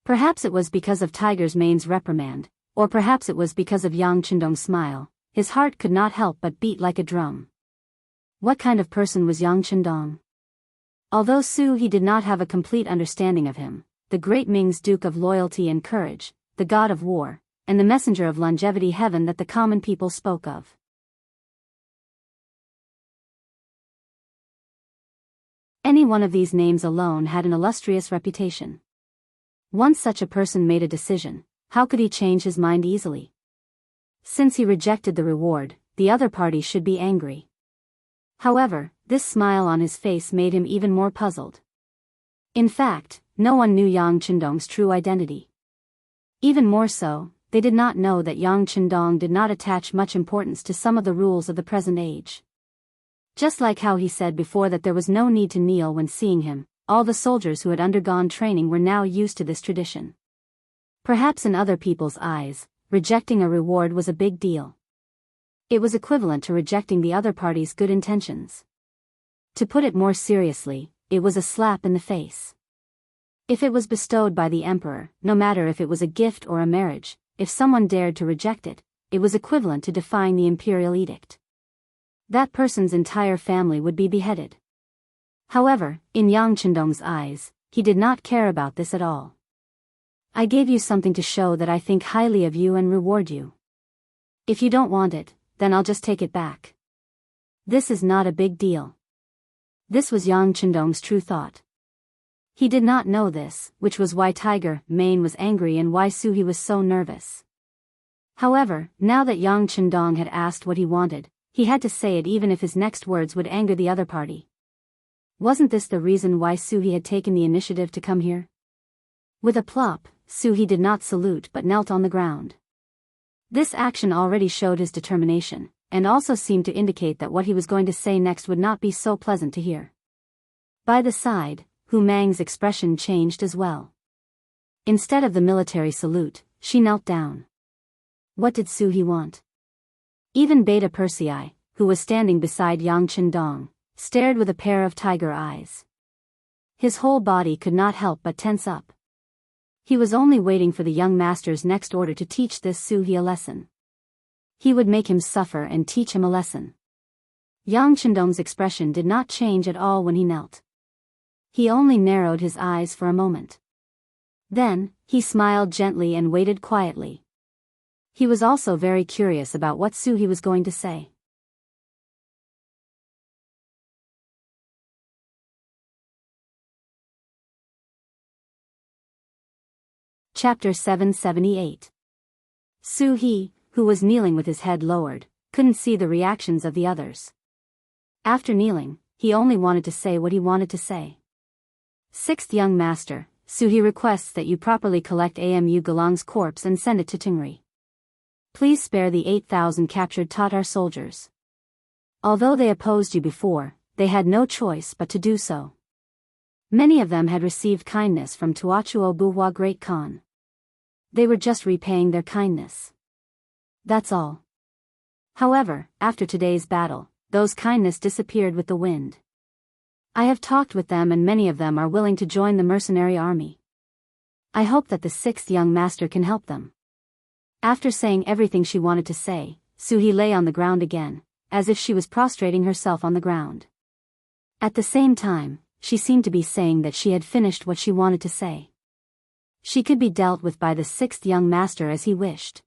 Perhaps it was because of Tiger's Mane's reprimand, or perhaps it was because of Yang Chendong's smile. His heart could not help but beat like a drum. What kind of person was Yang Chendong? Although Su He did not have a complete understanding of him, the great Ming's Duke of Loyalty and Courage, the god of war, and the messenger of longevity heaven that the common people spoke of. Any one of these names alone had an illustrious reputation. Once such a person made a decision, how could he change his mind easily? Since he rejected the reward, the other party should be angry. However, this smile on his face made him even more puzzled. In fact, no one knew Yang Chendong's true identity. Even more so, they did not know that Yang Chendong did not attach much importance to some of the rules of the present age. Just like how he said before that there was no need to kneel when seeing him, all the soldiers who had undergone training were now used to this tradition. Perhaps in other people's eyes, rejecting a reward was a big deal. It was equivalent to rejecting the other party's good intentions. To put it more seriously, it was a slap in the face. If it was bestowed by the emperor, no matter if it was a gift or a marriage, if someone dared to reject it, it was equivalent to defying the imperial edict. That person's entire family would be beheaded. However, in Yang Chendong's eyes, he did not care about this at all. I gave you something to show that I think highly of you and reward you. If you don't want it, then I'll just take it back. This is not a big deal. This was Yang Chendong's true thought. He did not know this, which was why Tiger Mane was angry and why Su He was so nervous. However, now that Yang Chendong had asked what he wanted, he had to say it even if his next words would anger the other party. Wasn't this the reason why Su He had taken the initiative to come here? With a plop, Su He did not salute but knelt on the ground. This action already showed his determination, and also seemed to indicate that what he was going to say next would not be so pleasant to hear. By the side, Hu Mang's expression changed as well. Instead of the military salute, she knelt down. What did Su He want? Even Beta Persei, who was standing beside Yang Chendong, stared with a pair of tiger eyes. His whole body could not help but tense up. He was only waiting for the young master's next order to teach this Su He a lesson. He would make him suffer and teach him a lesson. Yang Chendong's expression did not change at all when he knelt. He only narrowed his eyes for a moment. Then, he smiled gently and waited quietly. He was also very curious about what Su He was going to say. Chapter 778. Su He, who was kneeling with his head lowered, couldn't see the reactions of the others. After kneeling, he only wanted to say what he wanted to say. Sixth young master, Su He requests that you properly collect Amu Gulong's corpse and send it to Tingri. Please spare the 8,000 captured Tatar soldiers. Although they opposed you before, they had no choice but to do so. Many of them had received kindness from Tuachuo Buhua Great Khan. They were just repaying their kindness. That's all. However, after today's battle, those kindness disappeared with the wind. I have talked with them and many of them are willing to join the mercenary army. I hope that the sixth young master can help them. After saying everything she wanted to say, Su He lay on the ground again, as if she was prostrating herself on the ground. At the same time, she seemed to be saying that she had finished what she wanted to say. She could be dealt with by the sixth young master as he wished.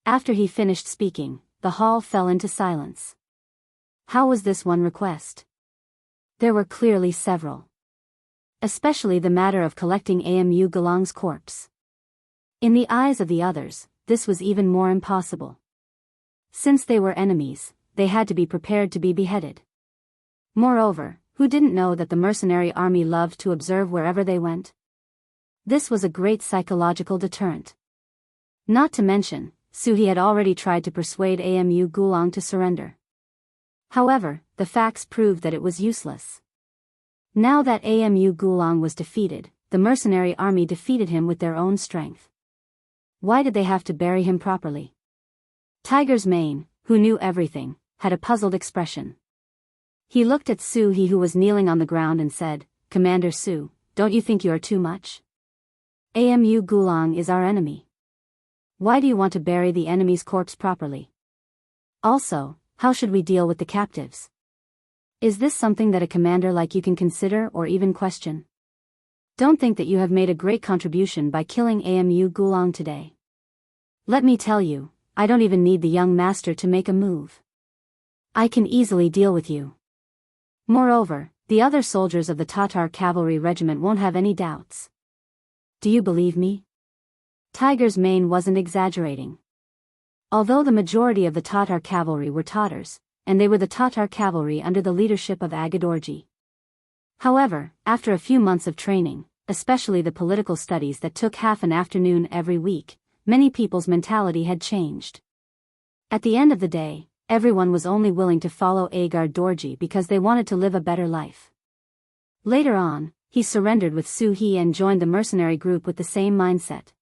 After he finished speaking, the hall fell into silence. How was this one request? There were clearly several. Especially the matter of collecting Amu Gulong's corpse. In the eyes of the others, this was even more impossible. Since they were enemies, they had to be prepared to be beheaded. Moreover, who didn't know that the mercenary army loved to observe wherever they went? This was a great psychological deterrent. Not to mention, Su He had already tried to persuade Amu Gulong to surrender. However, the facts proved that it was useless. Now that Amu Gulong was defeated, the mercenary army defeated him with their own strength. Why did they have to bury him properly? Tiger's Mane, who knew everything, had a puzzled expression. He looked at Su He who was kneeling on the ground and said, Commander Su, don't you think you are too much? Amu Gulong is our enemy. Why do you want to bury the enemy's corpse properly? Also, how should we deal with the captives? Is this something that a commander like you can consider or even question? Don't think that you have made a great contribution by killing Amu Gulong today. Let me tell you, I don't even need the young master to make a move. I can easily deal with you. Moreover, the other soldiers of the Tatar cavalry regiment won't have any doubts. Do you believe me? Tiger's Mane wasn't exaggerating. Although the majority of the Tatar cavalry were Tatars, and they were the Tatar cavalry under the leadership of Agadorji. However, after a few months of training, especially the political studies that took half an afternoon every week, many people's mentality had changed. At the end of the day, everyone was only willing to follow Agar Dorji because they wanted to live a better life. Later on, he surrendered with Su He and joined the mercenary group with the same mindset.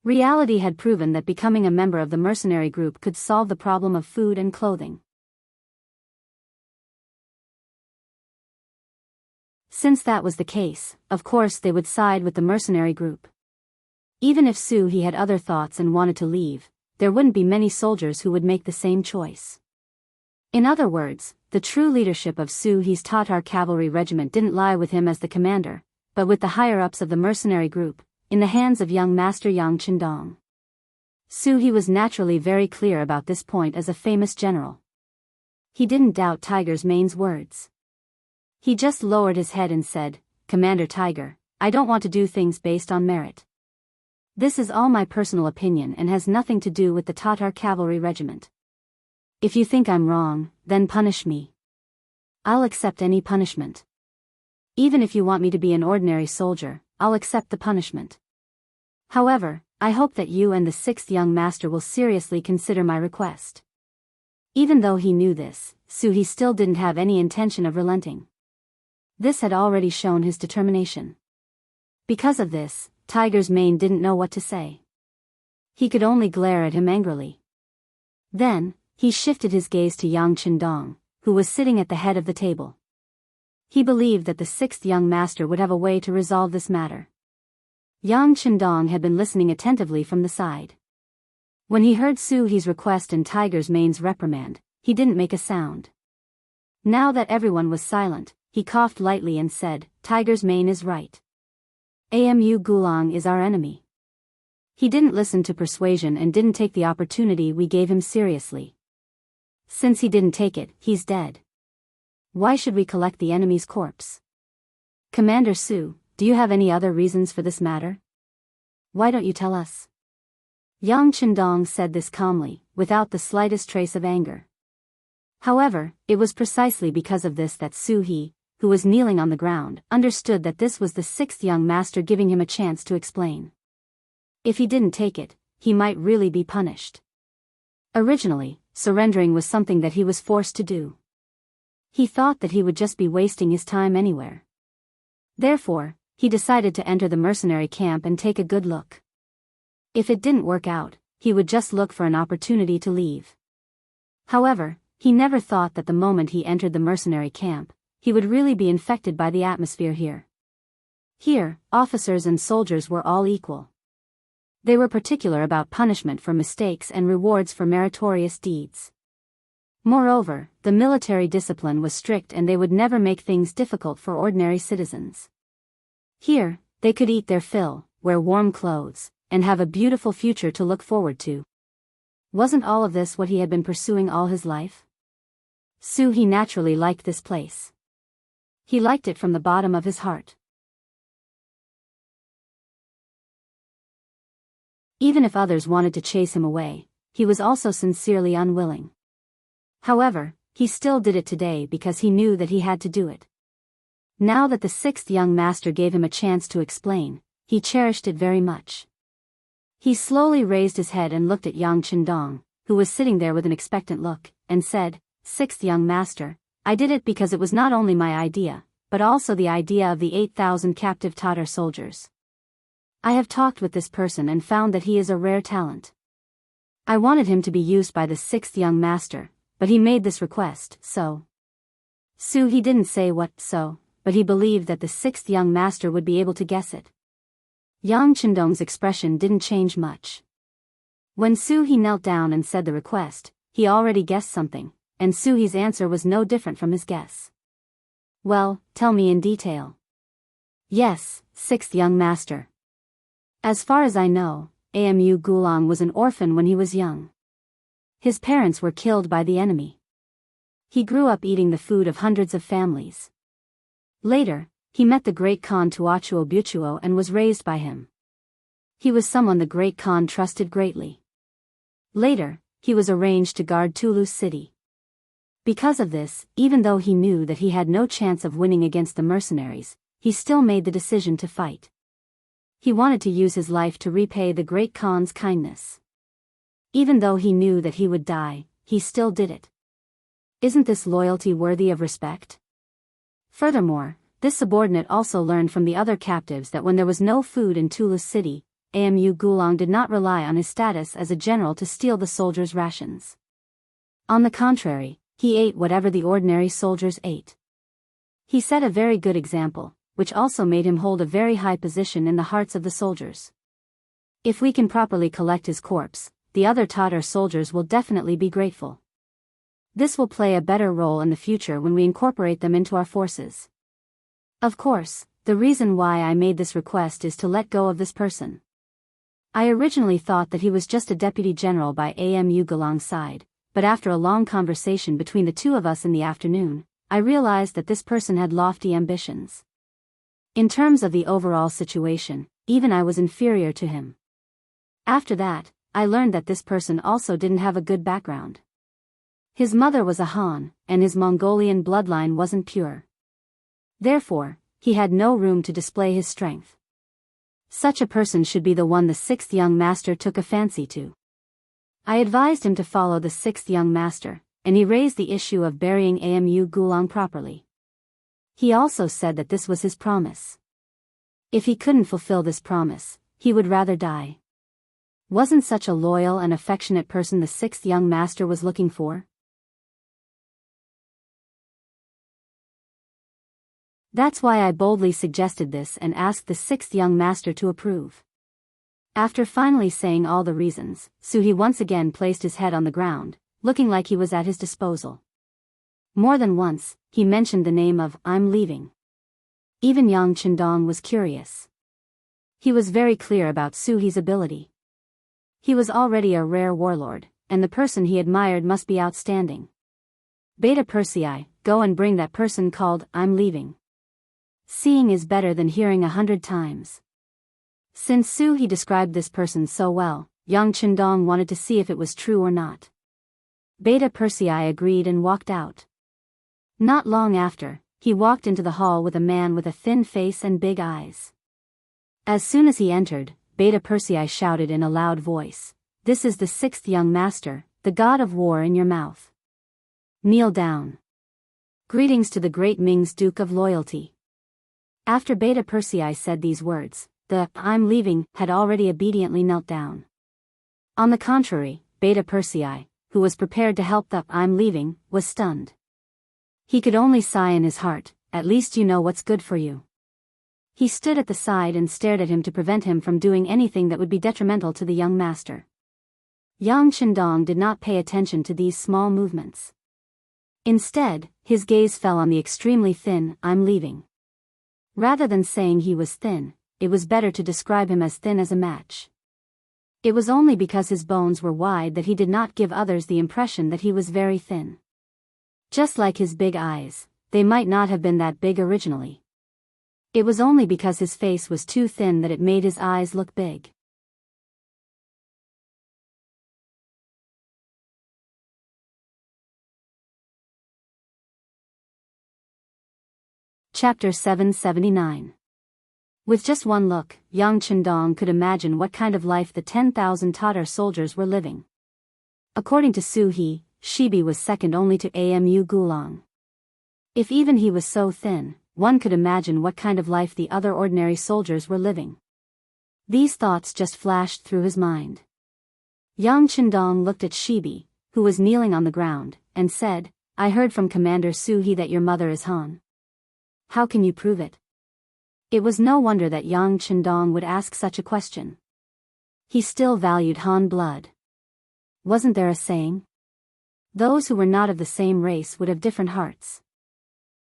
Reality had proven that becoming a member of the mercenary group could solve the problem of food and clothing. Since that was the case, of course they would side with the mercenary group. Even if Su He had other thoughts and wanted to leave, there wouldn't be many soldiers who would make the same choice. In other words, the true leadership of Su He's Tatar cavalry regiment didn't lie with him as the commander, but with the higher-ups of the mercenary group, in the hands of young Master Yang Chendong. Su He was naturally very clear about this point as a famous general. He didn't doubt Tiger's Mane's words. He just lowered his head and said, Commander Tiger, I don't want to do things based on merit. This is all my personal opinion and has nothing to do with the Tatar cavalry regiment. If you think I'm wrong, then punish me. I'll accept any punishment. Even if you want me to be an ordinary soldier, I'll accept the punishment. However, I hope that you and the sixth young master will seriously consider my request. Even though he knew this, Su He still didn't have any intention of relenting. This had already shown his determination. Because of this, Tiger's Mane didn't know what to say. He could only glare at him angrily. Then, he shifted his gaze to Yang Chendong, who was sitting at the head of the table. He believed that the sixth young master would have a way to resolve this matter. Yang Chendong had been listening attentively from the side. When he heard Su He's request and Tiger's Mane's reprimand, he didn't make a sound. Now that everyone was silent, he coughed lightly and said, Tiger's Mane is right. Amu Gulong is our enemy. He didn't listen to persuasion and didn't take the opportunity we gave him seriously. Since he didn't take it, he's dead. Why should we collect the enemy's corpse? Commander Su, do you have any other reasons for this matter? Why don't you tell us? Yang Chendong said this calmly, without the slightest trace of anger. However, it was precisely because of this that Su He, who was kneeling on the ground, understood that this was the sixth young master giving him a chance to explain. If he didn't take it, he might really be punished. Originally, surrendering was something that he was forced to do. He thought that he would just be wasting his time anywhere. Therefore, he decided to enter the mercenary camp and take a good look. If it didn't work out, he would just look for an opportunity to leave. However, he never thought that the moment he entered the mercenary camp, he would really be infected by the atmosphere here. Here, officers and soldiers were all equal. They were particular about punishment for mistakes and rewards for meritorious deeds. Moreover, the military discipline was strict and they would never make things difficult for ordinary citizens. Here, they could eat their fill, wear warm clothes, and have a beautiful future to look forward to. Wasn't all of this what he had been pursuing all his life? Su He naturally liked this place. He liked it from the bottom of his heart. Even if others wanted to chase him away, he was also sincerely unwilling. However, he still did it today because he knew that he had to do it. Now that the sixth young master gave him a chance to explain, he cherished it very much. He slowly raised his head and looked at Yang Chendong, who was sitting there with an expectant look, and said, "Sixth young master, I did it because it was not only my idea, but also the idea of the 8,000 captive Tatar soldiers. I have talked with this person and found that he is a rare talent. I wanted him to be used by the sixth young master, but he made this request, so." Su He didn't say what so, but he believed that the sixth young master would be able to guess it. Yang Chendong's expression didn't change much. When Su He knelt down and said the request, he already guessed something, and Su He's answer was no different from his guess. "Well, tell me in detail." "Yes, sixth young master. As far as I know, Amu Gulang was an orphan when he was young. His parents were killed by the enemy. He grew up eating the food of hundreds of families. Later, he met the great Khan Tuachuo Buchuo and was raised by him. He was someone the great Khan trusted greatly. Later, he was arranged to guard Tulu city. Because of this, even though he knew that he had no chance of winning against the mercenaries, he still made the decision to fight. He wanted to use his life to repay the great Khan's kindness. Even though he knew that he would die, he still did it. Isn't this loyalty worthy of respect? Furthermore, this subordinate also learned from the other captives that when there was no food in Tulu city, Amu Gulang did not rely on his status as a general to steal the soldiers' rations. On the contrary, he ate whatever the ordinary soldiers ate. He set a very good example, which also made him hold a very high position in the hearts of the soldiers. If we can properly collect his corpse, the other Tatar soldiers will definitely be grateful. This will play a better role in the future when we incorporate them into our forces. Of course, the reason why I made this request is to let go of this person. I originally thought that he was just a deputy general by Amu Gulang's side, but after a long conversation between the two of us in the afternoon, I realized that this person had lofty ambitions. In terms of the overall situation, even I was inferior to him. After that, I learned that this person also didn't have a good background. His mother was a Han, and his Mongolian bloodline wasn't pure. Therefore, he had no room to display his strength. Such a person should be the one the sixth young master took a fancy to. I advised him to follow the sixth young master, and he raised the issue of burying Amu Gulang properly. He also said that this was his promise. If he couldn't fulfill this promise, he would rather die. Wasn't such a loyal and affectionate person the sixth young master was looking for? That's why I boldly suggested this and asked the sixth young master to approve. After finally saying all the reasons, Su He once again placed his head on the ground, looking like he was at his disposal. More than once, he mentioned the name of "I'm leaving." Even Yang Chendong was curious. He was very clear about Su He's ability. He was already a rare warlord, and the person he admired must be outstanding. Beta Persei, go and bring that person called, I'm leaving. Seeing is better than hearing 100 times. Since Su He described this person so well, Yang Chendong wanted to see if it was true or not. Beta Persei agreed and walked out. Not long after, he walked into the hall with a man with a thin face and big eyes. As soon as he entered, Beta Persei shouted in a loud voice, "This is the sixth young master, the god of war in your mouth. Kneel down. Greetings to the great Ming's Duke of Loyalty." After Beta Persei said these words, the "I'm leaving" had already obediently knelt down. On the contrary, Beta Persei, who was prepared to help the "I'm leaving," was stunned. He could only sigh in his heart, "At least you know what's good for you." He stood at the side and stared at him to prevent him from doing anything that would be detrimental to the young master. Yang Chendong did not pay attention to these small movements. Instead, his gaze fell on the extremely thin "I'm leaving." Rather than saying he was thin, it was better to describe him as thin as a match. It was only because his bones were wide that he did not give others the impression that he was very thin. Just like his big eyes, they might not have been that big originally. It was only because his face was too thin that it made his eyes look big. Chapter 779. With just one look, Yang Chendong could imagine what kind of life the 10,000 Tatar soldiers were living. According to Su He, Shibi was second only to Amu Gulang. If even he was so thin, one could imagine what kind of life the other ordinary soldiers were living. These thoughts just flashed through his mind. Yang Chendong looked at Shibi, who was kneeling on the ground, and said, "I heard from Commander Su He that your mother is Han. How can you prove it?" It was no wonder that Yang Chendong would ask such a question. He still valued Han blood. Wasn't there a saying? Those who were not of the same race would have different hearts.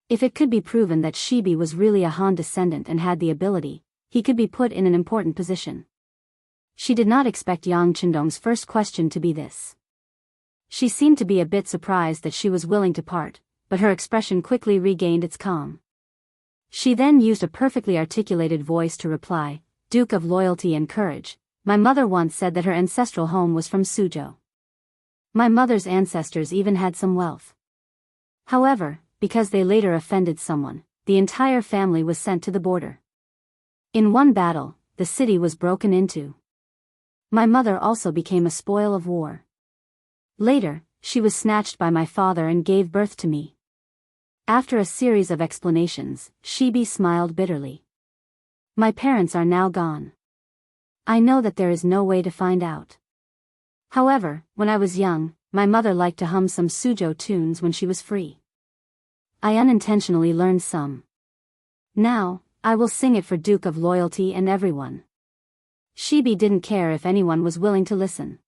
If it could be proven that Shibi was really a Han descendant and had the ability, he could be put in an important position. She did not expect Yang Chendong's first question to be this. She seemed to be a bit surprised that she was willing to part, but her expression quickly regained its calm. She then used a perfectly articulated voice to reply, "Duke of Loyalty and Courage, my mother once said that her ancestral home was from Suzhou. My mother's ancestors even had some wealth. However, because they later offended someone, the entire family was sent to the border. In one battle, the city was broken into. My mother also became a spoil of war. Later, she was snatched by my father and gave birth to me." After a series of explanations, Shibi smiled bitterly. "My parents are now gone. I know that there is no way to find out. However, when I was young, my mother liked to hum some Suzhou tunes when she was free. I unintentionally learned some. Now, I will sing it for Duke of Loyalty and everyone." Shibi didn't care if anyone was willing to listen.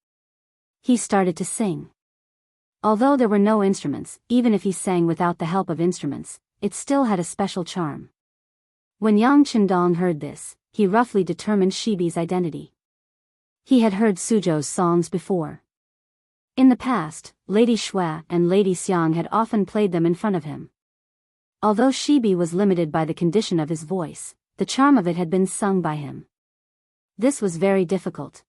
He started to sing. Although there were no instruments, even if he sang without the help of instruments, it still had a special charm. When Yang Chendong heard this, he roughly determined Shibi's identity. He had heard Suzhou's songs before. In the past, Lady Shui and Lady Xiang had often played them in front of him. Although Shibi was limited by the condition of his voice, the charm of it had been sung by him. This was very difficult.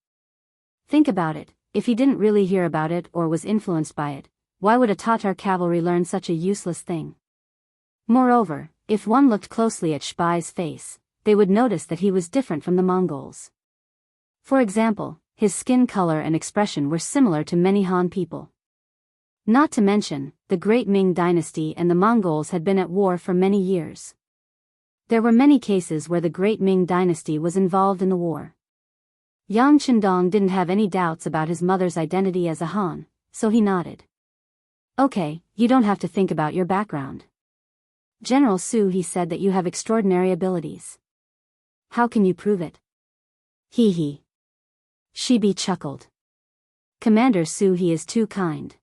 Think about it. If he didn't really hear about it or was influenced by it, why would a Tatar cavalry learn such a useless thing? Moreover, if one looked closely at Shibi's face, they would notice that he was different from the Mongols. For example, his skin color and expression were similar to many Han people. Not to mention, the Great Ming Dynasty and the Mongols had been at war for many years. There were many cases where the Great Ming Dynasty was involved in the war. Yang Chendong didn't have any doubts about his mother's identity as a Han, so he nodded. "Okay, you don't have to think about your background. General Su He said that you have extraordinary abilities. How can you prove it?" "Hee hee." Shibi chuckled. "Commander Su He is too kind.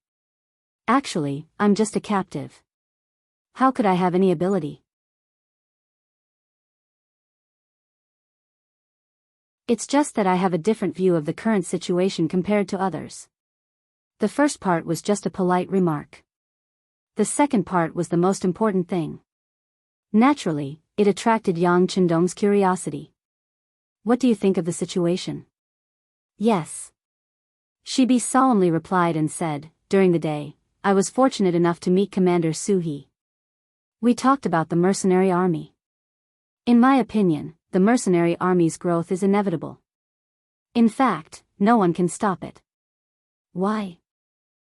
Actually, I'm just a captive. How could I have any ability?" It's just that I have a different view of the current situation compared to others. The first part was just a polite remark. The second part was the most important thing. Naturally, it attracted Yang Chendong's curiosity. What do you think of the situation? Yes. Shibi solemnly replied and said, during the day, I was fortunate enough to meet Commander Suhi. We talked about the mercenary army. In my opinion, the mercenary army's growth is inevitable. In fact, no one can stop it. Why?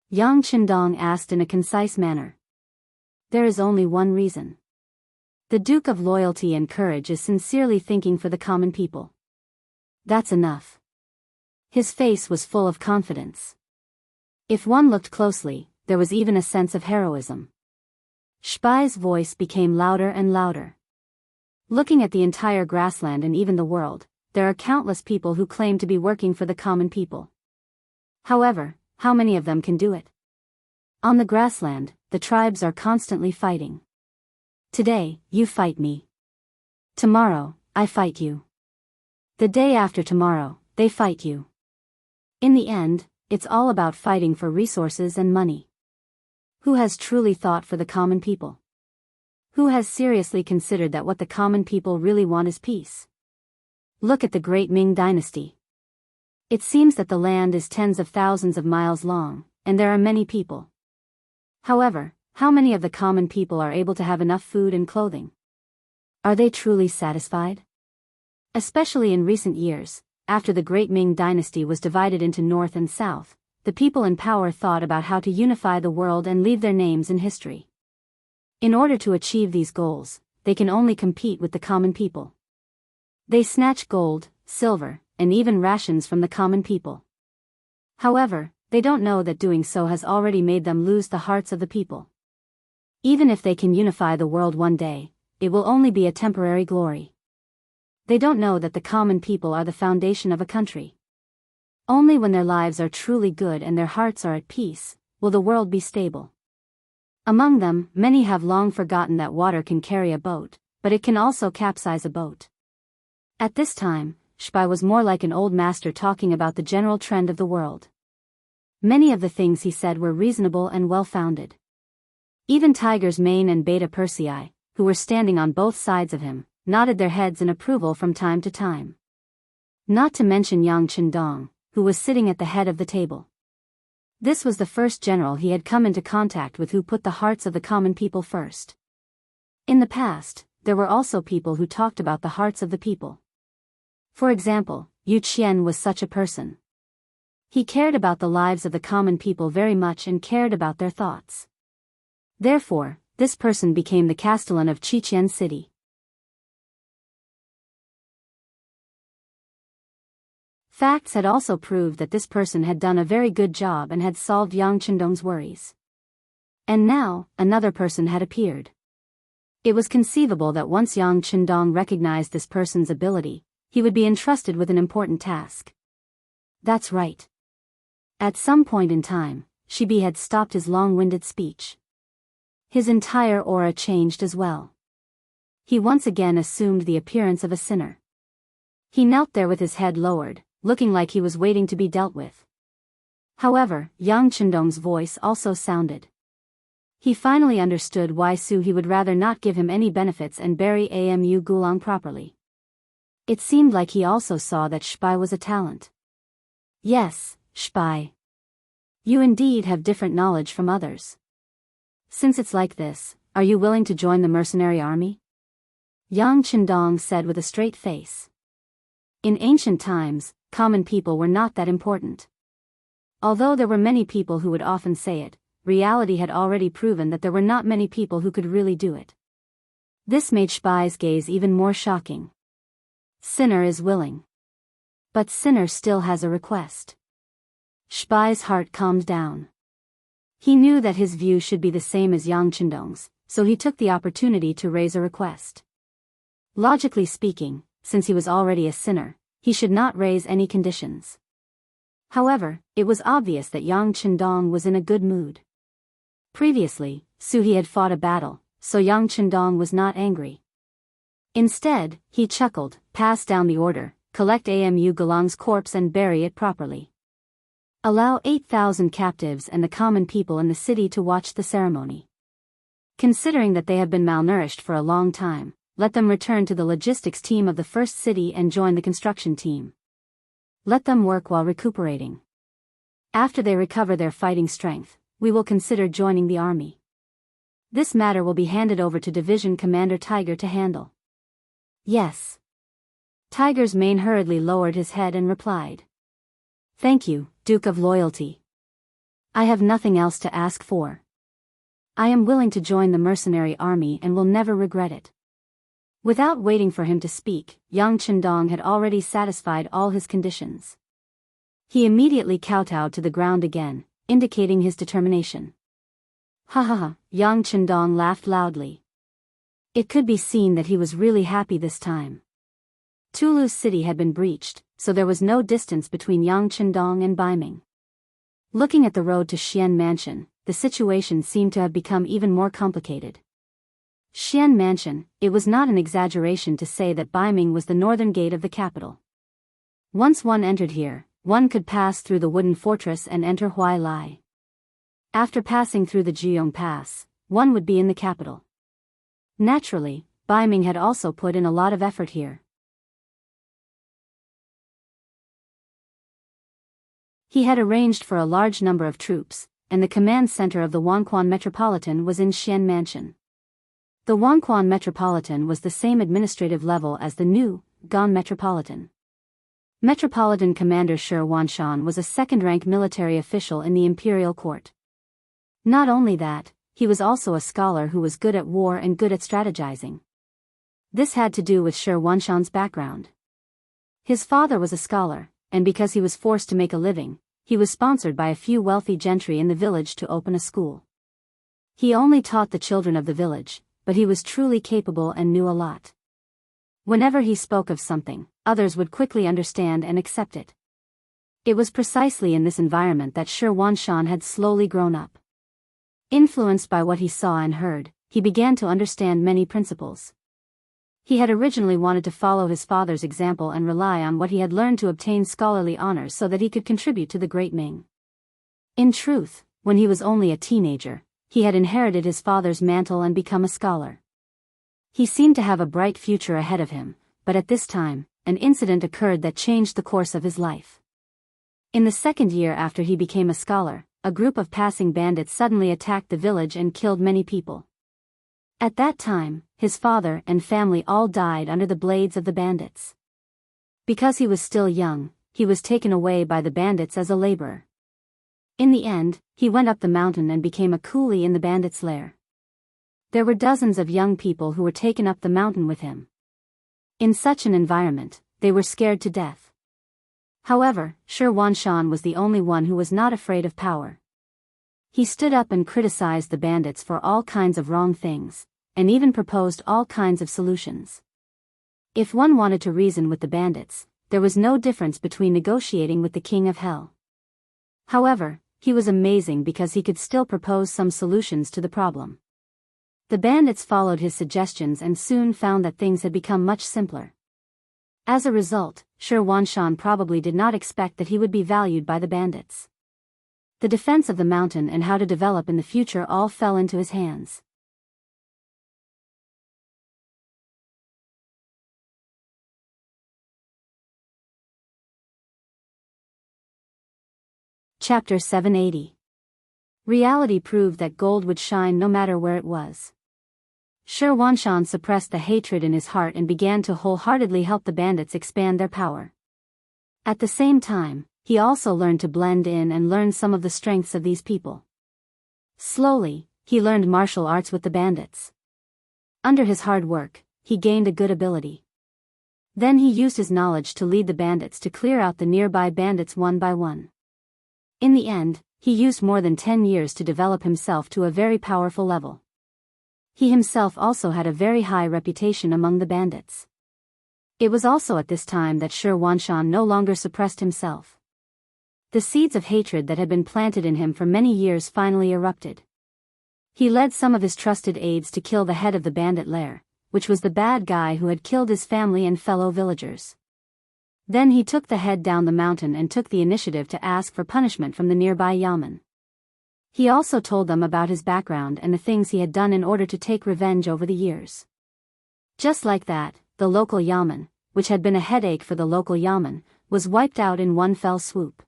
Yang Chendong asked in a concise manner. There is only one reason. The Duke of Loyalty and Courage is sincerely thinking for the common people. That's enough. His face was full of confidence. If one looked closely, there was even a sense of heroism. Shbai's voice became louder and louder. Looking at the entire grassland and even the world, there are countless people who claim to be working for the common people. However, how many of them can do it? On the grassland, the tribes are constantly fighting. Today, you fight me. Tomorrow, I fight you. The day after tomorrow, they fight you. In the end, it's all about fighting for resources and money. Who has truly thought for the common people? Who has seriously considered that what the common people really want is peace? Look at the great Ming dynasty. It seems that the land is tens of thousands of miles long, and there are many people. However, how many of the common people are able to have enough food and clothing? Are they truly satisfied? Especially in recent years, after the great Ming dynasty was divided into North and South, the people in power thought about how to unify the world and leave their names in history. In order to achieve these goals, they can only compete with the common people. They snatch gold, silver, and even rations from the common people. However, they don't know that doing so has already made them lose the hearts of the people. Even if they can unify the world one day, it will only be a temporary glory. They don't know that the common people are the foundation of a country. Only when their lives are truly good and their hearts are at peace, will the world be stable. Among them, many have long forgotten that water can carry a boat, but it can also capsize a boat. At this time, Shbai was more like an old master talking about the general trend of the world. Many of the things he said were reasonable and well-founded. Even tigers Mane and Beta Persei, who were standing on both sides of him, nodded their heads in approval from time to time. Not to mention Yang Chendong, who was sitting at the head of the table. This was the first general he had come into contact with who put the hearts of the common people first. In the past, there were also people who talked about the hearts of the people. For example, Yu Qian was such a person. He cared about the lives of the common people very much and cared about their thoughts. Therefore, this person became the Castellan of Qiqian City. Facts had also proved that this person had done a very good job and had solved Yang Chendong's worries. And now, another person had appeared. It was conceivable that once Yang Chendong recognized this person's ability, he would be entrusted with an important task. That's right. At some point in time, Shibi had stopped his long-winded speech. His entire aura changed as well. He once again assumed the appearance of a sinner. He knelt there with his head lowered, looking like he was waiting to be dealt with. However, Yang Chendong's voice also sounded. He finally understood why Suhi would rather not give him any benefits and bury Amu Gulang properly. It seemed like he also saw that Shbai was a talent. Yes, Shbai. You indeed have different knowledge from others. Since it's like this, are you willing to join the mercenary army? Yang Chendong said with a straight face. In ancient times, common people were not that important. Although there were many people who would often say it, reality had already proven that there were not many people who could really do it. This made Shbai's gaze even more shocking. Sinner is willing. But Sinner still has a request. Shbai's heart calmed down. He knew that his view should be the same as Yang Chendong's, so he took the opportunity to raise a request. Logically speaking, since he was already a sinner, he should not raise any conditions. However, it was obvious that Yang Chendong was in a good mood. Previously, Suhi had fought a battle, so Yang Chendong was not angry. Instead, he chuckled, passed down the order, collect Amu Galang's corpse and bury it properly. Allow 8,000 captives and the common people in the city to watch the ceremony. Considering that they have been malnourished for a long time, let them return to the logistics team of the first city and join the construction team. Let them work while recuperating. After they recover their fighting strength, we will consider joining the army. This matter will be handed over to Division Commander Tiger to handle. Yes. Tiger's mane hurriedly lowered his head and replied. Thank you, Duke of Loyalty. I have nothing else to ask for. I am willing to join the mercenary army and will never regret it. Without waiting for him to speak, Yang Chendong had already satisfied all his conditions. He immediately kowtowed to the ground again, indicating his determination. Ha ha ha, Yang Chendong laughed loudly. It could be seen that he was really happy this time. Tulu's city had been breached, so there was no distance between Yang Chendong and Baiming. Looking at the road to Xian Mansion, the situation seemed to have become even more complicated. Xian Mansion, it was not an exaggeration to say that Baiming was the northern gate of the capital. Once one entered here, one could pass through the wooden fortress and enter Huai Lai. After passing through the Jianghu Pass, one would be in the capital. Naturally, Baiming had also put in a lot of effort here. He had arranged for a large number of troops, and the command center of the Wanquan Metropolitan was in Xian Mansion. The Wanquan Metropolitan was the same administrative level as the new Gan Metropolitan. Metropolitan Commander Shi Wanshan was a second-rank military official in the imperial court. Not only that, he was also a scholar who was good at war and good at strategizing. This had to do with Shi Wanshan's background. His father was a scholar, and because he was forced to make a living, he was sponsored by a few wealthy gentry in the village to open a school. He only taught the children of the village, but he was truly capable and knew a lot. Whenever he spoke of something, others would quickly understand and accept it. It was precisely in this environment that Shi Wanshan had slowly grown up. Influenced by what he saw and heard, he began to understand many principles. He had originally wanted to follow his father's example and rely on what he had learned to obtain scholarly honors so that he could contribute to the great Ming. In truth, when he was only a teenager, he had inherited his father's mantle and become a scholar. He seemed to have a bright future ahead of him, but at this time, an incident occurred that changed the course of his life. In the second year after he became a scholar, a group of passing bandits suddenly attacked the village and killed many people. At that time, his father and family all died under the blades of the bandits. Because he was still young, he was taken away by the bandits as a laborer. In the end, he went up the mountain and became a coolie in the bandits' lair. There were dozens of young people who were taken up the mountain with him. In such an environment, they were scared to death. However, Shi Wanshan was the only one who was not afraid of power. He stood up and criticized the bandits for all kinds of wrong things, and even proposed all kinds of solutions. If one wanted to reason with the bandits, there was no difference between negotiating with the King of Hell. However, he was amazing because he could still propose some solutions to the problem. The bandits followed his suggestions and soon found that things had become much simpler. As a result, Shi Wanshan probably did not expect that he would be valued by the bandits. The defense of the mountain and how to develop in the future all fell into his hands. Chapter 780. Reality proved that gold would shine no matter where it was. Shi Wanshan suppressed the hatred in his heart and began to wholeheartedly help the bandits expand their power. At the same time, he also learned to blend in and learn some of the strengths of these people. Slowly, he learned martial arts with the bandits. Under his hard work, he gained a good ability. Then he used his knowledge to lead the bandits to clear out the nearby bandits one by one. In the end, he used more than 10 years to develop himself to a very powerful level. He himself also had a very high reputation among the bandits. It was also at this time that Shi Wanshan no longer suppressed himself. The seeds of hatred that had been planted in him for many years finally erupted. He led some of his trusted aides to kill the head of the bandit lair, which was the bad guy who had killed his family and fellow villagers. Then he took the head down the mountain and took the initiative to ask for punishment from the nearby yamen. He also told them about his background and the things he had done in order to take revenge over the years. Just like that, the local yamen, which had been a headache for the local yamen, was wiped out in one fell swoop.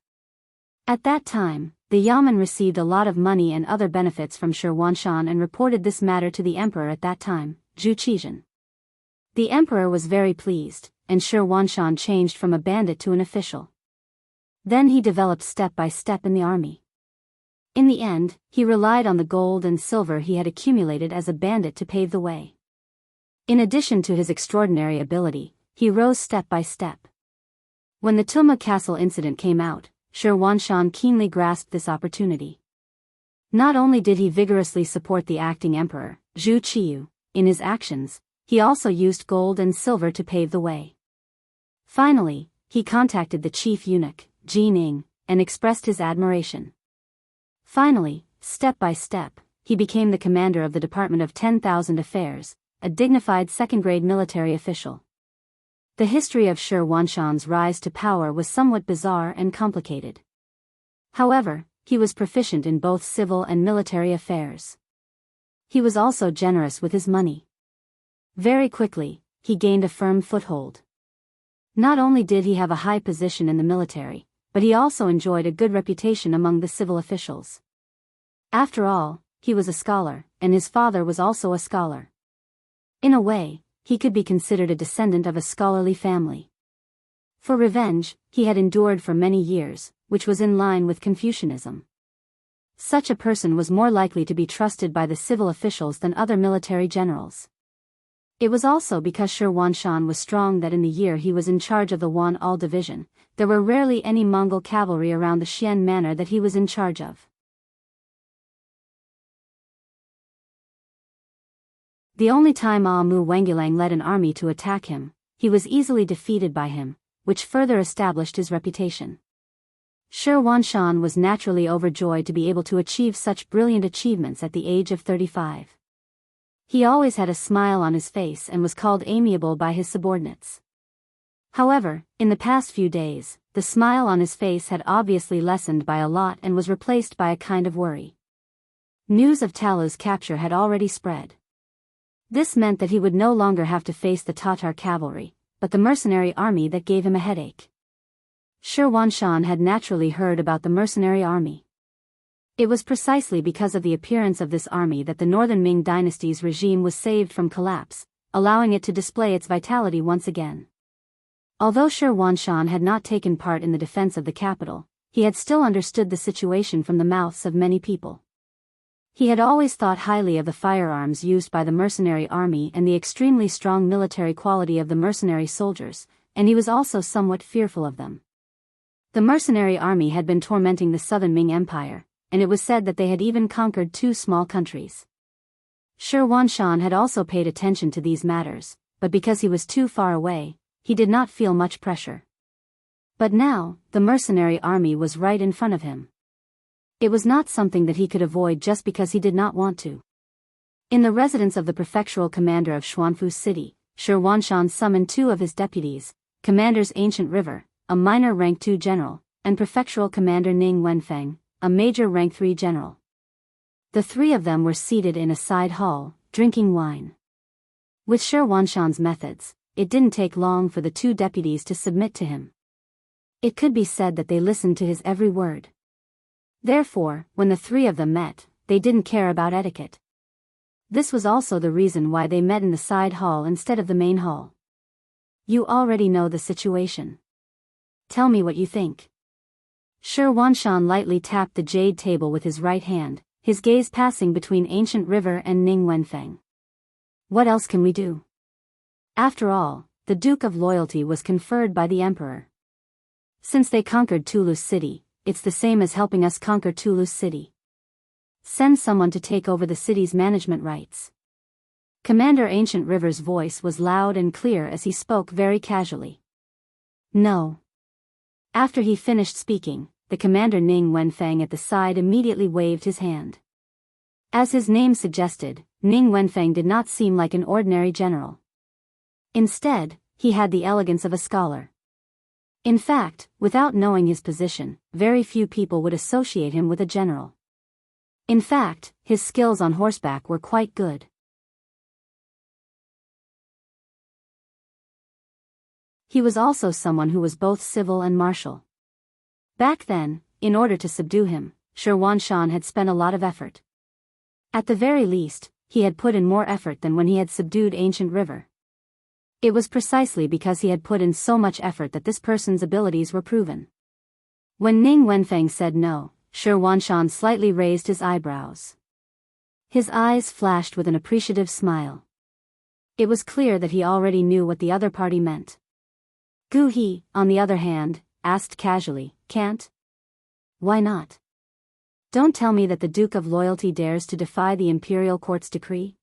At that time, the yamen received a lot of money and other benefits from Shi Huanshan and reported this matter to the emperor at that time, Zhu Qizhen. The emperor was very pleased, and Shi Huanshan changed from a bandit to an official. Then he developed step by step in the army. In the end, he relied on the gold and silver he had accumulated as a bandit to pave the way. In addition to his extraordinary ability, he rose step by step. When the Tuma Castle incident came out, Shi Huanshan keenly grasped this opportunity. Not only did he vigorously support the acting emperor, Zhu Qiyu, in his actions, he also used gold and silver to pave the way. Finally, he contacted the chief eunuch, Ji Ning, and expressed his admiration. Finally, step by step, he became the commander of the Department of 10,000 Affairs, a dignified second-grade military official. The history of Shi Huanshan's rise to power was somewhat bizarre and complicated. However, he was proficient in both civil and military affairs. He was also generous with his money. Very quickly, he gained a firm foothold. Not only did he have a high position in the military, but he also enjoyed a good reputation among the civil officials. After all, he was a scholar, and his father was also a scholar. In a way, he could be considered a descendant of a scholarly family. For revenge, he had endured for many years, which was in line with Confucianism. Such a person was more likely to be trusted by the civil officials than other military generals. It was also because Shi Huanshan was strong that in the year he was in charge of the Wan-Al division, there were rarely any Mongol cavalry around the Xian manor that he was in charge of. The only time Mu Wengilang led an army to attack him, he was easily defeated by him, which further established his reputation. Shi Huanshan was naturally overjoyed to be able to achieve such brilliant achievements at the age of 35. He always had a smile on his face and was called amiable by his subordinates. However, in the past few days, the smile on his face had obviously lessened by a lot and was replaced by a kind of worry. News of Talu's capture had already spread. This meant that he would no longer have to face the Tatar cavalry, but the mercenary army that gave him a headache. Shi Huanshan had naturally heard about the mercenary army. It was precisely because of the appearance of this army that the Northern Ming dynasty's regime was saved from collapse, allowing it to display its vitality once again. Although Shi Huanshan had not taken part in the defense of the capital, he had still understood the situation from the mouths of many people. He had always thought highly of the firearms used by the mercenary army and the extremely strong military quality of the mercenary soldiers, and he was also somewhat fearful of them. The mercenary army had been tormenting the southern Ming Empire, and it was said that they had even conquered 2 small countries. Shi Huanshan had also paid attention to these matters, but because he was too far away, he did not feel much pressure. But now, the mercenary army was right in front of him. It was not something that he could avoid just because he did not want to. In the residence of the prefectural commander of Xuanfu City, Shi Huanshan summoned 2 of his deputies, Commanders Ancient River, a minor rank 2 general, and prefectural commander Ning Wenfeng, a major rank 3 general. The 3 of them were seated in a side hall, drinking wine. With Shi Huanshan's methods, it didn't take long for the 2 deputies to submit to him. It could be said that they listened to his every word. Therefore, when the 3 of them met, they didn't care about etiquette. This was also the reason why they met in the side hall instead of the main hall. You already know the situation. Tell me what you think. Shi Huanshan lightly tapped the jade table with his right hand, his gaze passing between Ancient River and Ning Wenfeng. What else can we do? After all, the Duke of Loyalty was conferred by the Emperor. Since they conquered Toulouse City, it's the same as helping us conquer Toulouse City. Send someone to take over the city's management rights. Commander Ancient River's voice was loud and clear as he spoke very casually. No. After he finished speaking, the commander Ning Wenfeng at the side immediately waved his hand. As his name suggested, Ning Wenfeng did not seem like an ordinary general. Instead, he had the elegance of a scholar. In fact, without knowing his position, very few people would associate him with a general. In fact, his skills on horseback were quite good. He was also someone who was both civil and martial. Back then, in order to subdue him, Shi Huanshan had spent a lot of effort. At the very least, he had put in more effort than when he had subdued Ancient River. It was precisely because he had put in so much effort that this person's abilities were proven. When Ning Wenfeng said no, Shi Huanshan slightly raised his eyebrows. His eyes flashed with an appreciative smile. It was clear that he already knew what the other party meant. Gu He, on the other hand, asked casually, "Can't? Why not? Don't tell me that the Duke of Loyalty dares to defy the imperial court's decree?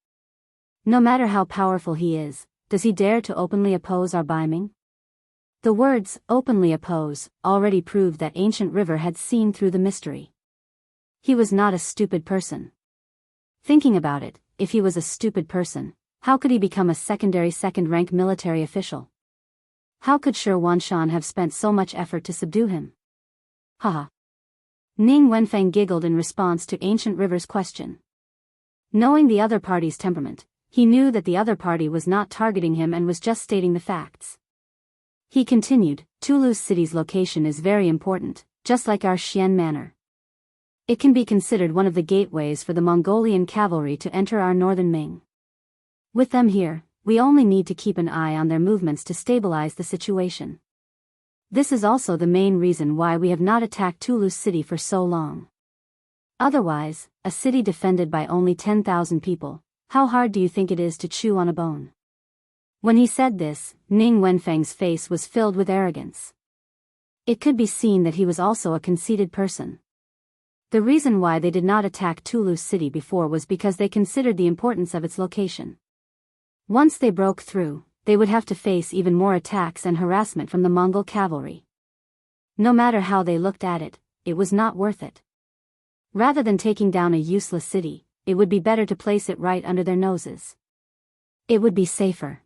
No matter how powerful he is, does he dare to openly oppose our Baiming?" The words, "openly oppose," already proved that Ancient River had seen through the mystery. He was not a stupid person. Thinking about it, if he was a stupid person, how could he become a second-rank military official? How could Shi Huanshan have spent so much effort to subdue him? Haha. Ning Wenfeng giggled in response to Ancient River's question. Knowing the other party's temperament, he knew that the other party was not targeting him and was just stating the facts. He continued, "Toulouse City's location is very important, just like our Xian Manor. It can be considered one of the gateways for the Mongolian cavalry to enter our northern Ming. With them here, we only need to keep an eye on their movements to stabilize the situation. This is also the main reason why we have not attacked Toulouse City for so long. Otherwise, a city defended by only 10,000 people, how hard do you think it is to chew on a bone?" When he said this, Ning Wenfeng's face was filled with arrogance. It could be seen that he was also a conceited person. The reason why they did not attack Toulouse City before was because they considered the importance of its location. Once they broke through, they would have to face even more attacks and harassment from the Mongol cavalry. No matter how they looked at it, it was not worth it. Rather than taking down a useless city, it would be better to place it right under their noses. It would be safer.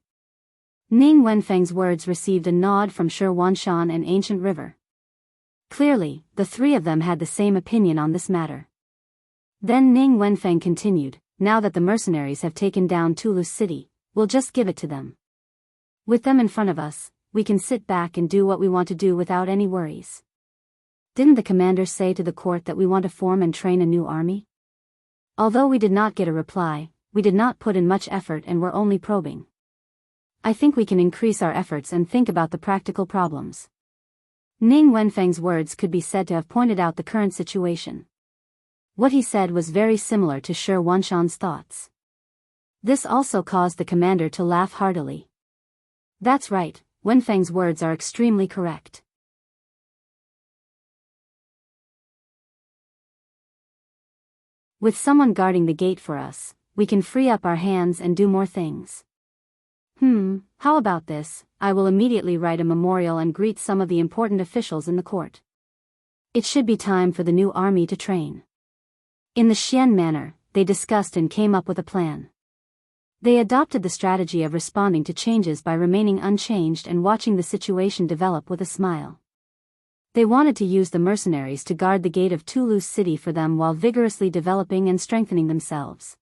Ning Wenfeng's words received a nod from Shi Huanshan and Ancient River. Clearly, the three of them had the same opinion on this matter. Then Ning Wenfeng continued, "Now that the mercenaries have taken down Toulouse City, we'll just give it to them. With them in front of us, we can sit back and do what we want to do without any worries. Didn't the commander say to the court that we want to form and train a new army?" Although we did not get a reply, we did not put in much effort and were only probing. I think we can increase our efforts and think about the practical problems. Ning Wenfeng's words could be said to have pointed out the current situation. What he said was very similar to Shi Huanshan's thoughts. This also caused the commander to laugh heartily. That's right, Wenfeng's words are extremely correct. With someone guarding the gate for us, we can free up our hands and do more things. How about this? I will immediately write a memorial and greet some of the important officials in the court. It should be time for the new army to train. In the Xian Manor, they discussed and came up with a plan. They adopted the strategy of responding to changes by remaining unchanged and watching the situation develop with a smile. They wanted to use the mercenaries to guard the gate of Toulouse City for them while vigorously developing and strengthening themselves.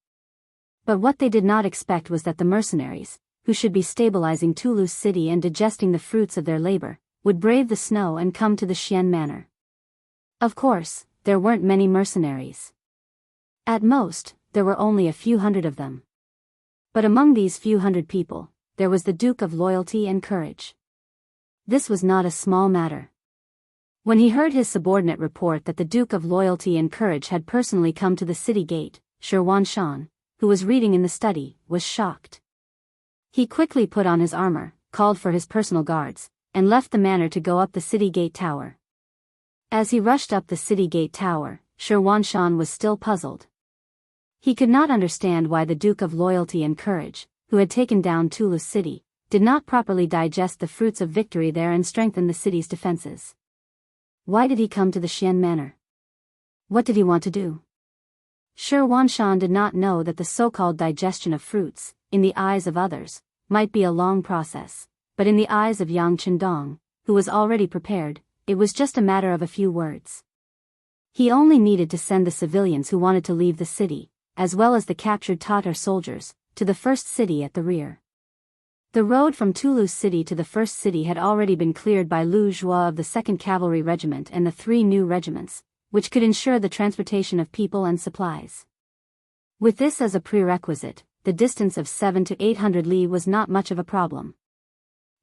But what they did not expect was that the mercenaries, who should be stabilizing Toulouse City and digesting the fruits of their labor, would brave the snow and come to the Xian Manor. Of course, there weren't many mercenaries. At most, there were only a few hundred of them. But among these few hundred people, there was the Duke of Loyalty and Courage. This was not a small matter. When he heard his subordinate report that the Duke of Loyalty and Courage had personally come to the city gate, Shi Huanshan, who was reading in the study, was shocked. He quickly put on his armor, called for his personal guards, and left the manor to go up the city gate tower. As he rushed up the city gate tower, Shi Huanshan was still puzzled. He could not understand why the Duke of Loyalty and Courage, who had taken down Toulouse City, did not properly digest the fruits of victory there and strengthen the city's defenses. Why did he come to the Xian Manor? What did he want to do? Shi Huanshan did not know that the so-called digestion of fruits, in the eyes of others, might be a long process, but in the eyes of Yang Chendong, who was already prepared. It was just a matter of a few words. He only needed to send the civilians who wanted to leave the city, as well as the captured Tatar soldiers, to the first city at the rear. The road from Toulouse city to the first city had already been cleared by Lu Zhua of the 2nd Cavalry Regiment and the 3 new regiments, which could ensure the transportation of people and supplies. With this as a prerequisite, the distance of 700 to 800 li was not much of a problem.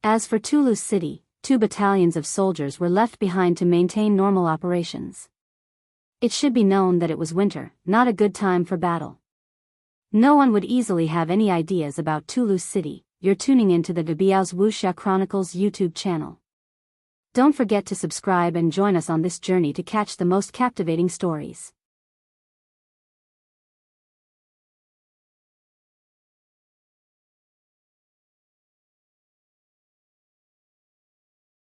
As for Toulouse city, 2 battalions of soldiers were left behind to maintain normal operations. It should be known that it was winter, not a good time for battle. No one would easily have any ideas about Toulouse city. You're tuning into the Biyao's Wuxia Chronicles YouTube channel. Don't forget to subscribe and join us on this journey to catch the most captivating stories.